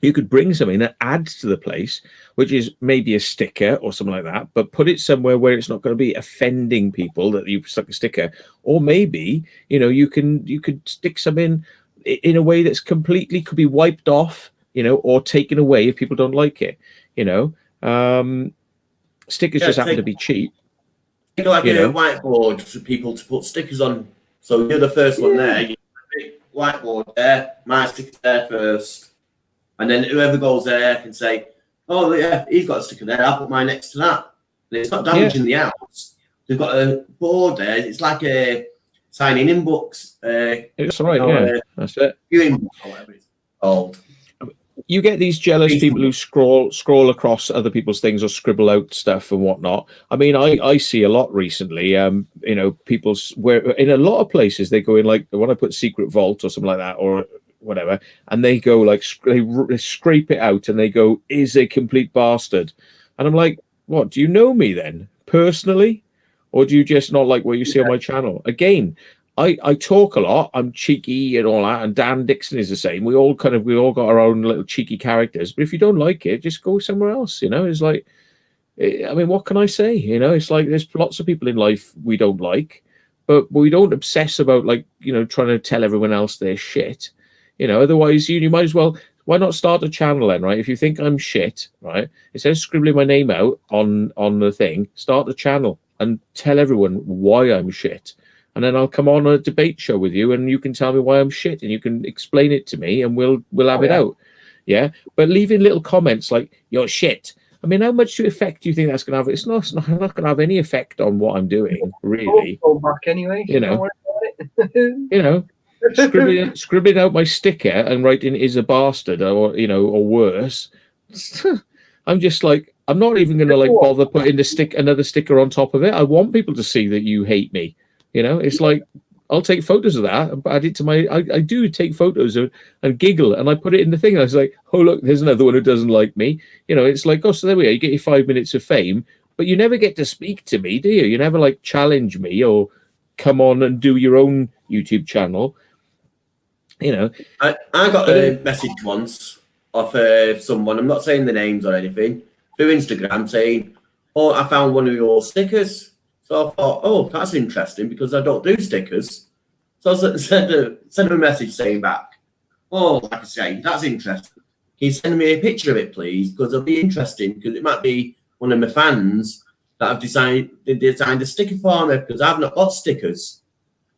you could bring something that adds to the place, which is maybe a sticker or something like that, but put it somewhere where it's not going to be offending people that you stuck a sticker. Or maybe, you know, you could stick something in a way that's completely could be wiped off, you know, or taken away if people don't like it, you know. Stickers just happen to be cheap. Think like a whiteboard for people to put stickers on. So you're the first one there. You have a big whiteboard there. My sticker's there first, and then whoever goes there can say, "Oh yeah, he's got a sticker there. I'll put mine next to that." And it's not damaging the house. They've got a board there. It's like a signing in books. It's right, that's it. Viewing book or whatever it's called. You get these jealous people who scroll across other people's things or scribble out stuff and whatnot. I mean, I see a lot recently. You know, where in a lot of places they go in like, when I put secret vault or something like that or whatever, and they go like they scrape it out and they go, is a complete bastard. And I'm like, what? Do you know me then personally? Or do you just not like what you see on my channel? Again, I talk a lot. I'm cheeky and all that. And Dan Dixon is the same. We all got our own little cheeky characters. But if you don't like it, just go somewhere else. You know, it's like, I mean, what can I say? You know, it's like there's lots of people in life we don't like, but we don't obsess about like, you know, trying to tell everyone else they're shit. You know, otherwise you might as well. Why not start a channel then, right? If you think I'm shit, right, instead of scribbling my name out on the thing, start a channel and tell everyone why I'm shit. And then I'll come on a debate show with you and you can tell me why I'm shit and you can explain it to me and we'll have it out. Yeah. But leaving little comments like, you're shit. I mean, how much effect do you think that's going to have? It's not going to have any effect on what I'm doing, really. Go back anyway. You know, you know, scribbling out my sticker and writing is a bastard or, you know, or worse. I'm just like, I'm not even going to like bother putting another sticker on top of it. I want people to see that you hate me. You know, it's like, I'll take photos of that and add it to my, I do take photos of and giggle and I put it in the thing. I was like, oh, look, there's another one who doesn't like me. You know, it's like, oh, so there we are. You get your 5 minutes of fame, but you never get to speak to me, do you? You never like challenge me or come on and do your own YouTube channel. You know, I got a message once off someone, I'm not saying the names or anything, through Instagram saying, oh, I found one of your stickers. So I thought, oh, that's interesting because I don't do stickers. So I sent him a message saying back, oh, like I say, that's interesting. Can you send me a picture of it, please? Because it'll be interesting because it might be one of my fans that have designed a sticker for me because I've not got stickers.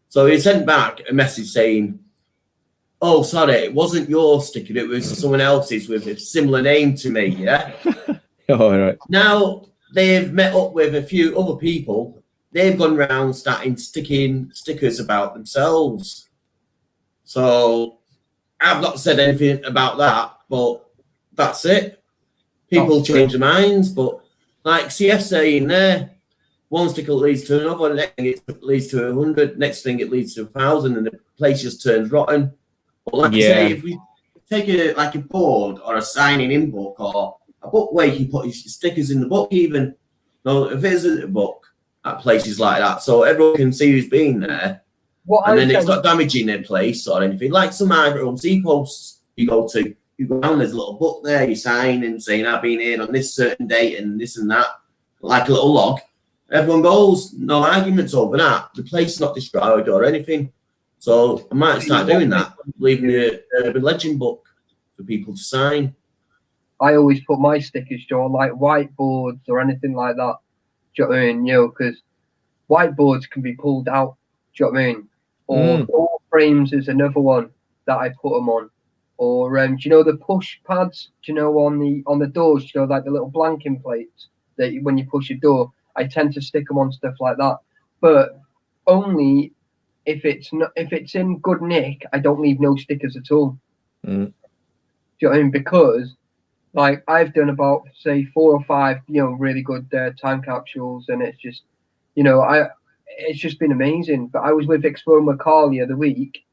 So he sent back a message saying, oh, sorry, it wasn't your sticker. It was someone else's with a similar name to me, yeah? Oh, all right. Now they've met up with a few other people. They've gone around starting sticking stickers about themselves. So I've not said anything about that, but that's it. People change their minds, but like CF saying there, one sticker leads to another, next thing it leads to 100, next thing it leads to 1,000, and the place just turns rotten. But like I say, if we take a board or a signing in book or a book where you can put your stickers in the book, even no, a visitor book at places like that, so everyone can see who's been there, and then it's not damaging their place or anything. Like some home sea posts you go down, there's a little book there, you sign and saying I've been here on this certain date and this and that, like a little log. Everyone goes, no arguments over that. The place is not destroyed or anything. So I might start doing that, leaving the urban legend book for people to sign. I always put my stickers on like whiteboards or anything like that. Do you know what I mean? You know, because whiteboards can be pulled out. Do you know what I mean? Or door frames is another one that I put them on. Or do you know the push pads? Do you know on the doors? Do you know like the little blanking plates that when you push a door, I tend to stick them on stuff like that. But only if it's in good nick, I don't leave no stickers at all. Do you know what I mean? Because like I've done about say 4 or 5, you know, really good time capsules, and it's just, you know, it's just been amazing. But I was with Explore McCall the other week,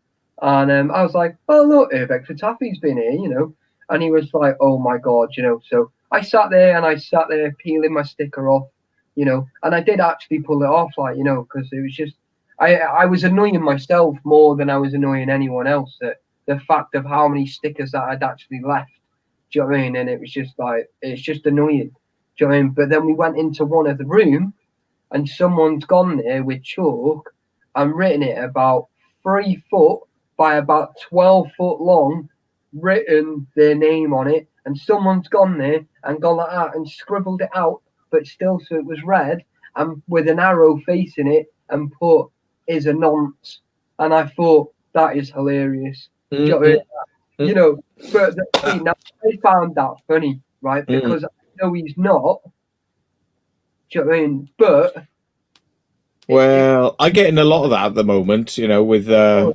and I was like, oh look, Urbex Taffy's been here, you know, and he was like, oh my god, you know. So I sat there peeling my sticker off, you know, and I did actually pull it off, like, you know, because it was just I was annoying myself more than I was annoying anyone else. That the fact of how many stickers that I'd actually left. Do you know what I mean? And it was just like, it's just annoying. Do you know what I mean? But then we went into one of the room and someone's gone there with chalk and written it about 3 foot by about 12 foot long, written their name on it. And someone's gone there and gone like that and scribbled it out, but still so it was red and with an arrow facing it and put is a nonce. And I thought that is hilarious. Do you know what I mean? You know, but now I found that funny, right? Because I know he's not. Do you know what I mean? But well, I get in a lot of that at the moment, you know, with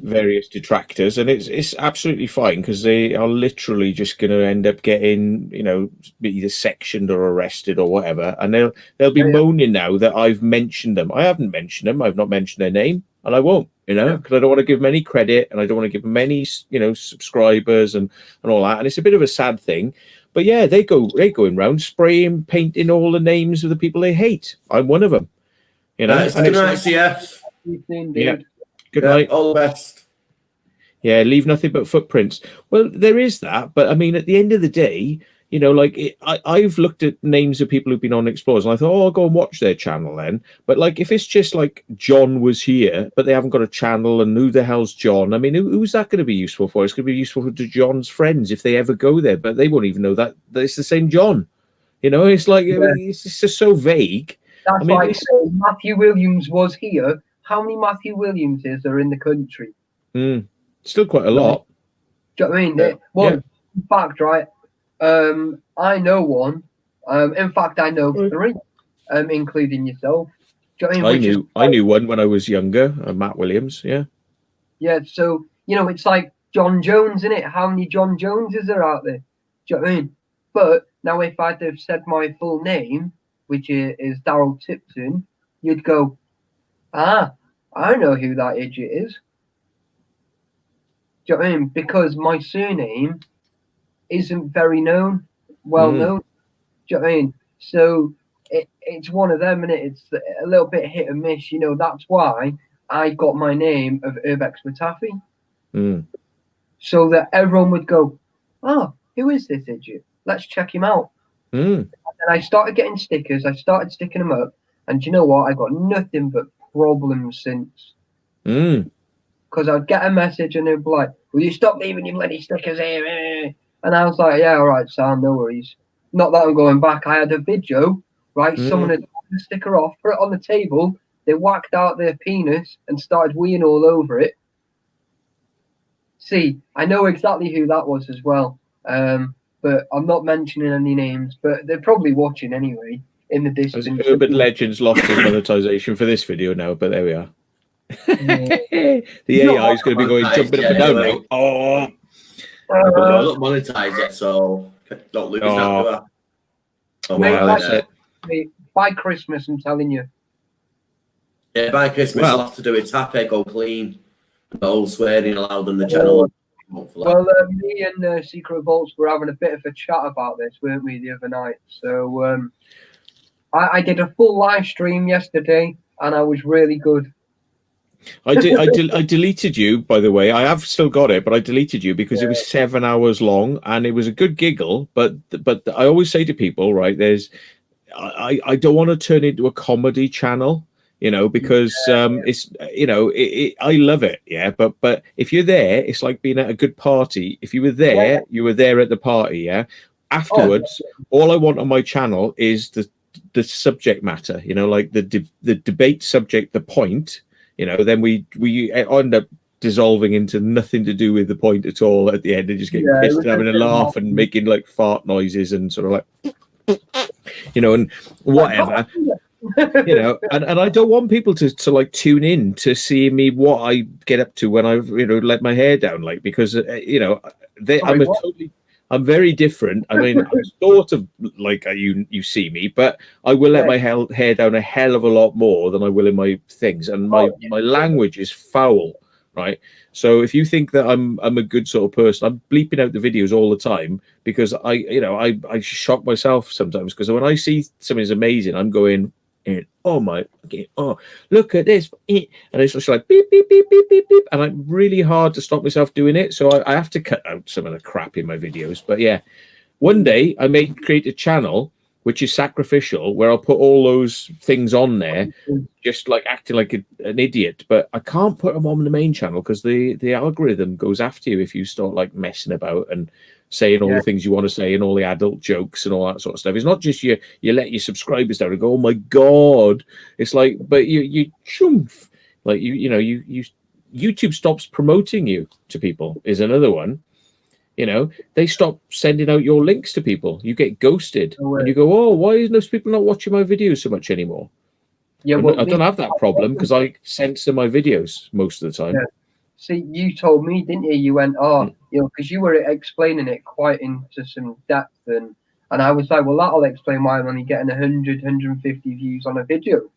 various detractors, and it's absolutely fine because they are literally just going to end up getting, you know, either sectioned or arrested or whatever, and they'll be moaning now that I've mentioned them. I haven't mentioned them. I've not mentioned their name, and I won't, you know, because I don't want to give them any credit, and I don't want to give them any, you know, subscribers and all that. And it's a bit of a sad thing, but yeah, they're going around spraying, painting all the names of the people they hate. I'm one of them. You know, good night, CF. Yeah. Good night. All the best. Yeah, leave nothing but footprints. Well, there is that, but I mean, at the end of the day, you know, like I've looked at names of people who've been on Explorers, and I thought, oh, I'll go and watch their channel then. But like, if it's just like John was here, but they haven't got a channel, and who the hell's John? I mean, who's that going to be useful for? It's going to be useful to John's friends if they ever go there, but they won't even know that it's the same John. You know, it's like it's just so vague. That's like Matthew Williams was here. How many Matthew Williamses are in the country? Still quite a lot. Do you know what I mean? Well, in fact, right, I know one. In fact, I know 3, including yourself. Do you know what I mean? I knew one when I was younger, Matt Williams, yeah. Yeah, so, you know, it's like John Jones, isn't it? How many John Joneses are out there? Do you know what I mean? But now if I'd have said my full name, which is Daryl Tipton, you'd go, I know who that idiot is. Do you know what I mean? Because my surname isn't very well known. Do you know what I mean? So it's one of them, and it's a little bit hit and miss. You know, that's why I got my name of Urbex Taffy. So that everyone would go, who is this idiot? Let's check him out. And I started getting stickers. I started sticking them up. And you know what? I got nothing but problems since. Because I'd get a message and they'd be like, will you stop leaving your bloody stickers here? And I was like, yeah, all right, Sam, no worries. Not that I'm going back. I had a video, right? Someone had taken the sticker off, put it on the table. They whacked out their penis and started weeing all over it. See, I know exactly who that was as well. But I'm not mentioning any names, but they're probably watching anyway in the distance. Urban Legends lost his monetization for this video now, but there we are. The AI is going to be going jumping up and down now. But no, not monetized yet, so don't lose that, do I? Oh, Mate, wow, like, mate, by Christmas, I'm telling you. yeah, by Christmas, Well- I'll have to do a tap, go clean. The whole swearing allowed on the channel. Hopefully. Well, me and Secret Vaults were having a bit of a chat about this, weren't we, the other night? So I did a full live stream yesterday, and I was really good. I deleted you, by the way. I have still got it, but I deleted you because it was 7 hours long, and it was a good giggle. But I always say to people, right? I don't want to turn it into a comedy channel, because it's I love it, yeah. But if you're there, it's like being at a good party. If you were there, you were there at the party, yeah. Afterwards, all I want on my channel is the subject matter, like the debate subject, the point. Then we end up dissolving into nothing to do with the point at all at the end, and just getting pissed and having a laugh and making like fart noises and sort of like, and whatever, and I don't want people to like tune in to see me what I get up to when I've let my hair down, like, because I'm very different. I mean, I'm sort of like you see me, but I will let my hair down a hell of a lot more than I will in my things, and my language is foul, right? So if you think that I'm a good sort of person, I'm bleeping out the videos all the time because I shock myself sometimes, because when I see something's amazing, I'm going, look at this, and it's just like beep beep beep beep beep beep, and I'm really hard to stop myself doing it, so I have to cut out some of the crap in my videos. But yeah, one day I may create a channel which is sacrificial, where I'll put all those things on there, just like acting like an idiot. But I can't put them on the main channel because the algorithm goes after you if you start like messing about and saying all the things you want to say and all the adult jokes and all that sort of stuff. It's not just you let your subscribers down and go, oh my god. It's like, but you chumph, like you YouTube stops promoting you to people is another one. They stop sending out your links to people. You get ghosted, and you go, oh, why is those people not watching my videos so much anymore? Yeah, well, I don't have that problem because I censor my videos most of the time. Yeah. See, you told me, didn't you? You went, because you were explaining it quite into some depth, and I was like, well, that'll explain why I'm only getting 100, 150 views on a video.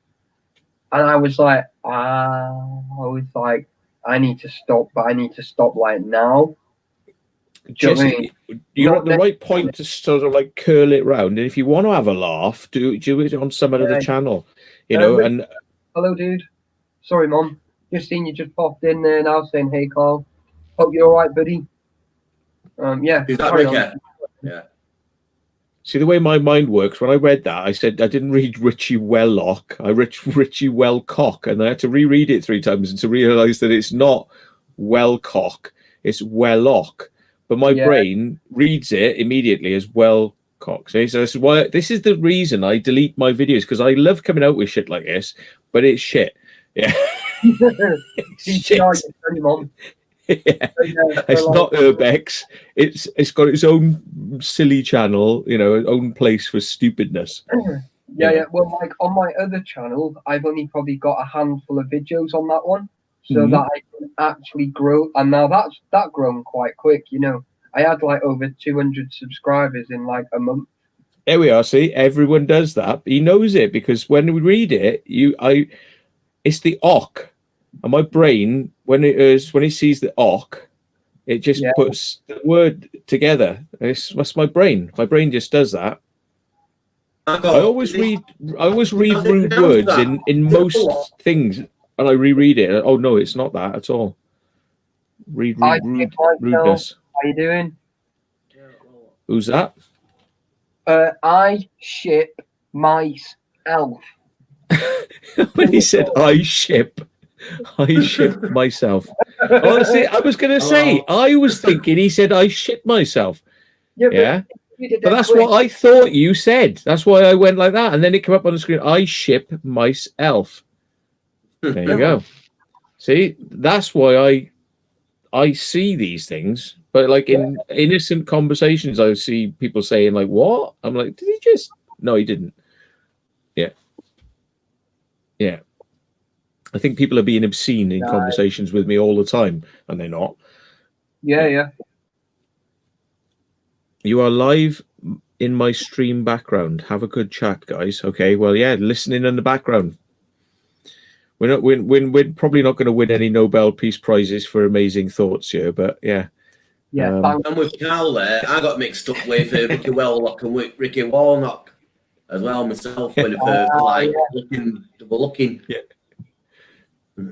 And I was like, I need to stop, but I need to stop like now. Jesse, you're at the right point to sort of like curl it round, and if you want to have a laugh, do it on some other channel, and hello, dude. Sorry, Mom. Just seen you just popped in there now saying, hey, Carl. Hope you're all right, buddy. Yeah. Is that Ricky? Yeah. See, the way my mind works, when I read that, I said I didn't read Richie Wellock. I read Richie Wellcock, and I had to reread it 3 times and to realise that it's not Wellcock, it's Wellock. But my brain reads it immediately as Wellcock. See? So this is the reason I delete my videos, because I love coming out with shit like this, but it's shit. Yeah. It's not Urbex. It's got its own silly channel, own place for stupidness. Yeah. Well, like on my other channel, I've only probably got a handful of videos on that one, so that I can actually grow. And now that's grown quite quick. I had like over 200 subscribers in like a month. There we are. See, everyone does that. He knows it because when we read it, it's the "ok," and my brain when it sees the "ok," it just puts the word together. That's my brain. My brain just does that. I always read rude words in most things, and I reread it. Oh no, it's not that at all. Rudeness. How you doing? Who's that? I ship myself. When he said I ship myself. Honestly, I was going to say, I was thinking he said I ship myself. Yeah. But that's what I thought you said. That's why I went like that. And then it came up on the screen. I ship myself. There you go. See, that's why I see these things. But like in innocent conversations, I see people saying like, what? I'm like, did he just? No, he didn't. Yeah. Yeah. I think people are being obscene in conversations with me all the time, and they're not. Yeah. You are live in my stream background. Have a good chat, guys. Okay. Well, yeah, listening in the background. We're probably not going to win any Nobel Peace Prizes for amazing thoughts here, but yeah. Yeah, I'm with Carl there. I got mixed up with Ricky Warlock and with Ricky Warnock as well myself when it first looking. Yeah.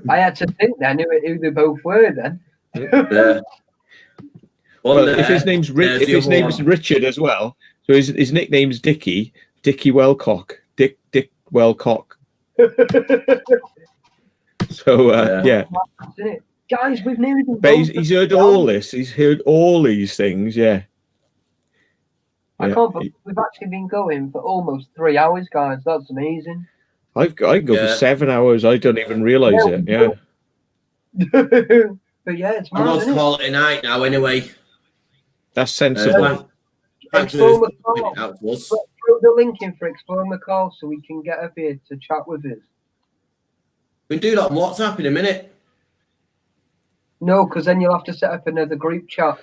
I had to think then who they both were then. Yeah. Well, if his name's Richard as well, so his nickname's Dickie Wellcock, Dick Wellcock. So yeah. That's it. Guys, we've nearly been. But he's heard all this. He's heard all these things. Yeah. I can't believe we've actually been going for almost 3 hours, guys. That's amazing. I can go for 7 hours. I don't even realise it. Yeah. But yeah, it's I'm going to call it a night now anyway. That's sensible. Explore McCall. Put the link in for Explore McCall so we can get up here to chat with us. We can do that on WhatsApp in a minute. No, because then you'll have to set up another group chat.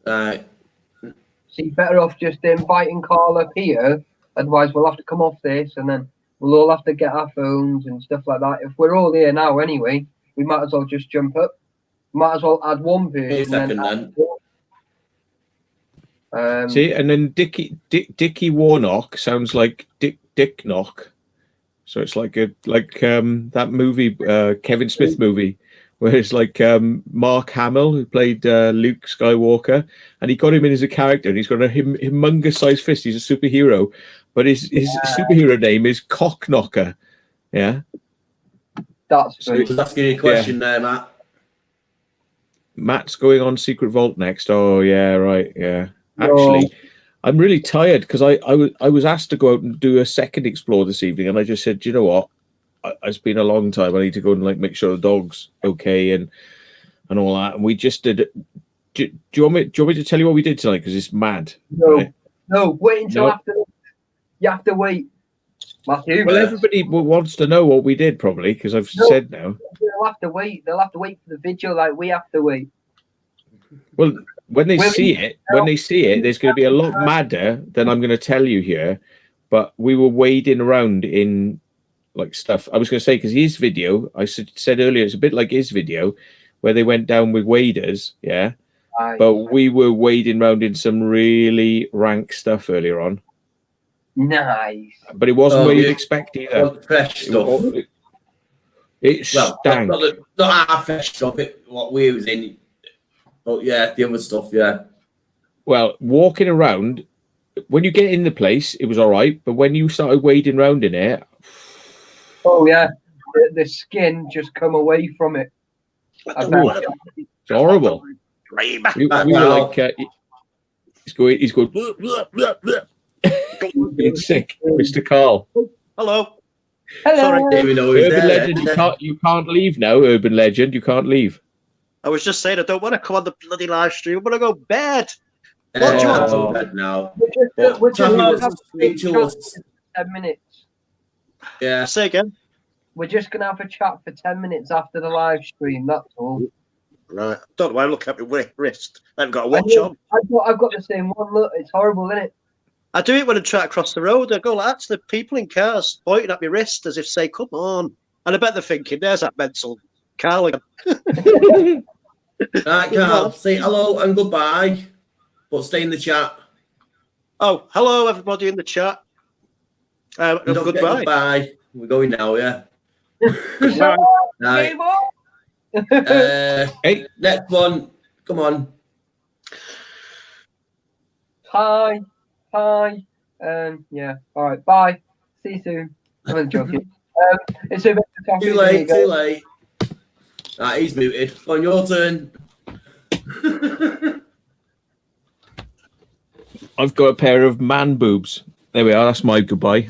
Right. So you're better off just inviting Carl up here. Otherwise, we'll have to come off this and then we'll all have to get our phones and stuff like that. If we're all here now anyway, we might as well just jump up. Might as well add one person. See, and then Dickie Warnock sounds like Dick Knock. So it's like that movie, Kevin Smith movie, where it's like Mark Hamill, who played Luke Skywalker, and he got him in as a character, and he's got a humongous sized fist. He's a superhero, but his superhero name is Cockknocker. Yeah. That's asking you a question there, Matt. Matt's going on Secret Vault next. Oh yeah, right, yeah. Actually, I'm really tired because I was asked to go out and do a second explore this evening, and I just said, you know what, it's been a long time. I need to go and like make sure the dog's okay and all that. And we just did. Do you want me to tell you what we did tonight? Because it's mad. No, right? No. Wait until after. You have to wait, Matthew. Well, everybody wants to know what we did, probably, because I've said now. They'll have to wait. They'll have to wait for the video, like we have to wait. Well, when they see it, there's going to be a lot madder than I'm going to tell you here. But we were wading around in like stuff. I was going to say because his video, I said earlier, it's a bit like his video where they went down with waders, yeah. But we were wading around in some really rank stuff earlier on. Nice. But it wasn't what you'd expect either. Fresh stuff. It stank. Not our fresh stuff. What we was in. Oh yeah, the other stuff. Yeah. Well, walking around, when you get in the place, it was all right. But when you started wading around in it, oh yeah, the skin just come away from it. It's horrible. We were like, he's going. Being sick, Mr. Carl. Hello. Hello. Sorry. Urban Legend, you can't leave now. Urban Legend, you can't leave. I was just saying I don't want to come on the bloody live stream. I want to go to bed. What do you want? Bed now. We're just 10 minutes. Yeah. Say again. We're just gonna have a chat for 10 minutes after the live stream. That's all. Right. Don't know why I'm looking at my wrist. I haven't got a watch on. I've got the same one. Look, it's horrible, isn't it? I do it when I try to cross the road. I go like that to the people in cars, pointing at my wrist as if say, "Come on." And I bet they're thinking, "There's that mental Carl again." Right, Carl. Say hello and goodbye, but stay in the chat. Oh, hello everybody in the chat. Goodbye. We're going now, yeah. Right. Hey, next one. Come on. Hi. Yeah. All right. Bye. See you soon. I'm joking. It's a bit too late. Right, he's muted. On your turn. I've got a pair of man boobs. There we are. That's my goodbye.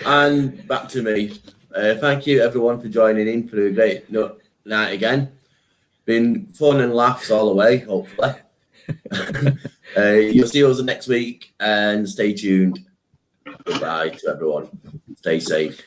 And back to me. Thank you, everyone, for joining in for a great night again. Been fun and laughs all the way, hopefully. You'll see us next week and stay tuned. Goodbye to everyone. Stay safe.